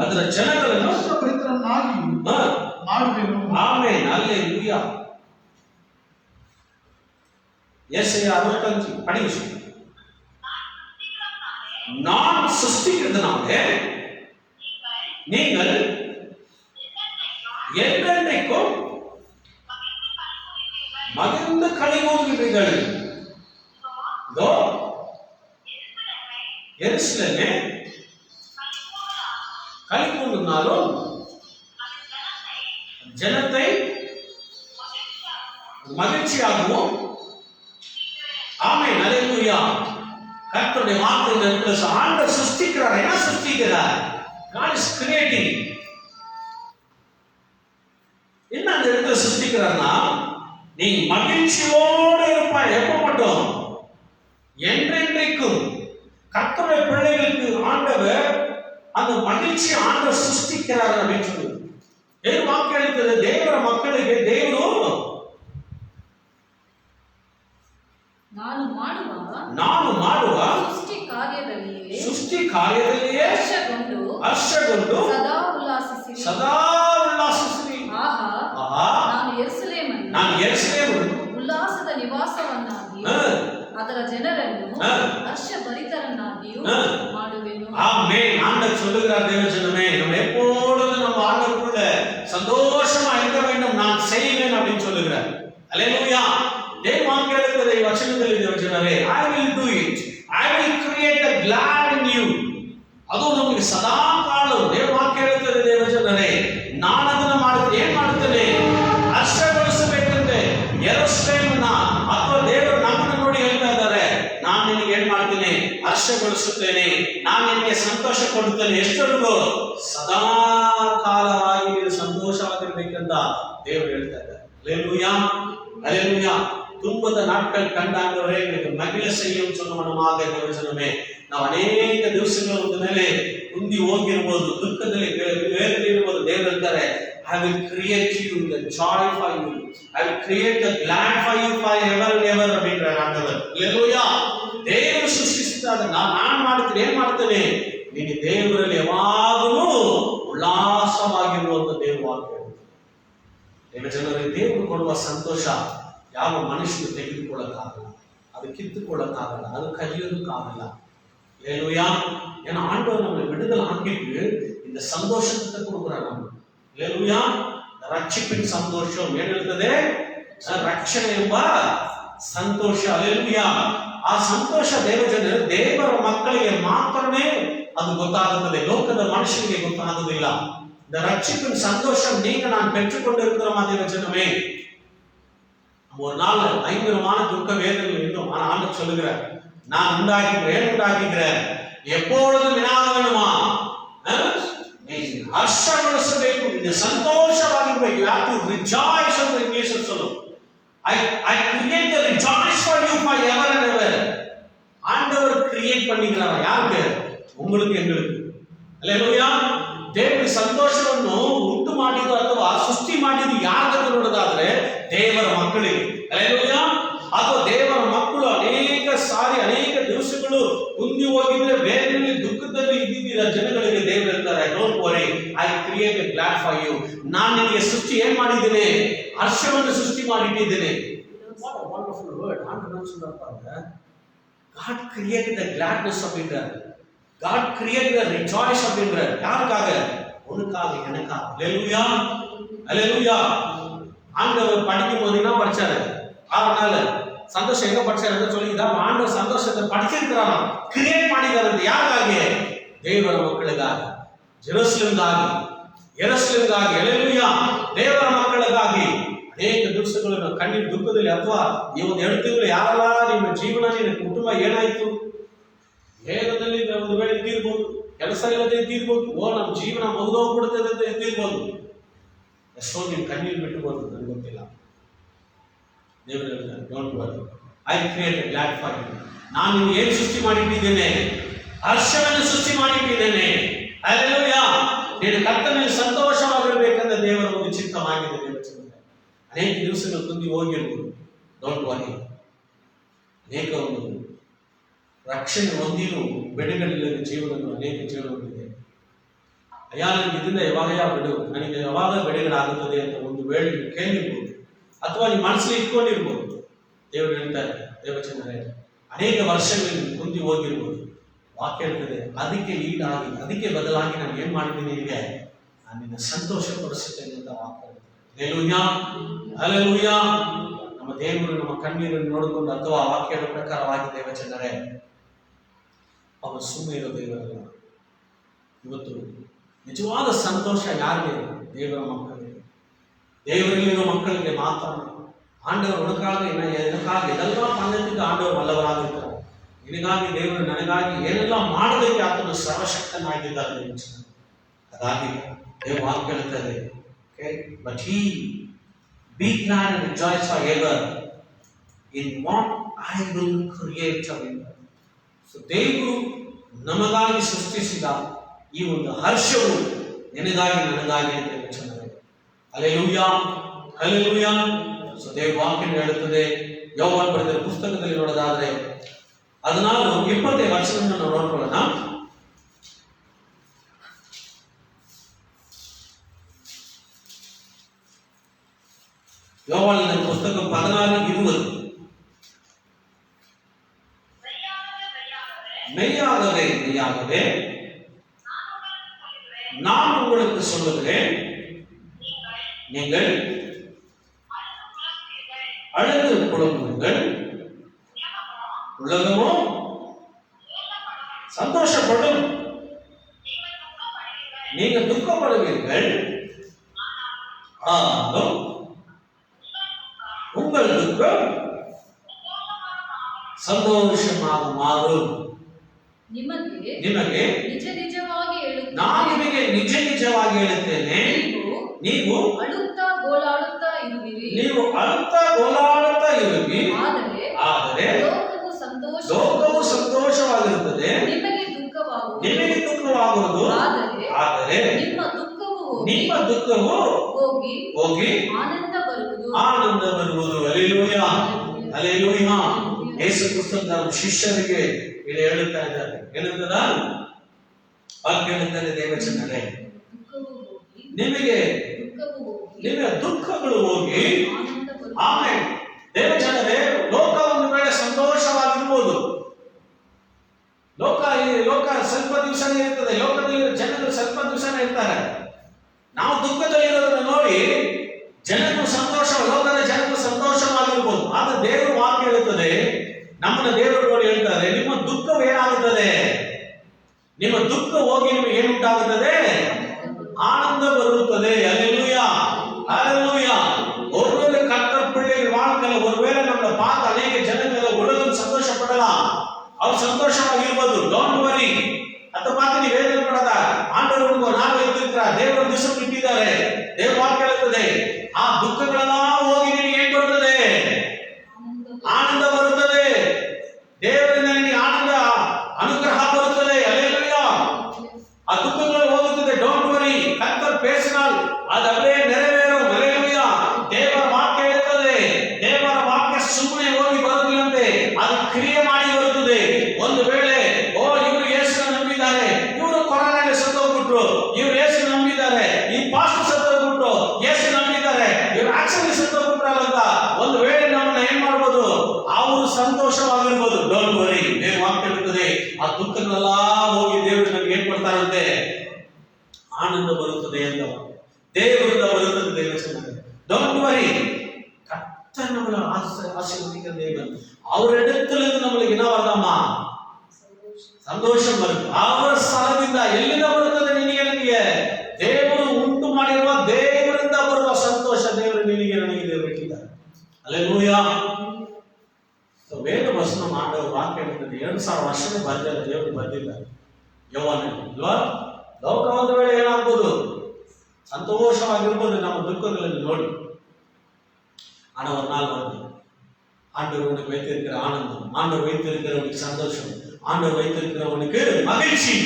ಅದರ ಜನರನ್ನು ಹರ್ಷಭರಿತರನ್ನಾಗಿಯೂ ಮಾಡುವೆನು. Amen, hallelujah. ஏசாயா 65 படிங்க. நான் சிருஷ்டிக்கிறதுனாலே நீங்கள் என்றென்றைக்கும் மகிழ்ந்து களிகூறுகிறீர்கள். இதோ எருசலேமே களிகூர்ந்தாலும் ஜனத்தை மகிழ்ச்சியாகவும். ஆமென், ஹல்லேலூயா. கர்த்தருடைய வார்த்தை ஆண்டவர் சிருஷ்டிக்கிறார். என்ன சிருஷ்டிக்கிறார்? God is creating. என்ன அந்த இடத்துல சிருஷ்டிக்கிறார்னா, நீ மகிழ்ச்சியோடு இருப்பாய். எப்ப மட்டும்? என்றென்றைக்கும். கர்த்தருடைய பிள்ளைகளுக்கு ஆண்டவர் அந்த மகிழ்ச்சி ஆண்டவர் சிருஷ்டிக்கிறார் அப்படின்னு சொல்லி தேவ வாக்கியம் இருக்குது. தேவர மக்களுக்கு ದೇವರು ನಾನು ಮಾಡುವ ಸೃಷ್ಟಿ ಕಾರ್ಯದಲ್ಲಿಯೇ ಹರ್ಷಗೊಂಡು ಸದಾ ಉಲ್ಲಾಸಿಸಿರಿ. ನಾನು ಯೆರೂಸಲೇಮನ್ನು ಉಲ್ಲಾಸದ ನಿವಾಸವನ್ನಾಗಿ ಅದರ ಜನರನ್ನು ಹರ್ಷಭರಿತರನ್ನಾಗಿಯೂ ಮಾಡುವೆನು. ஆமென். ஆண்டவர் சொல்லுகிறார் தேவஜனமே, நம்ம எப்பொழுதும் நம்ம ஆண்டவருக்குள்ள சந்தோஷமா இருக்க வேண்டும், நான் செய்வேன் அப்படின்னு சொல்லுகிறார். ஹல்லேலூயா. தேவ வாக்கியம் இருக்கிறதை வசனத்தில் தேவஜனமே, I will do it. I will create a glad in you. ಅದು ನಮಗೆ ಸದಾ ಕಾಲ ದೇವ ವಾಕ್ಯ ಹೇಳ್ತದೆ ದೇವಜನರೇ, ನಾನು ಅದನ್ನು ಮಾಡುತ್ತೇನೆ. ಏನ್ ಮಾಡುತ್ತೇನೆ? ಹರ್ಷಗೊಳಿಸಬೇಕಂತೆ ಯೆರೂಸಲೇಮನ್ನ. ಅಥವಾ ದೇವರು ನಮ್ಮನ್ನು ನೋಡಿ ಹೇಳ್ತಾ ಇದ್ದಾರೆ, ನಾನು ನಿನಗೆ ಏನ್ ಮಾಡ್ತೇನೆ? ಹರ್ಷಗೊಳಿಸುತ್ತೇನೆ, ನಾನು ನಿನಗೆ ಸಂತೋಷ ಕೊಡುತ್ತೇನೆ. ಎಷ್ಟೊಂದು ಸದಾ ಕಾಲವಾಗಿ ನೀನು ಸಂತೋಷವಾಗಿರ್ಬೇಕಂತ ದೇವರು ಹೇಳ್ತಾ ಇದ್ದಾರೆ. ஹல்லேலூயா, ஹல்லேலூயா. துன்பத நாட்கள் கண்டாங்களே மகிழ செய்யும் சொன்னவனமாக தேவஜனமே, ನಾವು ಅನೇಕ ದಿವಸಗಳ ಒಂದು ಮೇಲೆ ಕುಂದಿ ಹೋಗಿರ್ಬೋದು, ದುಃಖದಲ್ಲಿ ಬೇರೆದಿರ್ಬೋದು. ದೇವರು ಹೇಳ್ತಾರೆ, I will create you the joy for you. I will create the glad for you forever and ever அப்படின்ற ஆண்டவர். ஹல்லேலூயா. ದೇವರು ಸೃಷ್ಟಿಸಿದಾಗ ನಾನು ಮಾಡ್ತೀನಿ. ಏನ್ ಮಾಡ್ತೇನೆ? ನೀನು ದೇವರಲ್ಲಿ ಯಾವಾಗಲೂ ಉಲ್ಲಾಸವಾಗಿರುವಂತ ದೇವ ವಾಕ್ಯ. ದೇವಜನರಿಗೆ ದೇವರು ಕೊಡುವ ಸಂತೋಷ ಯಾವ ಮನುಷ್ಯನು ತೆಗೆದುಕೊಳ್ಳಕ್ಕಾಗಲ್ಲ, ಅದು ಕಿತ್ತುಕೊಳ್ಳಕ್ಕಾಗಲ್ಲ, ಅದು ಕಲಿಯೋದಕ್ಕಾಗಲ್ಲ. ஹல்லேலூயா. ஏன்னா ஆண்டவர் நம்மை விடுதலை ஆக்கிட்டு இந்த சந்தோஷத்தை கொடுக்குறார் நம்ம. ஹல்லேலூயா. ரட்சிப்பின் சந்தோஷம் ಏನು ಹೇಳ್ತದೆ? ರಕ್ಷಣೆ ಎಂಬ ಸಂತೋಷ. ಹಲ್ಲೇಲೂಯಾ. ಆ ಸಂತೋಷ ದೇವಜನರು ದೇವರ ಮಕ್ಕಳಿಗೆ ಮಾತ್ರನೇ ಅದು ಗೊತ್ತಾಗುತ್ತದೆ, ಲೋಕದ ಮನುಷ್ಯನಿಗೆ ಗೊತ್ತಾಗುವುದಿಲ್ಲ. இந்த ரட்சிப்பின் சந்தோஷம் நீங்க நான் பெற்றுக்கொண்டிருக்கிறோமா தேவஜனமே? ஒரு நாள் பயங்கரமான துக்க வேதனை இருந்தோம். ஆனா ஆண்டவர் சொல்லுகிறார், நான் உண்டாக்கிக்கிறேன் உண்டாக்கிக்கிறேன். எப்பொழுதும் என்னாக வேணுமா? நீ ஹர்ஷமடைசಬೇಕು, நீ சந்தோஷವಾಗಿರಬೇಕು. You have to rejoice in the English சொல்லும். I create the rejoice for you forever and ever. ஆண்டவர் கிரியேட் பண்ணிக்கிறார். யாருக்கு? உங்களுக்கு, எங்களுக்கு. அல்லேலூಯಾ. ದೇವರ ಸಂತೋಷವನ್ನು ಉಂಟು ಮಾಡಿದ್ದು ಅಥವಾ ಸೃಷ್ಟಿ ಮಾಡಿದ್ದು ಯಾರಂತ ನೋಡೋದಾದ್ರೆ ದೇವರ ಮಕ್ಕಳಿಗೆ. அல்லேலூಯಾ. ಅಥವಾ ದೇವರ ಮಕ್ಕಳು ಅನೇಕ ಸಾರಿ ಅನೇಕ ದಿವಸಗಳು ಕುಂದಿ ಹೋಗಿದ್ರೆ ಬೇರೆಯಲ್ಲಿ ದುಃಖದಲ್ಲಿ ಇದ್ದಿದ್ದ ಜನಗಳಿಗೆ ದೇವರು ಹೇಳ್ತಾರೆ, don't worry, I create a glad for you. ನಾನು ನಿನಗೆ ಸೃಷ್ಟಿ ಏನ್ ಮಾಡಿದ್ದೇನೆ? ಹರ್ಷವನ್ನು ಸೃಷ್ಟಿ ಮಾಡಿಟ್ಟಿದ್ದೇನೆ. What a wonderful word. God created the gladness of Israel. God created the rejoice of Israel. யாருக்காக? உனக்காக, எனக்காக. அல்லேலூயா. அல்லேலூயா. ஆண்டவர் படிக்கும் போது என்ன படிச்சாரு? 6 நாள் சந்தோஷம் எங்க படிச்சாரு சொல்லிதான். ஆண்டவர் சந்தோஷத்தை படிச்சிருக்கிறாராம், கிரியேட் ಮಾಡಿದ್ದಾರೆ. ಯಾರಿಗಾಗಿ? ದೇವರ ಮಕ್ಕಳಿಗಾಗಿ, ಯೆರೂಸಲೇಮಿಗಾಗಿ. அல்லேலೂಯಾ. ದೇವರ ಮಕ್ಕಳಿಗಾಗಿ ಅನೇಕ ದಿವಸಗಳು ಕಣ್ಣೀರು ದುಃಖದಲ್ಲಿ ಅಥವಾ ಈ ಒಂದು 2 ತಿಂಗಳು ಯಾರೆಲ್ಲ ನಿಮ್ಮ ಜೀವನ, ನಿನ್ನ ಕುಟುಂಬ ಏನಾಯ್ತು, ವೇಗದಲ್ಲಿ ಒಂದು ವೇಳೆ ಇದ್ದಿರ್ಬೋದು, ಕೆಲಸ ಇಲ್ಲದೆ ಇದ್ದಿರ್ಬೋದು, ನಮ್ಮ ಜೀವನ ಮುಗಿದೋಗ್ಬಿಡುತ್ತದೆ ಅಂತ ಇದ್ದಿರ್ಬೋದು. ಎಷ್ಟೋ ನೀವು ಕಣ್ಣೀರು ಬಿಟ್ಟುಬೋದು, ನನಗೆ ಗೊತ್ತಿಲ್ಲ. ದೇವರು ಹೇಳ್ತಾರೆ, don't worry, I create a glad for you. ನಾನು ನಿಮ್ಗೆ ಏನು ಸೃಷ್ಟಿ ಮಾಡಿಟ್ಟಿದ್ದೇನೆ? ಹರ್ಷವನ್ನು ಸೃಷ್ಟಿ ಮಾಡಿಟ್ಟಿದ್ದೇನೆ. ಹಲ್ಲೆಲೂಯಾ. ನೀನು ಕರ್ತನಲ್ಲಿ ಸಂತೋಷವಾಗಿರಬೇಕಂತ ದೇವರ ಒಂದು ಚಿತ್ತವಾಗಿದೆ. ಅನೇಕ ದಿವಸಗಳು ಕುಂದಿ ಹೋಗಿರ್ಬೋದು, ಡೋಂಟ್ ವರಿ. ಅನೇಕ ಒಂದು ರಕ್ಷಣೆ ಹೊಂದಿರು ಬೆಳೆಗಳಿಲ್ಲದ ಜೀವನಗಳು ಅನೇಕ ಜೀವನಗಳಿದೆ. ಅಯ್ಯ, ನನಗೆ ಇದರಿಂದ ಯಾವಾಗ ಬಿಡು, ನನಗೆ ಯಾವಾಗ ಬೆಳೆಗಳಾಗುತ್ತದೆ ಅಂತ ಒಂದು ವೇಳೆ ಕೇಳಿರ್ಬೋದು, ಅಥವಾ ನೀವು ಮನಸ್ಸಲ್ಲಿ ಇಟ್ಕೊಂಡಿರ್ಬೋದು. ದೇವರು ಹೇಳ್ತಾರೆ, ದೇವಚಂದ್ರೇ, ಅನೇಕ ವರ್ಷಗಳಲ್ಲಿ ಕುಂದಿ ಹೋಗಿರ್ಬೋದು. ವಾಕ್ಯ ಹೇಳ್ತದೆ, ಅದಕ್ಕೆ ಈಡಾಗಿ, ಅದಕ್ಕೆ ಬದಲಾಗಿ ನಾನು ಏನ್ ಮಾಡಿದ್ದೀನಿ, ನಿನಗೆ ನಾನು ನಿನ್ನ ಸಂತೋಷ ಪಡಿಸುತ್ತೇನೆ ಅಂತ ವಾಕ್ಯ. ಹಲ್ಲೆಲೂಯಾ. ಹಲ್ಲೆಲೂಯಾ. ನಮ್ಮ ದೇವರು ನಮ್ಮ ಕಣ್ಣೀರನ್ನು ನೋಡಿಕೊಂಡು ಅಥವಾ ವಾಕ್ಯದ ಪ್ರಕಾರವಾಗಿ ದೇವಚಂದ್ರೇ, ಅವರು ಸುಮ್ಮನೆ ಇರೋ ದೇವರಲ್ಲ. ಇವತ್ತು ನಿಜವಾದ ಸಂತೋಷ ಯಾರಿಗೆ? ದೇವರ ಮಕ್ಕಳಿಗೆ. ದೇವರಲ್ಲಿರೋ ಮಕ್ಕಳಿಗೆ ಮಾತ್ರ. ಆಂಡವರು ಉಣಕಾಗಿ எனக்காக ಇದೆಲ್ಲ பண்ணதுக்கு ಆಂಡವರು ವಲ್ಲವರಾಗಿರ್ತಾರೆ. ನಿನಗಾಗಿ ದೇವರು ನನಗಾಗಿ ಏನೆಲ್ಲ ಮಾಡೋದಕ್ಕೆ ಆತನು ಸರ್ವಶಕ್ತನಾಗಿದ್ದಾನೆ. ಹಾಗಾಗಿ ದೇವ ವಾಕ್ಯ ಹೇಳ್ತಾರೆ, but he be glad and rejoice forever in what I will create of him. So ದೇವರು ನಮಗಾಗಿ ಸೃಷ್ಟಿಸಿದ ಈ ಒಂದು ಹರ್ಷವು ನಿನಗಾಗಿ, ನನಗಾಗಿ ಅಂತ ಯೋಚನೆ. ಹಲ್ಲೆಲೂಯಾ. ಹಲ್ಲೆಲೂಯಾ. ಸೊ ದೇವ ವಾಕ್ಯ ಹೇಳುತ್ತದೆ, ಯೋಹಾನ ಬರೆದ ಪುಸ್ತಕದಲ್ಲಿ ನೋಡೋದಾದ್ರೆ 14:20 ವಚನವನ್ನು ನಾವು ನೋಡ್ಕೊಳ್ಳೋಣ. ಯೋಹಾನನ ಪುಸ್ತಕ 14:20. மெய்யாகவே மெய்யாகவே நான் உங்களுக்கு சொல்லுகிறேன், நீங்கள் அழுது புலம்புங்கள், உலகமோ சந்தோஷப்படும். நீங்க துக்கப்படுவீர்கள், ஆனாலும் உங்கள் துக்கம் சந்தோஷமாக மாறும். ನಿಮಗೆ ನಿಜ ನಿಜವಾಗಿ ಹೇಳುತ್ತೇನೆ, ನಾನು ನಿಮಗೆ ನಿಜ ನಿಜವಾಗಿ ಹೇಳುತ್ತೇನೆ, ನೀವು ಅಳುತ್ತಾ ಗೋಳಾಡುತ್ತಾ ಇರುವಿರಿ. ಆದರೆ ಲೋಕವು ಸಂತೋಷವಾಗಿರುತ್ತದೆ, ನಿಮಗೆ ದುಃಖವಾಗುವುದು. ಆದರೆ ನಿಮ್ಮ ದುಃಖವು ಹೋಗಿ ಆನಂದ ಬರುವುದು. ಹಲ್ಲೆಲೂಯಾ. ಹಲ್ಲೆಲೂಯಾ. ಯೇಸು ಕ್ರಿಸ್ತನ ಶಿಷ್ಯರಿಗೆ ಇಲ್ಲಿ ಹೇಳುತ್ತಾ ಇದ್ದಾರೆ, ಏನಂತದ ವಾಕ್ಯ ಹೇಳ್ತಾರೆ, ದೇವಚಂದ್ರೇ, ನಿಮಗೆ ದುಃಖಗಳು ಹೋಗಿ ಆಮೇಲೆ ದೇವಚಂದ್ರೇ, ಲೋಕ ಒಂದು ವೇಳೆ ಸಂತೋಷವಾಗಿರ್ಬೋದು. ಲೋಕ ಸ್ವಲ್ಪ ದಿವಸನೇ ಇರ್ತದೆ, ಲೋಕದಲ್ಲಿ ಜನರು ಸ್ವಲ್ಪ ದಿವಸನೇ ಇರ್ತಾರೆ. ನಾವು ದುಃಖದಲ್ಲಿರೋದನ್ನ ನೋಡಿ ಜನರು ಸಂತೋಷ, ಲೋಕದ ಜನರು ಸಂತೋಷವಾಗಿರ್ಬೋದು. ಆದ್ರೆ ದೇವರು ವಾಕ್ಯ ಹೇಳುತ್ತದೆ, ನಮ್ಮನ್ನ ದೇವರು ನೋಡಿ ಹೇಳ್ತಾರೆ, ನಿಮ್ಮ ದುಃಖವು ಏನಾಗುತ್ತದೆ? ನಿಮ್ಮ ದುಃಖ ಹೋಗಿ ನಿಮಗೆ ಏನುಂಟಾಗುತ್ತದೆ? ಆನಂದ ಬರುತ್ತದೆ. அல்லேலூயா. அல்லேலூயா. ஒருவேளை கர்த்தர் பிள்ளைகள் வாழ்க்கையில ஒருவேளை நம்மளை பார்த்து அநேக ஜனங்களை உலகம் சந்தோஷப்படலாம். ದುಃಖಗಳೆಲ್ಲ ಹೋಗಿ ನಿನಗೆ ಏನ್ ಬರ್ತದೆ? ಆನಂದ ಬರುತ್ತದೆ. ದೇವರಿಂದ ನಿನಗೆ ಆನಂದ ಅನುಗ್ರಹ ಬರುತ್ತದೆ. ಹಲ್ಲೆಲೂಯಾ. ಆ ದುಃಖಗಳು ಹೋಗುತ್ತದೆ. ಡೋಂಟ್ ವರಿ, ಕರ್ತರ್ ಪೇಸಿನಾಲ್ ಅದವೇ ನೆರವೇರೋ. ಹಲ್ಲೆಲೂಯಾ. ದೇವರ ವಾಕ್ಯ ಇರುತ್ತದೆ. ದೇವರ ವಾಕ್ಯ ಸುಮ್ಮನೆ ಹೋಗಿ ಬರುವುದಿಲ್ಲಂತೆ, ಅದು ಕ್ರಿಯೆ ಮಾಡಿ ಬರುತ್ತದೆ. ಒಂದು ವೇಳೆ ಇವರು ಯೇಸು ನಂಬಿದ್ದಾರೆ, ಇವರು ಕೊರೋನಾಗೆ ಸತ್ತೋಗ್ಬಿಟ್ರು, ಇವರು ಯೇಸು ನಂಬಿದ್ದಾರೆ, ಈ ಪಾಸ್ಟರ್ ಸತ್ತೋಗ್ಬಿಟ್ರು, ಯೇಸು ನಂಬಿದ್ದಾರೆ, ಇವರು ಆಕ್ಚುಲಿ ಸತ್ತೋಗ್ಬಿಟ್ರಲ್ಲ, ಒಂದು ವೇಳೆ ನಮ್ಮನ್ನ ಏನ್ ಮಾಡ್ಬೋದು? ಅವರು ಸಂತೋಷವಾಗಿರ್ಬೋದು. ಡೋಂಟ್ ವರಿ, ದೇವ್ರ ವಾಕ್ಯ ಇರುತ್ತದೆ. ಆ ದುಃಖಗಳೆಲ್ಲ ಹೋಗಿ ದೇವರು ನಮ್ಗೆ ಏನ್ ಕೊಡ್ತಾರಂತೆ? ಆನಂದ ಬರುತ್ತದೆ ಅಂತ ದೇವರಿಂದ ಬರುತ್ತದೆ. ದೇವಚನ ಡೋಂಟ್ ವರಿ, கர்த்தர் நம்மளை ஆசீர்வதிக்கிற தேவன். அவரிடத்திலிருந்து நம்மளுக்கு என்ன வருதாமா? ಸಂತೋಷம் ಬರುತ್ತೆ. ಅವರ ಸ್ಥಳದಿಂದ ಎಲ್ಲಿಂದ ಬರುತ್ತದೆ? ನಿನಗೆ ದೇವರು ಉಂಟು ಮಾಡಿರುವ ದೇವರಿಂದ ಬರುವ ಸಂತೋಷ ದೇವರು ನಿನಗೆ ನನಗೆ ದೇವರು ಇಟ್ಟಿದ್ದಾರೆ. ಹಲ್ಲೆಲೂಯಾ. ವೇದ ವಚನ ಮಾಡುವ ವಾಕ್ಯ ಹೇಳ್ತದೆ, 2000 ವರ್ಷನೇ ಬರ್ದಿಲ್ಲ, ದೇವರು ಬರ್ದಿಲ್ಲ. ಯೌವನ ಅಲ್ವಾ? ಲೋಕವಾದ ವೇಳೆ ಏನಾಗ್ಬೋದು? ಸಂತೋಷವಾಗಿರ್ಬೋದು ನಮ್ಮ ದುಃಖಗಳಲ್ಲಿ ನೋಡಿ. ஆனா ஒரு நாள் வந்து ஆண்டவர் உனக்கு வைத்திருக்கிற ஆனந்தம், ஆண்டவர் வைத்திருக்கிறவனுக்கு சந்தோஷம், ஆண்டவர் வைத்திருக்கிறவனுக்கு மகிழ்ச்சி,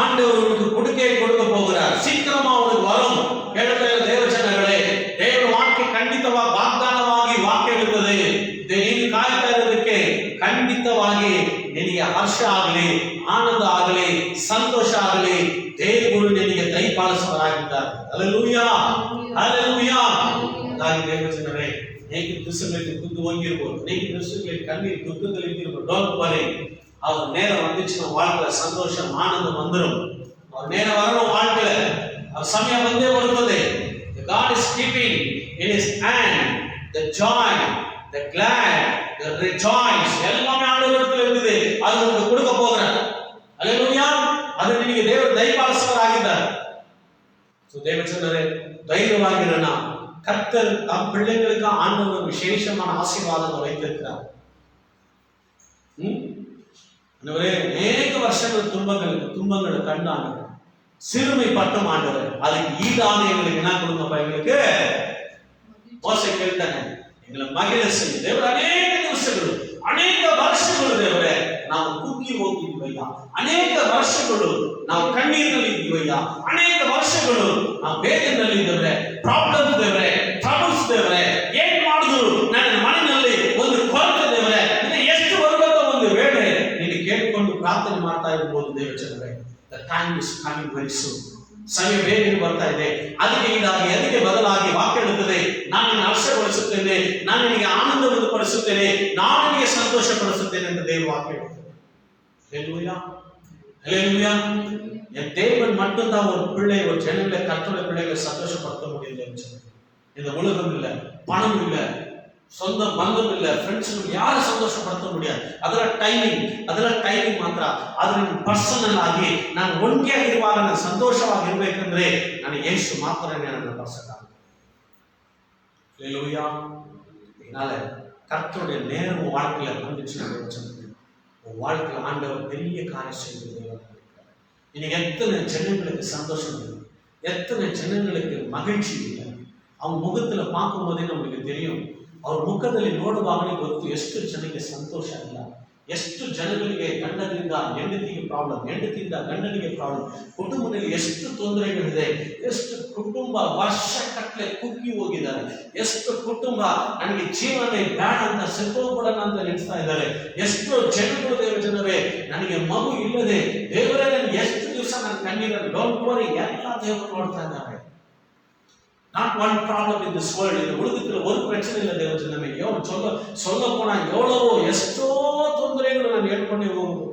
ஆண்டவர் உனக்கு கொடுக்க போகிறார். சீக்கிரமா உனக்கு வரும். ಕೇಳುತ್ತಾ ದೇವಜನಗಳೇ, ದೇವರ ವಾಕ್ಯ ಖಂಡಿತವಾಗಿ ವಾಗ್ದಾನವಾಗಿ ವಾಕ್ಯ ಇರುತ್ತದೆ. ನೀನು ಕಾಯ್ತಾ ಇರೋದಕ್ಕೆ ಖಂಡಿತವಾಗಿ ನಿನಗೆ ಹರ್ಷ ಆಗಲಿ, ಆನಂದ ಆಗಲಿ, ಸಂತೋಷ ಆಗಲಿ, ದೇವರು ನಿನಗೆ ದಯಪಾಲಿಸುವವರಾಗಿದ್ದಾರೆ. Hallelujah, hallelujah. ದೇವಜನರೇ, ಅನೇಕ ದಿವಸಗಳಿಗೆ ಕುದ್ದು ಹೋಗಿರ್ಬೋದು, ಅನೇಕ ದಿವಸಗಳಿಗೆ ಕಣ್ಣೀர் துக்கத்தில் இருந்திருப்போம். டோன்ட் வரி, அவர் நேரம் வந்துச்சு நம்ம வாழ்க்கையில சந்தோஷம் ஆனந்தம் வந்துடும். அவர் நேரம் வரணும் வாழ்க்கையில, அவர் சமயம் வந்தே வருவது. God is keeping in his hand the joy, the glad, the rejoice, எல்லாமே ஆண்டவரிடத்தில் இருக்குது. அது உங்களுக்கு கொடுக்க போகிறார். ஹல்லேலூயா. அது ನಿಮಗೆ ದೇವರು ದಯಪಾಲಿಸುವವರಾಗಿದ್ದಾರೆ. ಸೋ ದೇವಚಂದ್ರರೇ, ಧೈರ್ಯವಾಗಿರೋಣ. கர்த்தர் தம் பிள்ளைகளுக்கு ஆண்டவர் விசேஷமான ஆசீர்வாதத்தை வைத்திருக்கிறார். அநேக வருஷங்கள் துன்பங்களை கண்டாங்க, சிறுமைப்பட்டும் ஆண்டவர் அதுக்கு ஈடாக எங்களுக்கு என்ன கொடுங்கப்பா? எங்களுக்கு மோசே கேட்டாங்க, எங்களை மகிழ செய்ய தேவர். அநேக ದಿವಸಗಳು, ಅನೇಕ ವರ್ಷಗಳು ದೇವರೇ ನಾವು ಕುಗ್ಗಿ ಹೋಗಿದ್ದೀವಯ್ಯ, ಅನೇಕ ವರ್ಷಗಳು ನಾವು ಕಣ್ಣೀರಿನಲ್ಲಿದ್ದೀವಯ್ಯ, ಅನೇಕ ವರ್ಷಗಳು ನಾವು ಬೇಗದಲ್ಲಿ ಇದ್ದೇವೆ, ಪ್ರಾಬ್ಲಮ್ ದೇವರೇ, ಟ್ರಬಲ್ಸ್ ದೇವರೇ, ಏನ್ ಮಾಡಿದ್ರು ನನ್ನ ಮನೆಯಲ್ಲಿ ಒಂದು ಕೊರತೆ ದೇವರೇ, ಎಷ್ಟು ಬರಬೇಕೋ ಒಂದು ವೇಳೆ ನೀನು ಕೇಳಿಕೊಂಡು ಪ್ರಾರ್ಥನೆ ಮಾಡ್ತಾ ಇರಬಹುದು. ದೇವಚಂದ್ರೇ, the time is coming very soon. ಸಮಯ ಬೇಗನೆ ಬರ್ತಾ ಇದೆ. ಅದಕ್ಕೆ ಬದಲಾಗಿ ವಾಕ್ಯ ಹೇಳುತ್ತದೆ, ನಾನು ನಿನ್ನ ಹರ್ಷಗೊಳಿಸುತ್ತೇನೆ, ನಾನು ನಿನಗೆ ಆನಂದವನ್ನು ಪಡಿಸುತ್ತೇನೆ, ನಾನು ನಿನಗೆ ಸಂತೋಷ ಪಡಿಸುತ್ತೇನೆ ಅಂತ ದೇವ ವಾಕ್ಯ ಹೇಳುತ್ತದೆ. ஹல்லேலூயா, ஹல்லேலூயா. என் தேவன் மட்டும்தான் ஒரு பிள்ளை, ஒரு ஜனங்களை, கர்த்தருடைய பிள்ளைகளை சந்தோஷப்படுத்த முடியும். இந்த உலகம் இல்ல, பணம் இல்ல, சொந்த பந்தம் இல்ல, ಫ್ರೆಂಡ್ಸ್ ಯಾರು ಸಂತೋಷಪಡಿಸ முடியாது. ಅದರ ಟೈಮಿಂಗ್ ಮಾತ್ರ. ಆದ್ರೆ ಪರ್ಸನಲ್ ಆಗಿ ನಾನು ಒಂಟಿಯಾಗಿರುವಾಗ ನಾನು ಸಂತೋಷವಾಗಿರ್ಬೇಕಂದ್ರೆ ನಾನು ಯೇಸು ಮಾತ್ರನೇ ನನ್ನ ಪರ್ಸನ್ ಆಗ. ஹல்லேலூயா. இதனால கர்த்தருடைய நேரம் வாழ்க்கையில வந்துச்சு. வாழ்க்கையில் ஆண்டவர் பெரிய காரியம் செய்து இன்னைக்கு எத்தனை ஜனங்களுக்கு சந்தோஷம் இல்லை, எத்தனை ஜனங்களுக்கு மகிழ்ச்சி இல்லை. அவங்க முகத்துல பார்க்கும் போதே நம்மளுக்கு தெரியும், ಅವ್ರ ಮುಖದಲ್ಲಿ ನೋಡುವಾಗಲೇ ಗೊತ್ತು ಎಷ್ಟು ಜನಕ್ಕೆ ಸಂತೋಷ ಇಲ್ಲ, ಎಷ್ಟು ಜನಗಳಿಗೆ ಗಂಡನಿಂದ ಹೆಂಡತಿಗೆ ಪ್ರಾಬ್ಲಮ್, ಹೆಂಡತಿಯಿಂದ ಗಂಡನಿಗೆ ಪ್ರಾಬ್ಲಮ್, ಕುಟುಂಬದಲ್ಲಿ ಎಷ್ಟು ತೊಂದರೆಗಳಿದೆ, ಎಷ್ಟು ಕುಟುಂಬ ವರ್ಷಗಟ್ಟಲೆ ಕುಗ್ಗಿ ಹೋಗಿದ್ದಾರೆ, ಎಷ್ಟು ಕುಟುಂಬ ನನಗೆ ಜೀವನ ಬೇಡ ಅಂತ ಸತ್ತೋಗ್ಬಿಡೋಣ ಅಂತ ನೆನೆಸ್ತಾ ಇದ್ದಾರೆ, ಎಷ್ಟೋ ಜನಗಳು ದೇವಜನರೇ ನನಗೆ ಮಗು ಇಲ್ಲದೆ ದೇವರೇ ನನಗೆ ಎಷ್ಟು ದಿವಸ ನನ್ನ ಕಣ್ಣೀರನ್ನು. ಡೋಂಟ್ ವರಿ, ಎಲ್ಲ ದೇವರು ನೋಡ್ತಾ ಇದ್ದಾರೆ. Not one problem in this world. இந்த உலகத்துல ஒரு பிரச்சனை இல்லை தேவஜனமே. சொல்ல போனா எவ்வளவோ ಎಷ್ಟೋ ತೊಂದರೆಗಳು ನಾನು ಹೇಳ್ಕೊಂಡೇ ಹೋಗುದು.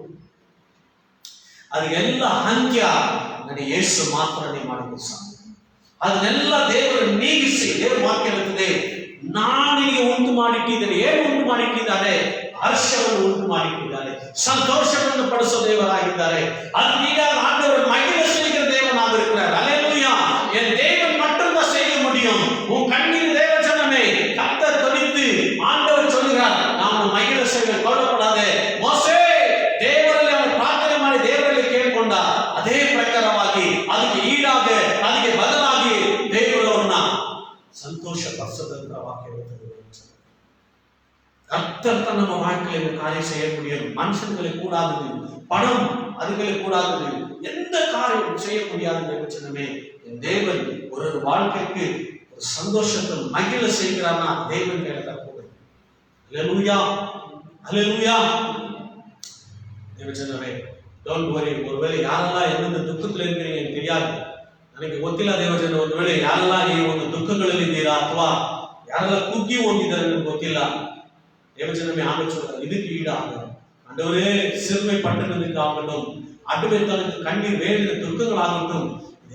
ಅದು ಎಲ್ಲ ಅಂತ್ಯ ನನಗೆ ಯೇಸು ಮಾತ್ರನೇ ಮಾಡಬಹುದು ಸಾಕು. ಅದನ್ನೆಲ್ಲ ದೇವರು ನೀಗಿಸಿ, ದೇವರ ವಾಕ್ಯ ಹೇಳುತ್ತದೆ, ನಾನು ನಿನಗೆ ಉಂಟು ಮಾಡಿಟ್ಟಿದ್ದೇನೆ. ಏನು ಉಂಟು ಮಾಡಿಟ್ಟಿದ್ದಾರೆ? ಹರ್ಷವನ್ನು ಉಂಟು ಮಾಡಿಟ್ಟಿದ್ದಾರೆ, ಸಂತೋಷವನ್ನು ಪಡಿಸೋ ದೇವರಾಗಿದ್ದಾರೆ. ಅದು ಈಗ ಆண்டವರು ಮಹಿಳೆ செய்கிற தேவனாக இருக்கிறார். ஹல்லேலூயா. என் தேவன் மட்டும்தான் செய்ய முடியும். உன் கண்ணீர் தேவஜனமே, கர்த்தர் துதித்து ஆண்டவர் சொல்கிறார், நான் மகிழ செய்ய கவலைப்படாதே. மோசே ದೇವರಲ್ಲಿ ಅವನು ಪ್ರಾರ್ಥನೆ ಮಾಡಿ ದೇವರಲ್ಲಿ ಕೇಳಿಕೊಂಡ ಅದೇ ಪ್ರಕಾರವಾಗಿ ಅದಕ್ಕೆ ಈಡಾಗ ಅದಕ್ಕೆ ಬದಲಾಗಿ ದೇವರು ಅವರನ್ನ ಸಂತೋಷ ಪಡಿಸ வசதன்ற வாக்கியம். கர்த்தர் தான் நம்ம வாழ்க்கையில் இந்த காரியம் செய்ய முடியும். மனுஷன்களை கூடாதது, பணம் அதுகளை கூடாதது, எந்த காரியம் செய்ய முடியாதுன்னு பிரச்சனமே. என் தேவன் ஒரு வாழ்க்கைக்கு ஒரு சந்தோஷத்தை மகிழ செய்கிறார்னா தேவன் கேட்க அல்லேலூயா, அல்லேலூயா. ದೇವಜನರೇ, ಡೋಂಟ್ ವರಿ. ஒருவேளை யாரெல்லாம் எந்தெந்த ದುಃಖದಲ್ಲಿ ಇದ್ದೀರಿ எனக்கு தெரியாது, ನನಗೆ ಗೊತ್ತಿಲ್ಲ ದೇವಜನ. ಒಂದು ವೇಳೆ ಯಾರೆಲ್ಲ ಈ ಒಂದು ದುಃಖಗಳಲ್ಲಿ ಇದ್ದೀರಾ ಅಥವಾ ಯಾರೆಲ್ಲ ಕುಗ್ಗಿ ಹೋಗಿದ್ದಾರೆ ನನಗೆ ಗೊತ್ತಿಲ್ಲ. தேவஜனமே ஆலோசனை இதுக்கு ஈடாக ஆண்டவரே சிறுமைப்பட்டதுக்கு ஆகட்டும், அடிமைத்தனக்கு கண்ணீர் வேறு துக்கங்கள் ஆகட்டும்,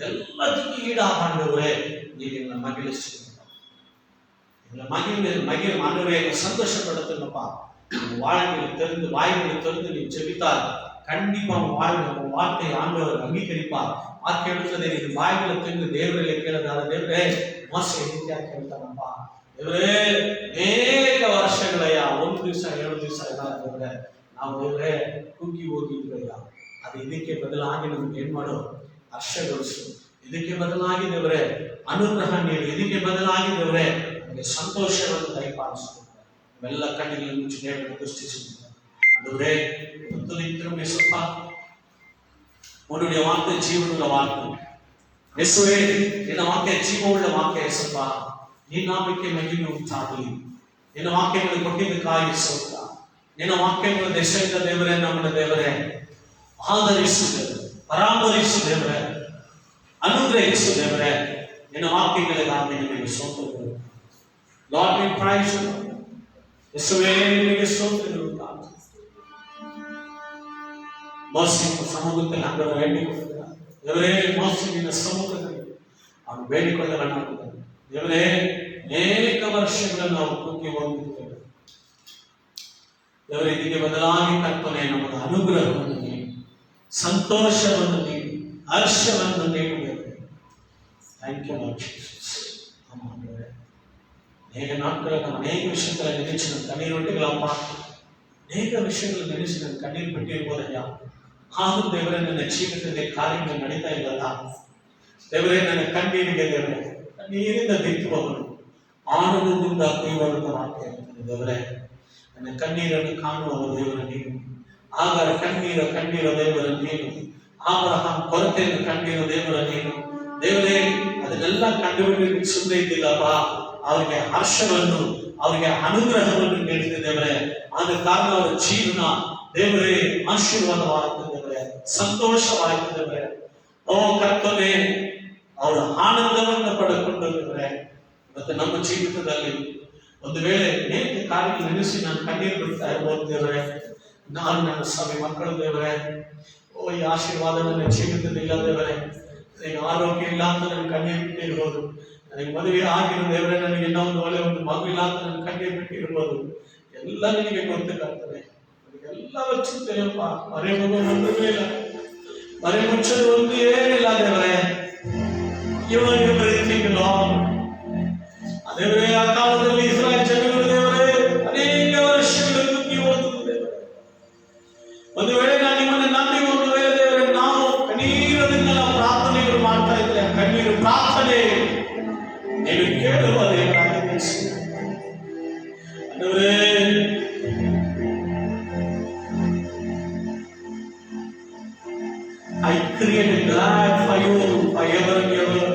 எல்லாத்துக்கும் ஈடாக ஆண்டவரே நீங்க எங்களை மகிழ்ச்சி மகிழ் ஆண்டவரே சந்தோஷப்படுத்துங்கப்பா. வாழ்க்கையில் தெரிந்து வாய்மொழி தெரிந்து நீ செபித்தால் கண்டிப்பா உன் வார்த்தை ஆண்டவர் அங்கீகரிப்பார். வார்த்தை எடுத்ததை நீ வாய்மொழி தெரிந்து தேவரையில கேளதால தேவரே மோச எண்ணிக்கையா ಕೇಳ್ತಾನப்பா. ದೇವರೇ ಅನೇಕ ವರ್ಷಗಳಯ್ಯ, 1 ದಿವಸ 2 ದಿವಸ ದೇವರೇ ನಾವು ದೇವರೇ ಕುಗ್ಗಿ ಹೋಗಿದ್ವಯ್ಯ. ಅದು ಇದಕ್ಕೆ ಬದಲಾಗಿ ನಮ್ಗೆ ಏನ್ ಮಾಡೋ ಹರ್ಷಗೊಳಿಸು. ಇದಕ್ಕೆ ಬದಲಾಗಿ ದೇವರೇ ಅನುಗ್ರಹ ನೀಡು. ಇದಕ್ಕೆ ಬದಲಾಗಿ ದೇವರೇ ನಮಗೆ ಸಂತೋಷವನ್ನು ದಯಪಾಲಿಸು. ಎಲ್ಲ ಕಣ್ಣಿಗಳನ್ನು ಮುಚ್ಚಿ ದೇವರನ್ನು ಪ್ರತಿಷ್ಠಿಸುತ್ತಾರೆ. அதுவே திரும்ப இயேசுப்பா உன்னுடைய வார்த்தை ஜீவனுள்ள வார்த்தை இயேசுவே, இந்த வார்த்தை ஜீவனுள்ள வார்த்தை இயேசுப்பா. ನೀ ನಾಮಕ್ಕೆ ಮಹಿಮೆ ಉಂಟಾಗಲಿ. ನಿನ್ನ ವಾಕ್ಯಗಳು ಕೊಟ್ಟಿದ್ದಕ್ಕಾಗಿ ಸ್ತೋತ್ರ. ನಿನ್ನ ವಾಕ್ಯಗಳು ದೇಶದ ದೇವರೇ, ನಮ್ಮ ದೇವರೇ ಆದರಿಸು ದೇವರೇ, ಪರಾಮರಿಸು ದೇವರೇ, ಅನುಗ್ರಹಿಸು ದೇವರೇ. ನಿನ್ನ ವಾಕ್ಯಗಳಿಗಾಗಿ ನಿನಗೆ ಸ್ತೋತ್ರಗಳು. Lord, we praise you. ಯೇಸುವೇ ನಿನಗೆ ಸ್ತೋತ್ರಗಳು. ಮೋಸಿ ಸಮ್ಮುಖದಲ್ಲಿ ಆಂಡವರ ಬೇಡಿಕೊಳ್ಳುತ್ತಾರೆ. ದೇವರೇ ಮೋಸಿ ನಿನ್ನ ಸಮ್ಮುಖದಲ್ಲಿ ಅವನು ಬೇಡಿಕೊಳ್ಳಲಾಗುತ್ತದೆ. ದೇವರೇ ಅನೇಕ ವರ್ಷಗಳನ್ನು ನಾವು ಕುಗ್ಗಿ ಹೋಗಿದ್ದೇವೆ. ದೇವರೇ ಇದಕ್ಕೆ ಬದಲಾಗಿ ಕರ್ತನೆ ನಮಗೆ ಅನುಗ್ರಹವನ್ನು ನೀಡಿ, ಸಂತೋಷವನ್ನು ನೀಡಿ, ಹರ್ಷವನ್ನು ನೀಡಬೇಕು. Thank you Lord Jesus. ಅನೇಕ ನಾட்களை ಅನೇಕ ವಿಷಯಗಳ ನೆನೆಸಿ ನನ್ನ ಕಣ್ಣೀರೊಟ್ಟಿಗಳಪ್ಪ, ಅನೇಕ ವಿಷಯಗಳು ನೆನೆಸಿ ನನ್ನ ಕಣ್ಣೀರು ಬಿಟ್ಟಿರ್ಬೋದಯ್ಯ. ಆದರೂ ದೇವರೇ ನನ್ನ ಜೀವಿತದಲ್ಲಿ ಕಾರ್ಯಗಳು ನಡೀತಾ ಇಲ್ಲಲ್ಲ ದೇವರೇ. ನನ್ನ ಕಣ್ಣೀರಿಗೆ ದೇವರೇ ನೀರಿಂದ ಬಿತ್ತುವವನು ಆನಂದದಿಂದ ಕೊಯ್ಯುವಂತ ವಾಕ್ಯ ದೇವರೇ. ನನ್ನ ಕಣ್ಣೀರನ್ನು ಕಾಣುವ ದೇವರ ನೀನು, ಆಗ ಕಣ್ಣೀರ ದೇವರ ನೀನು, ಆಬ್ರಹಾಂ ಕೊರತೆಯನ್ನು ಕಂಡಿರೋ ದೇವರ ನೀನು. ದೇವರೇ ಅದನ್ನೆಲ್ಲ ಕಂಡುಬಿಡಲಿಕ್ಕೆ ಸುಮ್ಮನೆ ಇದ್ದಿಲ್ಲಪ್ಪ. ಅವರಿಗೆ ಹರ್ಷವನ್ನು, ಅವರಿಗೆ ಅನುಗ್ರಹವನ್ನು ನೀಡಿದೆ ದೇವರೇ. ಆದ ಕಾರಣ ಅವರ ಜೀವನ ದೇವರೇ ಆಶೀರ್ವಾದವಾಯಿತು ದೇವರೇ, ಸಂತೋಷವಾಯಿತು ದೇವರೇ. ಓ ಕರ್ತನೇ, ಅವರ ಆನಂದವನ್ನು ಪಡೆದುಕೊಂಡಿದ್ದಾರೆ. ಮತ್ತೆ ನಮ್ಮ ಜೀವಿತದಲ್ಲಿ ಒಂದು ವೇಳೆ ಅನೇಕ ಕಾರ್ಯ ನೆನೆಸಿ ನಾನು ಕಣ್ಣೀರು ಬಿಡ್ತಾ ಇರ್ಬೋದು ದೇವರೇ. ನಾನು ನನ್ನ ಸಭೆ ಮಕ್ಕಳು ದೇವರೇ, ಓ ಈ ಆಶೀರ್ವಾದ ನನ್ನ ಜೀವಿತದಲ್ಲಿ ಇಲ್ಲ ದೇವರೇ. ನನಗೆ ಆರೋಗ್ಯ ಇಲ್ಲ ಅಂತ ನನ್ನ ಕಣ್ಣೀರು ಬಿಟ್ಟಿರ್ಬೋದು. ನನಗೆ ಮದುವೆ ಆಗಿರೋ ದೇವರೇ, ನನಗೆ ಇನ್ನೊಂದು ಒಳ್ಳೆ ಒಂದು ಮಗು ಇಲ್ಲ ಅಂತ ನನ್ನ ಕಣ್ಣೀರು ಬಿಟ್ಟಿರ್ಬೋದು. ಎಲ್ಲ ನಿನಗೆ ಗೊತ್ತಾಗ್ತದೆ. ನನಗೆಲ್ಲ ಚಿಂತೆಯಪ್ಪ. ಮರೆ ಮಗು ಒಂದೇ ಇಲ್ಲ, ಮರೆ ಮುಚ್ಚಲು ಒಂದು ಏನಿಲ್ಲ ದೇವರೇ. ಇವನಿಗೆ ಬರೀತಿಲ್ಲ ದೇವರೇ. ಆ ಕಾಲದಲ್ಲಿ ಇಸ್ರಾಯೇಲ್ ಜನಗಳು ದೇವರೇ ಅನೇಕ ವರ್ಷಗಳು ಕುಗ್ಗಿ ಹೋಗುವುದು ದೇವರೇ. ಒಂದು ವೇಳೆ ನಾನು ನಿಮ್ಮನ್ನು ನಂಬಿ ಒಂದು ವೇಳೆ ದೇವರೇ ನಾವು ಕಣ್ಣೀರದಿಂದ ನಾವು ಪ್ರಾರ್ಥನೆಗಳು ಮಾಡ್ತಾ ಇದ್ರೆ, ಕಣ್ಣೀರು ಪ್ರಾರ್ಥನೆ ನೀನು ಕೇಳುವ ದೇವರಾಗಿದೆ ದೇವರೇ. I created life for you forever and ever.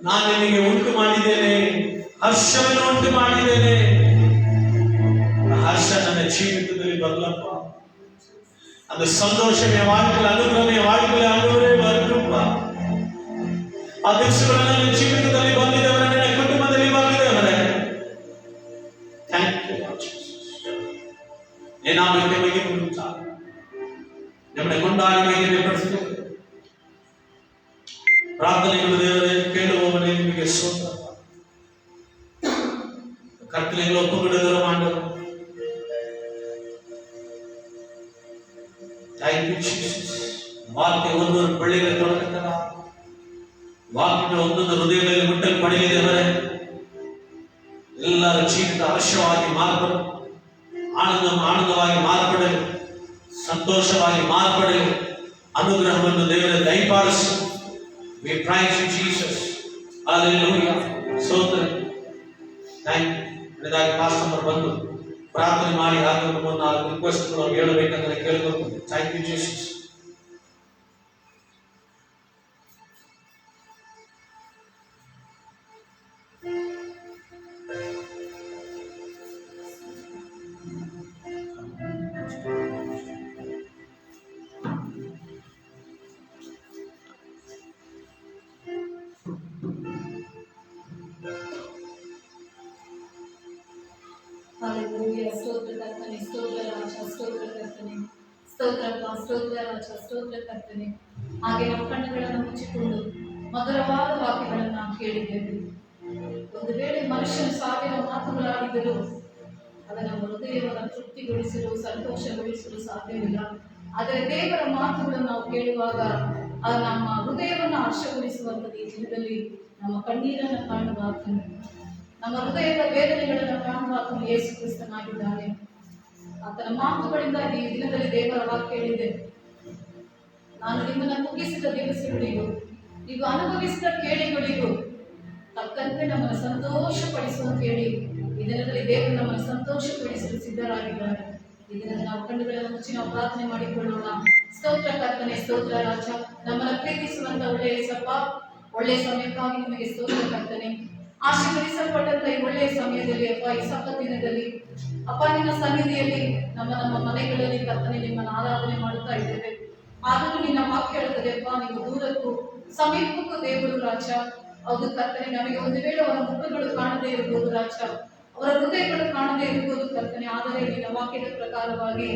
ನಾನು ನಿನಗೆ ಉಂಟು ಮಾಡಿದ್ದೇನೆ, ಹರ್ಷವನ್ನು ಉಂಟು ಮಾಡಿದ್ದೇನೆ. ಹರ್ಷ ನನ್ನ ಜೀವಿತದಲ್ಲಿ ಬರಲಪ್ಪ. ಅದು ಸಂತೋಷಮೇ வாழ்க்கையில் ಅನುಗ್ರಹಮೇ வாழ்க்கையில் ಆಗುವುದೇ ಬರಲಪ್ಪ. ಆ ದಿವಸಗಳು ನನ್ನ ಜೀವಿತದಲ್ಲಿ ಬಂದಿದ್ದವರೇ, ನನ್ನ ಕುಟುಂಬದಲ್ಲಿ ಬಂದಿದ್ದವರೇ. Thank you Lord Jesus. ಏನಾಗುತ್ತೆ ಮಹಿಮೆ ಉಂಟಾಗಲಿ. ನಮ್ಮನ್ನು ಕೊಂಡಾಡಿ ಮಹಿಮೆ ಪಡಿಸುತ್ತೇವೆ. ಪ್ರಾರ್ಥನೆಗಳು ದೇವರೇ ಕೇಳುವವನೇ ನಿಮಗೆ ಸ್ತೋತ್ರ. ಕರ್ತನೆಗಳು ಒಪ್ಪುಬಿಡುವುದರ ಮಾಡಲು ಥ್ಯಾಂಕ್ ಯು ಜೀಸಸ್. ವಾಕ್ಯ ಒಂದೊಂದು ಬಳ್ಳಿಗೆ ತೊಡಗುತ್ತರ, ವಾಕ್ಯಗಳು ಒಂದೊಂದು ಹೃದಯದಲ್ಲಿ ಮುಟ್ಟಲು ಪಡೆಯಲಿದ್ದೇವರೇ. ಎಲ್ಲರ ಜೀವಿತ ಹರ್ಷವಾಗಿ ಮಾರ್ಪಡು, ಆನಂದವಾಗಿ ಮಾರ್ಪಡಲು, ಸಂತೋಷವಾಗಿ ಮಾರ್ಪಡಲು ಅನುಗ್ರಹವನ್ನು ದೇವರ ದಯಪಾಲಿಸು. We praise you, Jesus. Hallelujah. ಸ್ತೋತ್ರ. ಥ್ಯಾಂಕ್ ಪಾಸ್ಟರ್ ಬಂದು ಪ್ರಾರ್ಥನೆ ಮಾಡಿ ಹಾಗೂ ನಮ್ಮನ್ನು ರಿಕ್ವೆಸ್ಟ್ಗಳು ಹೇಳಬೇಕಂದ್ರೆ ಕೇಳಬೇಕು. Thank you Jesus. Hallelujah. ಸ್ತೋತ್ರ ಕರ್ತನೆ, ಸ್ತೋತ್ರ ರಾಜ, ಸ್ತೋತ್ರ ಕರ್ತನೆ, ಸ್ತೋತ್ರಪ್ಪ, ಸ್ತೋತ್ರ ರಾಜ, ಸ್ತೋತ್ರ ಕರ್ತನೆ. ಹಾಗೆ ನಮ್ಮ ಕಣ್ಣುಗಳನ್ನು ಮುಚ್ಚಿಕೊಂಡು ಮಧುರವಾದ ವಾಕ್ಯಗಳನ್ನು ನಾವು ಕೇಳಿದ್ದೇವೆ. ಒಂದು ವೇಳೆ ಮನುಷ್ಯನ ಸಾವಿರ ಮಾತುಗಳಾಡಿದರೂ ಅದು ನಮ್ಮ ಹೃದಯವನ್ನು ತೃಪ್ತಿಗೊಳಿಸಲು, ಸಂತೋಷಗೊಳಿಸಲು ಸಾಧ್ಯವಿಲ್ಲ. ಆದರೆ ದೇವರ ಮಾತುಗಳನ್ನು ನಾವು ಕೇಳುವಾಗ ಅದು ನಮ್ಮ ಹೃದಯವನ್ನು ಹರ್ಷಗೊಳಿಸುವಂಥದ್ದು. ಈ ದಿನದಲ್ಲಿ ನಮ್ಮ ಕಣ್ಣೀರನ್ನು ಕಾಣುವ ಆತನು, ನಮ್ಮ ಹೃದಯದ ವೇದನೆಗಳನ್ನು ಕಾಣುವ ಆತನು ಯೇಸು ಕ್ರಿಸ್ತನಾಗಿದ್ದಾನೆ. ಆತನ ಮಾತುಗಳಿಂದ ಈ ದಿನದಲ್ಲಿ ದೇವರ ವಾಕ್ಯ ಹೇಳಿದೆ, ನಾನು ನಿಮ್ಮನ್ನು ಕುಗ್ಗಿಸಿದ ದಿವಸಗಳಿಗೂ ನೀವು ಅನುಭವಿಸಿದ ಕೇಳಿಗಳಿಗೂ ತಕ್ಕಂತೆ ನಮ್ಮನ್ನು ಸಂತೋಷಪಡಿಸುವಂತ ಹೇಳಿ ಈ ದಿನದಲ್ಲಿ ದೇವರು ನಮ್ಮನ್ನು ಸಂತೋಷಪಡಿಸಲು ಸಿದ್ಧರಾಗಿದ್ದಾರೆ. ಈ ದಿನದಲ್ಲಿ ನಾವು ಕಣ್ಣುಗಳನ್ನು ಮುಚ್ಚಿ ನಾವು ಪ್ರಾರ್ಥನೆ ಮಾಡಿಕೊಳ್ಳೋಣ. ಸ್ತೋತ್ರ ಕರ್ತನೆ, ಸ್ತೋತ್ರ ರಾಜ, ನಮ್ಮನ್ನು ಪ್ರೀತಿಸುವಂತ ಒಳ್ಳೆಯ ಸಪ್ಪ, ಒಳ್ಳೆಯ ಸಮಯಕ್ಕಾಗಿ ನಿಮಗೆ ಸ್ತೋತ್ರ ಕರ್ತನೆ. ಆಶೀರ್ವದಿಸಲ್ಪಟ್ಟಂತ ಈ ಒಳ್ಳೆಯ ಸಮಯದಲ್ಲಿ ಅಪ್ಪ, ಈ ಸಪ್ತ ದಿನದಲ್ಲಿ ಅಪ್ಪ ನಿನ್ನ ಸನ್ನಿಧಿಯಲ್ಲಿ ನಮ್ಮ ಮನೆಗಳಲ್ಲಿ ಕರ್ತನೆ ನಿಮ್ಮನ್ನು ಆರಾಧನೆ ಮಾಡುತ್ತಾ ಇದ್ದೇವೆ. ಆದರೂ ನಿನ್ನ ವಾಕ್ಯ ಹೇಳುತ್ತದೆ ಅಪ್ಪ, ನೀವು ದೂರಕ್ಕೂ ಸಮೀಪಕ್ಕೂ ದೇವರು ರಾಜ. ಹೌದು ಕರ್ತನೆ, ನಮಗೆ ಒಂದು ವೇಳೆ ಅವರ ಮುಖಗಳು ಕಾಣದೇ ಇರಬಹುದು ರಾಜ, ಅವರ ಹೃದಯಗಳು ಕಾಣದೇ ಇರಬಹುದು ಕರ್ತನೆ. ಆದರೆ ನಿನ್ನ ವಾಕ್ಯದ ಪ್ರಕಾರವಾಗಿ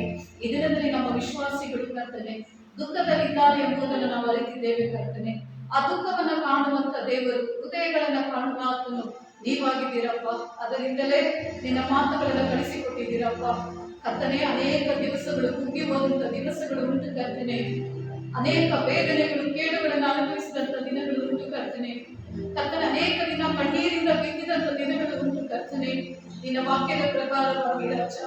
ಈ ದಿನದಲ್ಲಿ ನಮ್ಮ ವಿಶ್ವಾಸಿಗಳು ಕರ್ತನೆ ದುಃಖದಲ್ಲಿದ್ದಾರೆ ಎಂಬುದನ್ನು ನಾವು ಅರಿತಿದ್ದೇವೆ ಕರ್ತನೆ. ಆ ದುಃಖವನ್ನು ಕಾಣುವಂತ ದೇವರು, ಹೃದಯಗಳನ್ನ ಕಾಣುವ ಆತನು ನೀವಾಗಿದ್ದೀರಪ್ಪ. ಅದರಿಂದಲೇ ನಿನ್ನ ಮಾತುಗಳನ್ನು ಕಳಿಸಿಕೊಟ್ಟಿದ್ದೀರಪ್ಪ ಕರ್ತನೆ. ಅನೇಕ ದಿವಸಗಳು ಕುಗ್ಗಿ ಹೋದಂತ ದಿವಸಗಳು ಉಂಟು ಕರ್ತನೆ. ಅನೇಕ ವೇದನೆಗಳು, ಕೇಡುಗಳನ್ನು ಅನುಭವಿಸಿದಂತ ದಿನಗಳು ಉಂಟು ಕರ್ತನೆ. ಕರ್ತನೆ, ಅನೇಕ ದಿನ ಕಣ್ಣೀರಿಂದ ಬಿದ್ದಿದಂತ ದಿನಗಳು ಉಂಟು ಕರ್ತನೆ. ನಿನ್ನ ವಾಕ್ಯದ ಪ್ರಕಾರವಾಗಿ ರಾಜ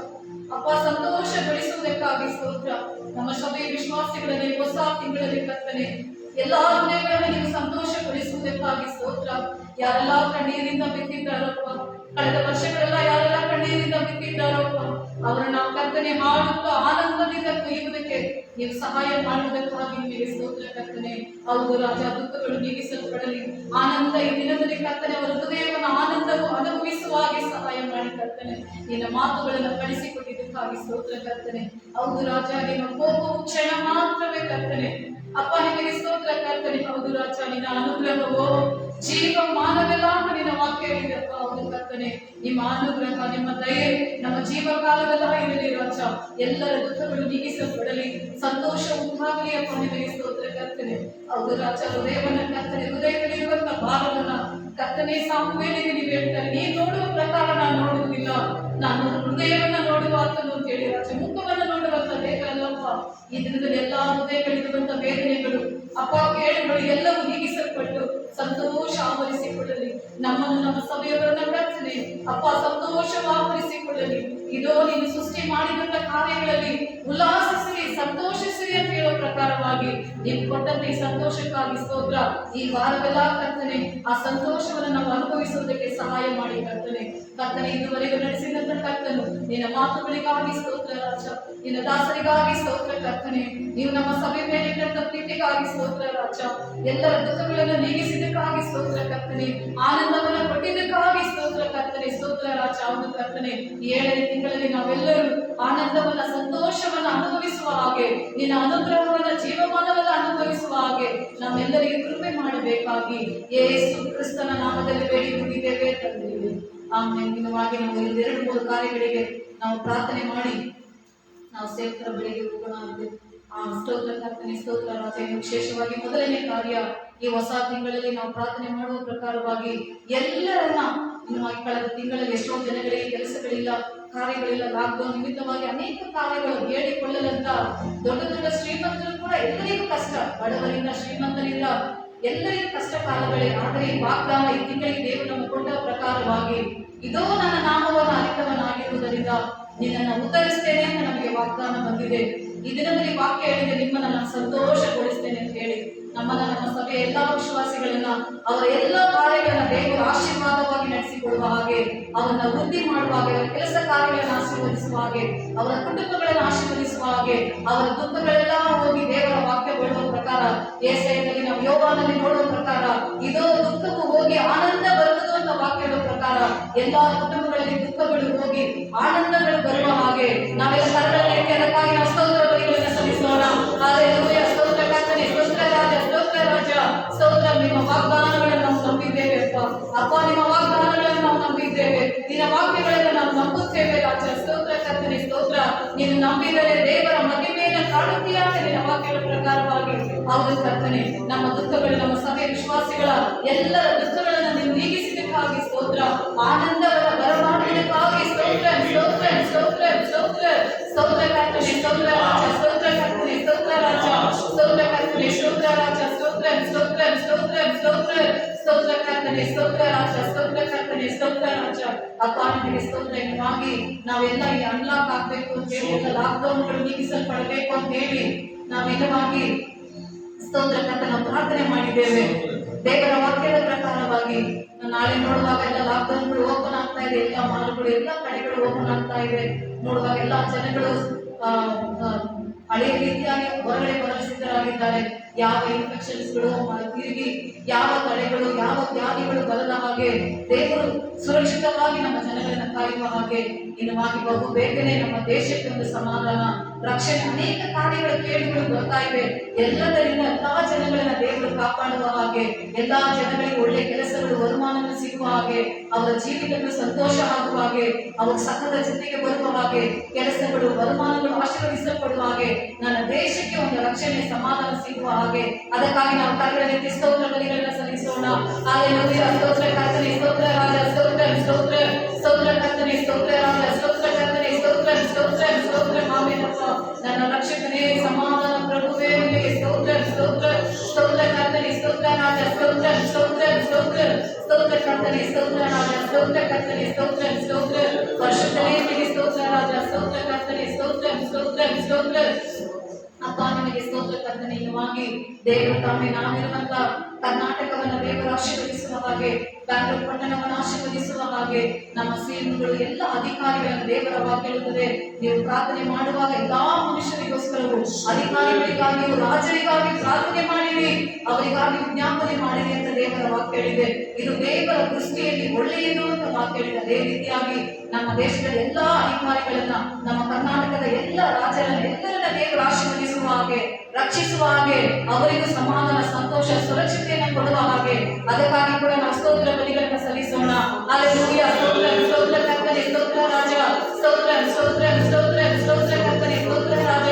ಅಪ್ಪ, ಸಂತೋಷಗೊಳಿಸುವುದಕ್ಕಾಗಿ ಸ್ತೋತ್ರ. ನಮ್ಮ ಸಭೆಯ ವಿಶ್ವಾಸಿಗಳಲ್ಲಿ ಹೊಸ ತಿಂಗಳಲ್ಲಿ ಕರ್ತನೆ ಎಲ್ಲಾ ಹೃದಯಗಳನ್ನು ನೀವು ಸಂತೋಷಗೊಳಿಸುವುದಕ್ಕಾಗಿ ಸ್ತೋತ್ರ. ಯಾರೆಲ್ಲ ಕಣ್ಣೀರಿಂದ ಬಿತ್ತಿದ್ದಾರಪ್ಪ, ಕಳೆದ ವರ್ಷಗಳೆಲ್ಲ ಯಾರೆಲ್ಲ ಕಣ್ಣೀರಿಂದ ಬಿತ್ತಿದ್ದಾರಪ್ಪ, ಅವರನ್ನ ಕರ್ತನೆ ಹಾಡುತ್ತಾ ಆನಂದದಿಂದ ಕೊಯ್ಯುವುದಕ್ಕೆ ನೀವು ಸಹಾಯ ಮಾಡುವುದಕ್ಕಾಗಿ ನಿಮಗೆ ಸ್ತೋತ್ರ ಕರ್ತನೆ. ಹೌದು ರಾಜ, ದುಃಖಗಳು ನೀಗಿಸಲ್ಪಡಲಿ. ಆನಂದ ಈ ದಿನದಲ್ಲಿ ಕರ್ತನೆ ಅವರ ಹೃದಯವನ್ನು ಆನಂದವು ಅನುಭವಿಸುವ ಹಾಗೆ ಸಹಾಯ ಮಾಡಿ ಕರ್ತನೆ. ನಿನ್ನ ಮಾತುಗಳನ್ನು ಕಳಿಸಿಕೊಟ್ಟಿದ್ದಕ್ಕಾಗಿ ಸ್ತೋತ್ರ ಕರ್ತನೆ. ಹೌದು ರಾಜ, ನಿಮ್ಮ ಕೋಪವು ಕ್ಷಣ ಮಾತ್ರವೇ ಕರ್ತನೆ. ಅಪ್ಪ ನಿಮಗೆ ಸ್ತೋತ್ರ ಕರ್ತನೆ. ಹೌದು ರಾಜ, ನಿನ್ನ ಅನುಗ್ರಹವೋ ಜೀವ ಮಾನವೆಲ್ಲ ಅಂತ ನಿನ್ನ ವಾಕ್ಯ ಹೇಳಿದಪ್ಪ. ಹೌದು ಕರ್ತನೆ, ನಿಮ್ಮ ಅನುಗ್ರಹ, ನಿಮ್ಮ ದಯೆ ನಮ್ಮ ಜೀವಕಾಲವೆಲ್ಲ ಇರಲಿ ರಾಜ. ಎಲ್ಲರ ದುಃಖಗಳು ನೀಗಿಸಲ್ಪಡಲಿ, ಸಂತೋಷ ಉಂಟಾಗಲಿ ಅಪ್ಪ. ನಿಮಗೆ ಸ್ತೋತ್ರ ಕರ್ತನೆ. ಹೌದು ರಾಜ, ಹೃದಯವನ್ನ ಕರ್ತನೆ, ಹೃದಯದಲ್ಲಿರುವಂತ ಭಾರವನ್ನ ಕರ್ತನೆ ಸಾಮುವೇಲಿಗೆ ನೀವು ಹೇಳ್ತಾರೆ, ನೀನು ನೋಡುವ ಪ್ರಕಾರ ನಾನು ನೋಡುವುದಿಲ್ಲ, ನಾನು ಹೃದಯವನ್ನ ನೋಡುವ ಆತನು ಅಂತ ಹೇಳಿ ರಾಜ. ಮುಖವನ್ನು ನೋಡುವಂತ ದೇವರಲ್ಲಪ್ಪ. ಈ ದಿನದಲ್ಲಿ ಎಲ್ಲಾ ಹೃದಯಗಳಿರುವಂತ ವೇದನೆಗಳು ಅಪ್ಪ, ಕೇಳುಗಳು ಎಲ್ಲವೂ ನೀಗಿಸಲ್ಪಟ್ಟು ಸಂತೋಷ ಆವರಿಸಿಕೊಳ್ಳಲಿ. ನಮ್ಮನ್ನು, ನಮ್ಮ ಸಭೆಯವರನ್ನ ಕರ್ತನೆ ಅಪ್ಪ ಸಂತೋಷವಾವರಿಸಿಕೊಳ್ಳಲಿ. ಇದೋ ನೀನು ಸೃಷ್ಟಿ ಮಾಡಿದಂತ ಕಾರ್ಯಗಳಲ್ಲಿ ಉಲ್ಲಾಸಿಸಿರಿ, ಸಂತೋಷಿಸಿರಿ ಅಂತ ಹೇಳೋ ಪ್ರಕಾರವಾಗಿ ನೀವು ಕೊಟ್ಟಂತೆ ಈ ಸಂತೋಷಕ್ಕಾಗಿ ಸ್ತೋತ್ರ. ಈ ವಾರವೆಲ್ಲ ಕರ್ತನೆ ಆ ಸಂತೋಷವನ್ನು ನಾವು ಅನುಭವಿಸುವುದಕ್ಕೆ ಸಹಾಯ ಮಾಡಿ ಕರ್ತನೆ. ಕರ್ತನೆ, ಇದುವರೆಗೂ ನಡೆಸಿದಂತ ಕರ್ತನು ನಿನ್ನ ಮಾತುಗಳಿಗಾಗಿ ಸ್ತೋತ್ರ ರಾಜ. ನಿನ್ನ ದಾಸರಿಗಾಗಿ ಸ್ತೋತ್ರ ಕರ್ತನೆ. ನೀವು ನಮ್ಮ ಸಭೆ ಮೇಲೆ ಇಟ್ಟಂತ ಪ್ರೀತಿಗಾಗಿ ಸ್ತೋತ್ರ ರಾಜ. ಎಲ್ಲರ ದುಃಖಗಳನ್ನು ನೀಗಿಸಿದ್ದಕ್ಕಾಗಿ ಸ್ತೋತ್ರ ಕರ್ತನೆ. ಆನಂದವನ್ನು ಕೊಟ್ಟಿದ್ದಕ್ಕಾಗಿ ಸ್ತೋತ್ರ ಕರ್ತನೆ. ಸ್ತೋತ್ರ ರಾಜ. ಹೌದು ಕರ್ತನೆ, ಈ 7ನೇ ತಿಂಗಳಲ್ಲಿ ನಾವೆಲ್ಲರೂ ಆನಂದವನ್ನ, ಸಂತೋಷವನ್ನ ಅನುಭವಿಸುವ ಹಾಗೆ, ನಿನ್ನ ಅನುಗ್ರಹವನ್ನ, ಜೀವಮಾನವನ್ನ ಅನುಭವಿಸುವ ಹಾಗೆ ನಮ್ಮೆಲ್ಲರಿಗೆ ಕೃಪೆ ಮಾಡಬೇಕಾಗಿ ಯೇಸು ಕ್ರಿಸ್ತನ ನಾಮದಲ್ಲಿ ಬೇಡಿಕೊಂಡಿದ್ದೇವೆ ತಂದೆಯೇ, ಆಮೇಲೆ. ನಿನ್ನವಾಗಿ ನಾವು 2-3 ಕಾರ್ಯಗಳಿಗೆ ನಾವು ಪ್ರಾರ್ಥನೆ ಮಾಡಿ ನಾವು ಸೇವಕರ ಬಳಿಗೆ ಹೋಗೋಣ. ಸ್ತೋತ್ರ ಕರ್ತನೆ, ಸ್ತೋತ್ರ ರಾಜ. ವಿಶೇಷವಾಗಿ ಮೊದಲನೇ ಕಾರ್ಯ, ಈ ಹೊಸ ತಿಂಗಳಲ್ಲಿ ನಾವು ಪ್ರಾರ್ಥನೆ ಮಾಡುವ ಪ್ರಕಾರವಾಗಿ ಎಲ್ಲರನ್ನ ಕಳೆದ ತಿಂಗಳಲ್ಲಿ ಎಷ್ಟೋ ಜನಗಳಿಗೆ ಕೆಲಸಗಳಿಲ್ಲ, ಕಾರ್ಯಗಳಿಲ್ಲ, ಲಾಕ್ಡೌನ್ ನಿಮಿತ್ತವಾಗಿ ಅನೇಕ ಕಾರ್ಯಗಳು ಹೇಳಿಕೊಳ್ಳಲಂತ ದೊಡ್ಡ ದೊಡ್ಡ ಶ್ರೀಮಂತರು ಕೂಡ ಎಲ್ಲರಿಗೂ ಕಷ್ಟ, ಬಡವರಿಂದ ಶ್ರೀಮಂತರಿಂದ ಎಲ್ಲರಿಗೂ ಕಷ್ಟ ಕಾಲಗಳೇ. ಆದರೆ ಈ ವಾಗ್ದಾನ ಈ ತಿಂಗಳಿಗೆ ದೇವರು ನಮ್ಮ ಕೊಟ್ಟ ಪ್ರಕಾರವಾಗಿ, ಇದೋ ನನ್ನ ನಾಮವನ್ನು ಅರಿತವನಾಗಿರುವುದರಿಂದ ನಿನ್ನನ್ನು ಉತ್ತರಿಸ್ತೇನೆ ಅಂತ ನಮಗೆ ವಾಗ್ದಾನ ಬಂದಿದೆ. ಈ ದಿನದಲ್ಲಿ ವಾಕ್ಯ ಹೇಳಿದೆ, ನಿಮ್ಮನ್ನು ನಾನು ಸಂತೋಷಗೊಳಿಸ್ತೇನೆ ಅಂತ ಹೇಳಿ. ನಮ್ಮನ್ನ, ನಮ್ಮ ಸಭೆಯ ಎಲ್ಲಾ ವಿಶ್ವಾಸಿಗಳನ್ನ, ಅವರ ಎಲ್ಲ ಕಾರ್ಯಗಳನ್ನ ದೇವರು ಆಶೀರ್ವಾದವಾಗಿ ನಡೆಸಿಕೊಡುವ ಹಾಗೆ, ಅವರನ್ನ ವೃದ್ಧಿ ಮಾಡುವ ಹಾಗೆ, ಅವರ ಕೆಲಸ ಕಾರ್ಯಗಳನ್ನು ಆಶೀರ್ವದಿಸುವ ಹಾಗೆ, ಅವರ ಕುಟುಂಬಗಳನ್ನು ಆಶೀರ್ವದಿಸುವ ಹಾಗೆ, ಅವರ ದುಃಖಗಳೆಲ್ಲ ಹೋಗಿ ದೇವರ ವಾಕ್ಯ ಬರುವ ಪ್ರಕಾರ, ಏಸಾಯದಲ್ಲಿ ನಾವು ಯೋಬನಲ್ಲಿ ನೋಡುವ ಪ್ರಕಾರ, ಇದೋ ದುಃಖವು ಹೋಗಿ ಆನಂದ ಬರುವುದು ಅಂತ ವಾಕ್ಯ ಹೇಳುವ ಪ್ರಕಾರ, ಎಲ್ಲಾ ಕುಟುಂಬಗಳಲ್ಲಿ ದುಃಖಗಳು ಹೋಗಿ ಆನಂದಗಳು ಬರುವ ಹಾಗೆ ನಾವೆಲ್ಲ ಕರಡಲ್ಲಿ ಅದಕ್ಕಾಗಿ ನಾವು ಸ್ತೋತ್ರ ಬಲಿಗಳನ್ನು ಸಲ್ಲಿಸೋಣ. ಹಲ್ಲೆಲೂಯಾ. ಸ್ತೋತ್ರ ಕರ್ತನೇ, ಸ್ತೋತ್ರ ರಾಜ, ಸ್ತೋತ್ರ ರಾಜ, ಸ್ತೋತ್ರ. ನಿಮ್ಮ ವಾಗ್ದಾನಗಳನ್ನು ನಾವು ನಂಬಿದ್ದೇವೆ ಅಪ್ಪ, ನಿಮ್ಮ ವಾಗ್ದಾನಗಳನ್ನು ನಾವು ನಂಬಿದ್ದೇವೆ, ನಿನ್ನ ವಾಕ್ಯಗಳನ್ನು ನಾವು ನಂಬುತ್ತೇವೆ ರಾಜ. ಸ್ತೋತ್ರ ಕರ್ತನೇ, ಸ್ತೋತ್ರ. ನೀನು ನಂಬಿದರೆ ದೇವರ ಮಹಿಮೆಯನ್ನು ಕಾಣುತ್ತೀಯಾ ಅಂತ ನಿನ್ನ ವಾಕ್ಯಗಳ ಪ್ರಕಾರವಾಗಿ. ಹೌದು ಕರ್ತನೇ, ನಮ್ಮ ದುಃಖಗಳು, ನಮ್ಮ ಸಭೆ ವಿಶ್ವಾಸಿಗಳ ಎಲ್ಲರ ದುಃಖಗಳನ್ನು ನೀವು ನೀಗಿಸಿದಕ್ಕಾಗಿ ಸ್ತೋತ್ರ. ಆನಂದವರ ಬರಮಾಡುವುದಕ್ಕಾಗಿ ಸ್ತೋತ್ರ, ಸ್ತೋತ್ರ, ಸ್ತೋತ್ರ, ಸ್ತೋತ್ರ. ಸ್ತೋತ್ರ ಕರ್ತನೇ, ಸ್ತೋತ್ರ ರಾಜ, ಸ್ತೋತ್ರ ಕರ್ತನೇ, ಸ್ತೋತ್ರ ರಾಜ, ಸ್ತೋತ್ರ ಕರ್ತನೇ, ಸ್ತೋತ್ರ ರಾಜ, ಸ್ತೋತ್ರ, ಸ್ತೋತ್ರ, ಸ್ತೋತ್ರ, ಸ್ತೋತ್ರ. ಸ್ತೋತ್ರ ಕರ್ತನೇ, ಸ್ತೋತ್ರ ರಾಜ, ಸ್ತೋತ್ರ ಕರ್ತನೇ, ಸ್ತೋತ್ರ ರಾಜ. ಅಪ್ಪ ನಿಮಗೆ ಸ್ತೋತ್ರ. ಇನ್ನವಾಗಿ ನಾವೆಲ್ಲ ಈ ಅನ್ಲಾಕ್ ಆಗ್ಬೇಕು ಅಂತ ಹೇಳಿ, ಎಲ್ಲ ಲಾಕ್ಡೌನ್ಗಳು ನೀಗಿಸಲ್ಪಡಬೇಕು ಅಂತ ಹೇಳಿ ನಾವೆಲ್ಲವಾಗಿ ಸ್ತೋತ್ರ ಕರ್ತ ನಾವು ಪ್ರಾರ್ಥನೆ ಮಾಡಿದ್ದೇವೆ. ದೇವರ ವಾಕ್ಯದ ಪ್ರಕಾರವಾಗಿ ನಾಳೆ ನೋಡುವಾಗ ಎಲ್ಲ ಲಾಕ್ಡೌನ್ಗಳು ಓಪನ್ ಆಗ್ತಾ ಇದೆ, ಎಲ್ಲ ಮಾಲ್ಗಳು, ಎಲ್ಲ ಕಡೆಗಳು ಓಪನ್ ಆಗ್ತಾ ಇದೆ. ನೋಡುವಾಗ ಎಲ್ಲ ಜನಗಳು ಹಳೆಯ ರೀತಿಯಾಗಿ ಹೊರಗಡೆ ಬರಲು ಸಿದ್ಧರಾಗಿದ್ದಾರೆ. ಯಾವ ಇನ್ಫೆಕ್ಷನ್ಸ್ಗಳು ತಿರುಗಿ, ಯಾವ ತಡೆಗಳು, ಯಾವ ವ್ಯಾಧಿಗಳು ಬರದ ಹಾಗೆ ದೇವರು ಸುರಕ್ಷಿತವಾಗಿ ನಮ್ಮ ಜನಗಳನ್ನ ಕಾಯುವ ಹಾಗೆ, ಇನ್ನವಾಗಿ ಬಹು ಬೇಗನೆ ನಮ್ಮ ದೇಶಕ್ಕೆ ಒಂದು ಸಮಾಧಾನ, ರಕ್ಷಣೆ, ಅನೇಕ ಕಾರ್ಯಗಳ ಕೇಳುಗಳು ಬರ್ತಾ ಇವೆ. ಎಲ್ಲದರಿಂದ ಎಲ್ಲಾ ಜನಗಳನ್ನ ದೇವರು ಕಾಪಾಡುವ ಹಾಗೆ, ಎಲ್ಲಾ ಜನಗಳಿಗೆ ಒಳ್ಳೆ ಕೆಲಸಗಳು, ವರುಮಾನಗಳು ಸಿಗುವ ಹಾಗೆ, ಅವರ ಜೀವಿತಗಳು ಸಂತೋಷ ಆಗುವ ಹಾಗೆ, ಅವರ ಸಕಲ ಜೊತೆಗೆ ಬರುವ ಹಾಗೆ, ಕೆಲಸಗಳು, ವರುಮಾನಗಳು ಆಶೀರ್ವದಿಸಲ್ಪಡುವ ಹಾಗೆ, ನನ್ನ ದೇಶಕ್ಕೆ ಒಂದು ರಕ್ಷಣೆ, ಸಮಾಧಾನ ಸಿಗುವ ಹಾಗೆ, ಅದಕ್ಕಾಗಿ ನಾವು ಕರ್ತನಿಗೆ ಸ್ತೋತ್ರ ಬಲಿಗಳನ್ನು ಸಲ್ಲಿಸೋಣ. ಹಲ್ಲೆಲೂಯಾ. ಸ್ತೋತ್ರ ಕರ್ತನೇ, ಸ್ತೋತ್ರ ರಾಜ, ಸ್ತೋತ್ರ, ಸ್ತೋತ್ರ. ಸ್ತೋತ್ರ ಕರ್ತನೇ, ಸ್ತೋತ್ರ ರಾಜ, ಸ್ತೋತ್ರ ಕರ್ತನೇ, ಸ್ತೋತ್ರ, ಸ್ತೋತ್ರ, ಸ್ತೋತ್ರ. ಆಮೆನಪ್ಪ. ನನ್ನ ರಕ್ಷಕನೇ, ಸಮಾಧಾನ ಪ್ರಭುವೇ, ನಿನಗೆ ಸ್ತೋತ್ರ, ಸ್ತೋತ್ರ. ಸ್ತೋತ್ರ ಕರ್ತನೇ, ಸ್ತೋತ್ರ ರಾಜ, ಸ್ತೋತ್ರ, ಸ್ತೋತ್ರ, ಸ್ತೋತ್ರ. ಸ್ತೋತ್ರ ಕರ್ತನೇ, ಸ್ತೋತ್ರ ರಾಜ, ಸ್ತೋತ್ರ ಕರ್ತನೇ, ಸ್ತೋತ್ರ, ಸ್ತೋತ್ರ. ಪರಿಶುದ್ಧನೇ ನಿನಗೆ ಸ್ತೋತ್ರ ರಾಜ, ಸ್ತೋತ್ರ ಕರ್ತನೇ, ಸ್ತೋತ್ರ, ಸ್ತೋತ್ರ, ಸ್ತೋತ್ರ. ಅಪ್ಪ ನಿಮಗೆ ಸ್ತೋತ್ರ ಕರ್ತನೇ. ಇನ್ನವಾಗಿ ದೇವರು ತಾವೇ ನಾವಿರುವಂತ ಕರ್ನಾಟಕವನ್ನು ದೇವರು ಆಶೀರ್ವದಿಸುವ ಹಾಗೆ, ಬ್ಯಾಂಗ್ಳೂರು ಪಟ್ಟಣವನ್ನು ಆಶೀರ್ವದಿಸುವ ಹಾಗೆ, ನಮ್ಮ ಸಿಎಂಗಳು ಎಲ್ಲ ಅಧಿಕಾರಿಗಳನ್ನು ದೇವರ ವಾಕ್ಯ ಹೇಳುತ್ತದೆ, ನೀವು ಪ್ರಾರ್ಥನೆ ಮಾಡುವಾಗ ಎಲ್ಲಾ ಮನುಷ್ಯರಿಗೋಸ್ಕರವು, ಅಧಿಕಾರಿಗಳಿಗಾಗಿಯೂ ರಾಜರಿಗಾಗಿ ಪ್ರಾರ್ಥನೆ ಮಾಡಿರಿ, ಅವರಿಗಾಗಿ ವಿಜ್ಞಾಪನೆ ಮಾಡಿರಿ ಅಂತ ದೇವರ ವಾಕ್ಯ ಹೇಳಿದೆ. ಇದು ದೇವರ ದೃಷ್ಟಿಯಲ್ಲಿ ಒಳ್ಳೆಯದು ಅಂತ ವಾಕ್ಯ ಹೇಳಿದೆ. ಅದೇ ರೀತಿಯಾಗಿ ನಮ್ಮ ದೇಶದ ಎಲ್ಲಾ ಅಧಿಕಾರಿಗಳನ್ನ, ನಮ್ಮ ಕರ್ನಾಟಕದ ಎಲ್ಲ ರಾಜರನ್ನ, ಎಲ್ಲರನ್ನ ದೇವರು ಆಶೀರ್ವದಿಸುವ ಹಾಗೆ, ರಕ್ಷಿಸುವ ಹಾಗೆ, ಅವರಿಗೂ ಸಮಾಧಾನ, ಸಂತೋಷ, ಸುರಕ್ಷತೆಯನ್ನು ಕೊಡುವ ಹಾಗೆ, ಅದಕ್ಕಾಗಿ ಕೂಡ ನಾವು ಸ್ತೋತ್ರ ಬಲಿಗಳನ್ನು ಸಲ್ಲಿಸೋಣ. ಹಲ್ಲೆಲೂಯಾ. ಸ್ತೋತ್ರ, ಸ್ತೋತ್ರ ಕರ್ತನೇ, ಸ್ತೋತ್ರ ರಾಜ, ಸ್ತೋತ್ರ, ಸ್ತೋತ್ರ, ಸ್ತೋತ್ರ, ಸ್ತೋತ್ರ ಕರ್ತನೇ, ಸ್ತೋತ್ರ ರಾಜ,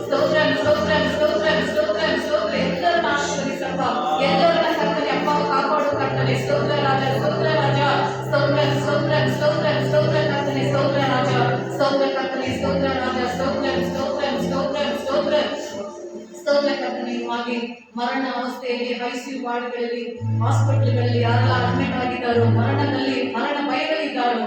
ಸ್ತೋತ್ರ, ಸ್ತೋತ್ರ, ಸ್ತೋತ್ರ, ಸ್ತೋತ್ರ, ಸ್ತೋತ್ರ. ಎಲ್ಲರನ್ನ ಆಶೀರ್ವದಿಸಪ್ಪ, ಎಲ್ಲರನ್ನ ಕರ್ತನೇ ಅಪ್ಪ ಕಾಪಾಡು ಕರ್ತನೇ, ಸ್ತೋತ್ರ ರಾಜ, ಸ್ತೋತ್ರ ರಾಜ, ಸ್ತೋತ್ರ, ಸ್ತೋತ್ರ, ಸ್ತೋತ್ರ, ಸ್ತೋತ್ರ ಕರ್ತನೇ, ಸ್ತೋತ್ರ ರಾಜ, ಸ್ತೋತ್ರ ಕರ್ತನೇ, ಸ್ತೋತ್ರ ರಾಜ, ಸ್ತೋತ್ರ, ಸ್ತೋತ್ರ, ಸ್ತೋತ್ರ, ಸ್ತೋತ್ರ. ಸ್ತೋತ್ರ ಕರ್ತನೇ. ಇನ್ನವಾಗಿ ಮರಣ ಅವಸ್ಥೆಯಲ್ಲಿ, ಐಸಿಯು ವಾರ್ಡ್ಗಳಲ್ಲಿ, ಹಾಸ್ಪಿಟಲ್ಗಳಲ್ಲಿ ಯಾರೆಲ್ಲ ಅಡ್ಮಿಟ್ ಆಗಿದ್ದಾರೋ, ಮರಣ ಭಯದಲ್ಲಿದ್ದಾರೋ,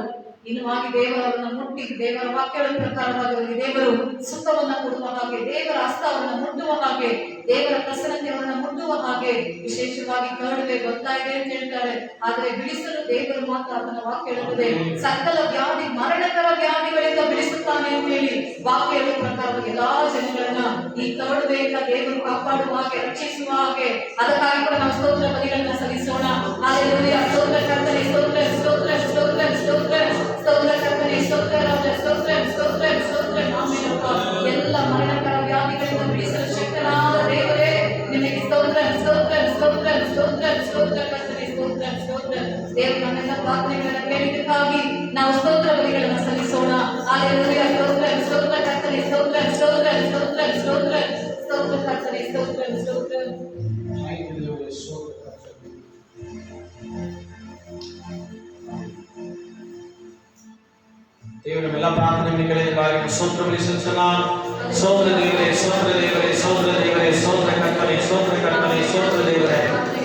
ಇನ್ನುವಾಗಿ ದೇವರನ್ನು ಮುಟ್ಟಿ, ದೇವರ ವಾಕ್ಯಗಳ ಪ್ರಕಾರವಾಗಿ ಅವರಿಗೆ ದೇವರು ಸುಖವನ್ನು ಕೊಡುವ ಹಾಗೆ, ದೇವರ ಹಸ್ತ ಅವರನ್ನು ಮುಟ್ಟುವ ಹಾಗೆ, ದೇವರ ಪ್ರಸನ್ನತೆ ಅವರನ್ನು ಮುಟ್ಟುವ ಹಾಗೆ. ವಿಶೇಷವಾಗಿ ಕರುಳುವೆ ಬರ್ತಾ ಇದೆ ಅಂತ ಹೇಳ್ತಾರೆ, ಆದರೆ ಬಿಡಿಸಲು ದೇವರು ಮಾತ್ರ ಅದನ್ನ ವಾಕ್ಯ ಹೇಳುತ್ತದೆ. ಸಕಲ ವ್ಯಾಧಿ, ಮರಣಕರ ವ್ಯಾಧಿಗಳಿಂದ ಬಿಡಿಸುತ್ತಾನೆ ಅಂತ ಹೇಳಿ ವಾಕ್ಯ ಹೇಳುವ ಪ್ರಕಾರವಾಗಿ ಎಲ್ಲಾ ಜನಗಳನ್ನ ಈ ಕರುಳುವೆಯಿಂದ ದೇವರು ಕಾಪಾಡುವ ಹಾಗೆ, ರಕ್ಷಿಸುವ ಹಾಗೆ, ಅದಕ್ಕಾಗಿ ಕೂಡ ನಾವು ಸ್ತೋತ್ರ ಬಲಿಗಳನ್ನ ಸಲ್ಲಿಸೋಣ. ಹಲ್ಲೆಲೂಯಾ. ಸ್ತೋತ್ರ ಕರ್ತನೇ, ಸ್ತೋತ್ರ, ಸ್ತೋತ್ರ, ಸ್ತೋತ್ರ, ಸ್ತೋತ್ರ. ಸ್ತೋತ್ರ ಕರ್ತನೇ, ಸ್ತೋತ್ರ ರಾಜ, ಸ್ತೋತ್ರ, ಸ್ತೋತ್ರ, ಸ್ತೋತ್ರ. ಆಮೆನಪ್ಪ. ಎಲ್ಲ ಮರಣಕರ ವ್ಯಾಧಿಗಳಿಂದ ಬಿಡಿಸಲು ಶಕ್ತನಾದ ದೇವರೇ ನಿಮಗೆ ಸ್ತೋತ್ರ, ಸ್ತೋತ್ರ, ಸ್ತೋತ್ರ, ಸ್ತೋತ್ರ, ಸ್ತೋತ್ರ ಕರ್ತನೇ, ಸ್ತೋತ್ರ, ಸ್ತೋತ್ರ. ದೇವರು ನಮ್ಮೆಲ್ಲ ಪ್ರಾರ್ಥನೆಗಳನ್ನು ಕೇಳಿದ್ದಕ್ಕಾಗಿ ನಾವು ಸ್ತೋತ್ರ ಬಲಿಗಳನ್ನು ಸಲ್ಲಿಸೋಣ. ಹಲ್ಲೆಲೂಯಾ. ಸ್ತೋತ್ರ, ಸ್ತೋತ್ರ ಕರ್ತನೇ, ಸ್ತೋತ್ರ, ಸ್ತೋತ್ರ, ಸ್ತೋತ್ರ, ಸ್ತೋತ್ರ. ಸ್ತೋತ್ರ ಕರ್ತನೇ, ಸ್ತೋತ್ರ, ಸ್ತೋತ್ರ. ದೇವರ ಎಲ್ಲ ಪ್ರಾರ್ಥನೆಯನ್ನು ಕೇಳಿದಕ್ಕಾಗಿ ಸ್ತೋತ್ರ ಬಲಿ ಸಲ್ಲಿಸೋಣ. ಸ್ತೋತ್ರ ದೇವರೇ, ಸ್ತೋತ್ರ ದೇವರೇ, ಸ್ತೋತ್ರ ದೇವರೇ, ಸ್ತೋತ್ರ ಕರ್ತನೇ, ಸ್ತೋತ್ರ ಕರ್ತನೇ, ಸ್ತೋತ್ರ ದೇವರೇ.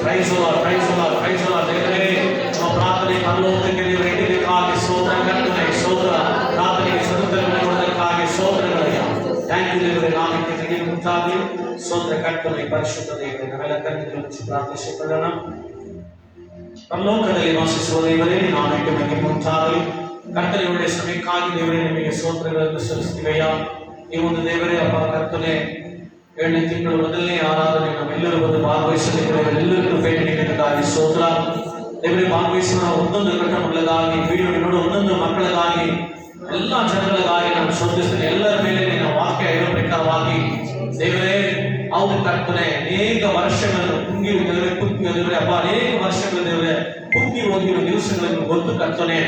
Praise Lord, praise Lord, praise Lord. ದೇವರೇ, ನಮ್ಮ ಪ್ರಾರ್ಥನೆ ಪರಲೋಕಕ್ಕೆ ದೇವರೇ ಇಡಲಿಕ್ಕಾಗಿ ಸ್ತೋತ್ರ ಕರ್ತನೇ, ಸ್ತೋತ್ರ. ಪ್ರಾರ್ಥನೆಗೆ ಸದುತ್ತರವನ್ನು ಕೊಡುವುದಕ್ಕಾಗಿ ಸ್ತೋತ್ರಗಳಯ್ಯ. ಥ್ಯಾಂಕ್ ಯು ದೇವರೇ. ನಾಮಕ್ಕೆ ತೆಗೆದು ಮುಂತಾಗಿ ಸ್ತೋತ್ರ ಕರ್ತನೇ, ಪರಿಶುದ್ಧ ದೇವರೇ. ನಾವೆಲ್ಲ ಕರೆದು ಪ್ರಾರ್ಥಿಸಿಕೊಳ್ಳೋಣ. ಪರಲೋಕದಲ್ಲಿ ವಾಸಿಸುವ ದೇವರೇ, ನಾಮಕ್ಕೆ ಮಹಿಮೆ ಉಂಟಾಗಲಿ. ಕರ್ತನೆ, ಒಳ್ಳೆಯ ಸಮಯಕ್ಕಾಗಿ ದೇವರೇ ನಿಮಗೆ ಸ್ತೋತ್ರಗಳನ್ನು ಸಲ್ಲಿಸ್ತೀವಯ್ಯ. ಈ ಒಂದು ದೇವರೇ ಅಪ್ಪ ಕರ್ತನೆ, 7ನೇ ತಿಂಗಳು ಮೊದಲನೇ ಆರಾಧನೆ ನಾವೆಲ್ಲರೂ ಬಂದು ಭಾಗವಹಿಸಲಿಲ್ಲರಿಗೂ ಭೇಟಿ ನೀಡಿದ್ದಕ್ಕಾಗಿ ಸ್ತೋತ್ರ. ದೇವರೇ, ಭಾಗವಹಿಸುವ ಒಂದೊಂದು ಘಟನೆಗಳಿಗಾಗಿ, ವಿಡಿಯೋ ನೋಡುವ ಒಂದೊಂದು ಮಕ್ಕಳಿಗಾಗಿ, ಎಲ್ಲ ಜನಗಳಿಗಾಗಿ ನಾನು ಸ್ತೋತ್ರಿಸ್ತೇನೆ. ಎಲ್ಲರ ಮೇಲೆ ನಿನ್ನ ವಾಕ್ಯ ಇರೋ ಪ್ರಕಾರವಾಗಿ ದೇವರೇ, ಅವರು ಕರ್ತನೆ ಅನೇಕ ವರ್ಷಗಳನ್ನು ಕುಗ್ಗಿ ದೇವರೇ ಅಪ್ಪ, ಅನೇಕ ವರ್ಷಗಳು ದೇವರೇ ಕುಗ್ಗಿ ಹೋಗಿರುವ ದಿವಸಗಳನ್ನು ಗೊತ್ತು ಕರ್ತನೆ.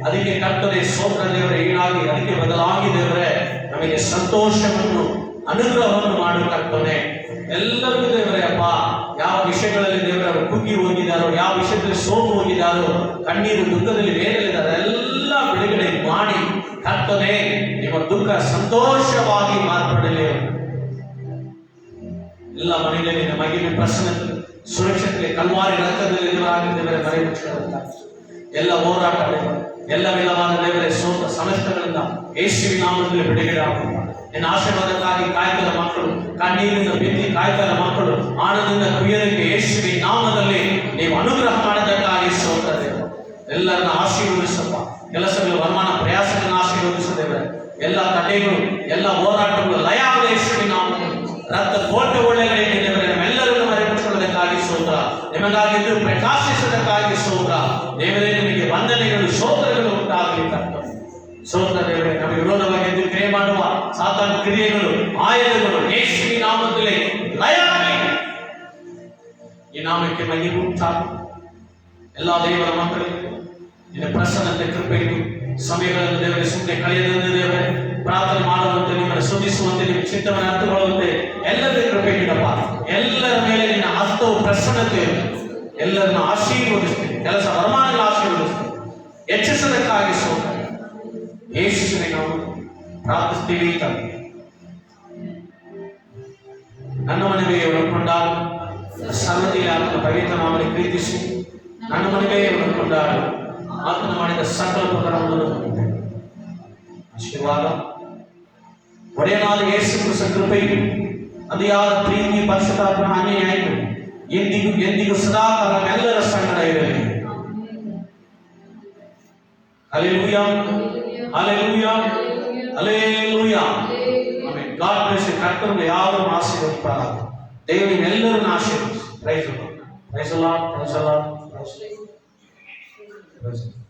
ಅದಕ್ಕೆ ಕರ್ತನೆ ಸ್ತೋತ್ರ ದೇವರೇ, ಹೀಗಾಗಿ ಅದಕ್ಕೆ ಬದಲಾಗಿ ದೇವರೇ ನಮಗೆ ಸಂತೋಷವನ್ನು ಅನುಗ್ರಹವನ್ನು ಮಾಡು ಕರ್ತನೆ. ಎಲ್ಲರಿಗೂ ದೇವರೇ ಅಪ್ಪ, ಯಾವ ವಿಷಯಗಳಲ್ಲಿ ದೇವರೇ ಅವರು ಕುಗ್ಗಿ ಹೋಗಿದ್ದಾರೋ, ಯಾವ ವಿಷಯದಲ್ಲಿ ಸೋತು ಹೋಗಿದ್ದಾರೋ, ಕಣ್ಣೀರು ದುಃಖದಲ್ಲಿ ಬೇಡಲಿದ್ದಾರೆ, ಎಲ್ಲ ಬಿಡುಗಡೆ ಮಾಡಿ ಕರ್ತನೆ ನಿಮ್ಮ ದುಃಖ ಸಂತೋಷವಾಗಿ ಮಾರ್ಪಡಲಿ. ಎಲ್ಲ ಮನೆಯಲ್ಲಿ ನಿನ್ನ ಮಗಿನ ಪ್ರಸನ್ನತೆ ಸುರಕ್ಷತೆ ಕಲ್ವಾರಿ ರಕ್ತದಲ್ಲಿ ದೇವರೇ ಮರೆಯುವಂತ ಎಲ್ಲ ಹೋರಾಟಗಳು, ಎಲ್ಲ ವಿಧವಾದ ದೇವರೇ ಸೋತ ಸಮಸ್ಯೆಗಳಿಂದ ಯೇಸುವಿನ ನಾಮದಲ್ಲಿ ಬಿಡುಗಡೆ ಆಗುವ ನಿನ್ನ ಆಶೀರ್ವಾದಕ್ಕಾಗಿ ಕಾಯ್ತದ ಮಕ್ಕಳು, ಕಣ್ಣೀರಿಂದ ಬಿದ್ದಿ ಕಾಯ್ತದ ಮಕ್ಕಳು ಆನಂದದಿಂದ ಕುಯ್ಯೋದಕ್ಕೆ ಯೇಸುವಿನ ನಾಮದಲ್ಲಿ ನೀವು ಅನುಗ್ರಹ ಮಾಡೋದಕ್ಕಾಗಿ ಸ್ತೋತ್ರ ದೇವರು. ಎಲ್ಲರನ್ನ ಆಶೀರ್ವದಿಸಪ್ಪ. ಕೆಲಸಗಳು, ವರಮಾನ, ಪ್ರಯಾಸಗಳನ್ನು ಆಶೀರ್ವದಿಸುತ್ತೇವೆ. ಎಲ್ಲ ತಡೆಗಳು, ಎಲ್ಲ ಹೋರಾಟಗಳು ಲಯ ಆಗಲಿ ಯೇಸುವಿನ ನಾಮದಲ್ಲಿ. ರಕ್ತ ಕೋಟೆ ಒಳ್ಳೆಗಳಿಗೆ ದೇವರೇ ನಮ್ಮೆಲ್ಲರನ್ನು ಮರೆಪಡಿಸಿಕೊಳ್ಳೋದಕ್ಕಾಗಿ ಸ್ತೋತ್ರ. ನಿಮಗಾಗಿ ಪ್ರಕಾಶಿಸೋದಕ್ಕಾಗಿ ಸ್ತೋತ್ರ ದೇವರೇ. ನಿಮಗೆ ವಂದನೆಗಳು, ಸ್ತೋತ್ರಗಳು ಉಂಟಾಗಲಿ ಕರ್ತವ್ಯ. ಸ್ತೋತ್ರ ದೇವರೇ, ನಮಗೆ ವಿರೋಧವಾಗಿ ಎದ್ದು ಕ್ರಿಯೆ ಮಾಡುವ ಸಾತಾನ ಕ್ರಿಯೆಗಳು, ಆಯುಧಗಳು ಯೇಸುವಿನ ನಾಮದಲ್ಲಿ ಲಯ ಆಗಲಿ. ಈ ನಾಮಕ್ಕೆ ಮಹಿಮೆ ಉಂಟಾಗಲಿ. ಎಲ್ಲ ದೇವರ ಮಕ್ಕಳಿಗೆ ನಿನ್ನ ಪ್ರಸನ್ನತೆ ಕೃಪೆಯಿತು. ಸಮಯಗಳನ್ನು ದೇವರೇ ಸುಮ್ಮನೆ ಕಳೆಯದಂತೆ ದೇವರೇ ಪ್ರಾರ್ಥನೆ ಮಾಡುವಂತೆ, ನಿಮ್ಮನ್ನು ಸ್ತುತಿಸುವಂತೆ, ನಿಮ್ಮ ಚಿತ್ತವನ್ನು ಅರ್ಥಕೊಳ್ಳುವಂತೆ ಎಲ್ಲರಿಗೂ ಕೃಪೆ ನೀಡಪ್ಪ. ಎಲ್ಲರ ಮೇಲೆ ನಿನ್ನ ಹಸ್ತವು ಪ್ರಸನ್ನತೆ, ಎಲ್ಲರನ್ನು ಆಶೀರ್ವದಿಸ್ತೀನಿ. ಕೆಲಸ ವರಮಾನಗಳ ಆಶೀರ್ವದಿಸ್ತೀನಿ. ಹೆಚ್ಚಿಸೋದಕ್ಕಾಗಿ ಸ್ತೋತ್ರ. ಯೇಸುವಿನ ನಾಮದಲ್ಲಿ ಪ್ರಾರ್ಥಿಸ್ತೀವಿ ತಂದೆ. ನನ್ನ ಮನೆಗೆ ಒಳಗೊಂಡಾಗ ಸರ್ವತಿಗೆ ಆತನ ಪವಿತ್ರ ನಾಮದಲ್ಲಿ ಪ್ರೀತಿಸಿ ನನ್ನ ಮನೆಗೆ ಒಳಗೊಂಡಾಗ ಆತನ ಮಾಡಿದ ಸಕಲ ಉಪಕಾರವನ್ನು ಆಶೀರ್ವಾದ ಒಡೆಯನಾದ ಯೇಸು ಕ್ರಿಸ್ತನ ಕೃಪೆಯು, ಅತಿಯಾದ ಪ್ರೀತಿ, ಪರಿಶುದ್ಧಾತ್ಮನ ಅನ್ಯಾಯವು ಎಂದಿಗೂ ಎಂದಿಗೂ ಸದಾಕಾಲ ಎಲ್ಲರ ಸಂಗಡ ಇರಲಿ. Hallelujah, hallelujah, hallelujah. Amen. God bless you. ಕರ್ತನು ಯಾವರನ್ನು ಆಶೀರ್ವದಿಸಪ್ಪ. ದೇವರು ಎಲ್ಲರನ್ನು ಆಶೀರ್ವದಿಸಲಿ. Praise the Lord, praise the Lord, praise the Lord, praise the lord.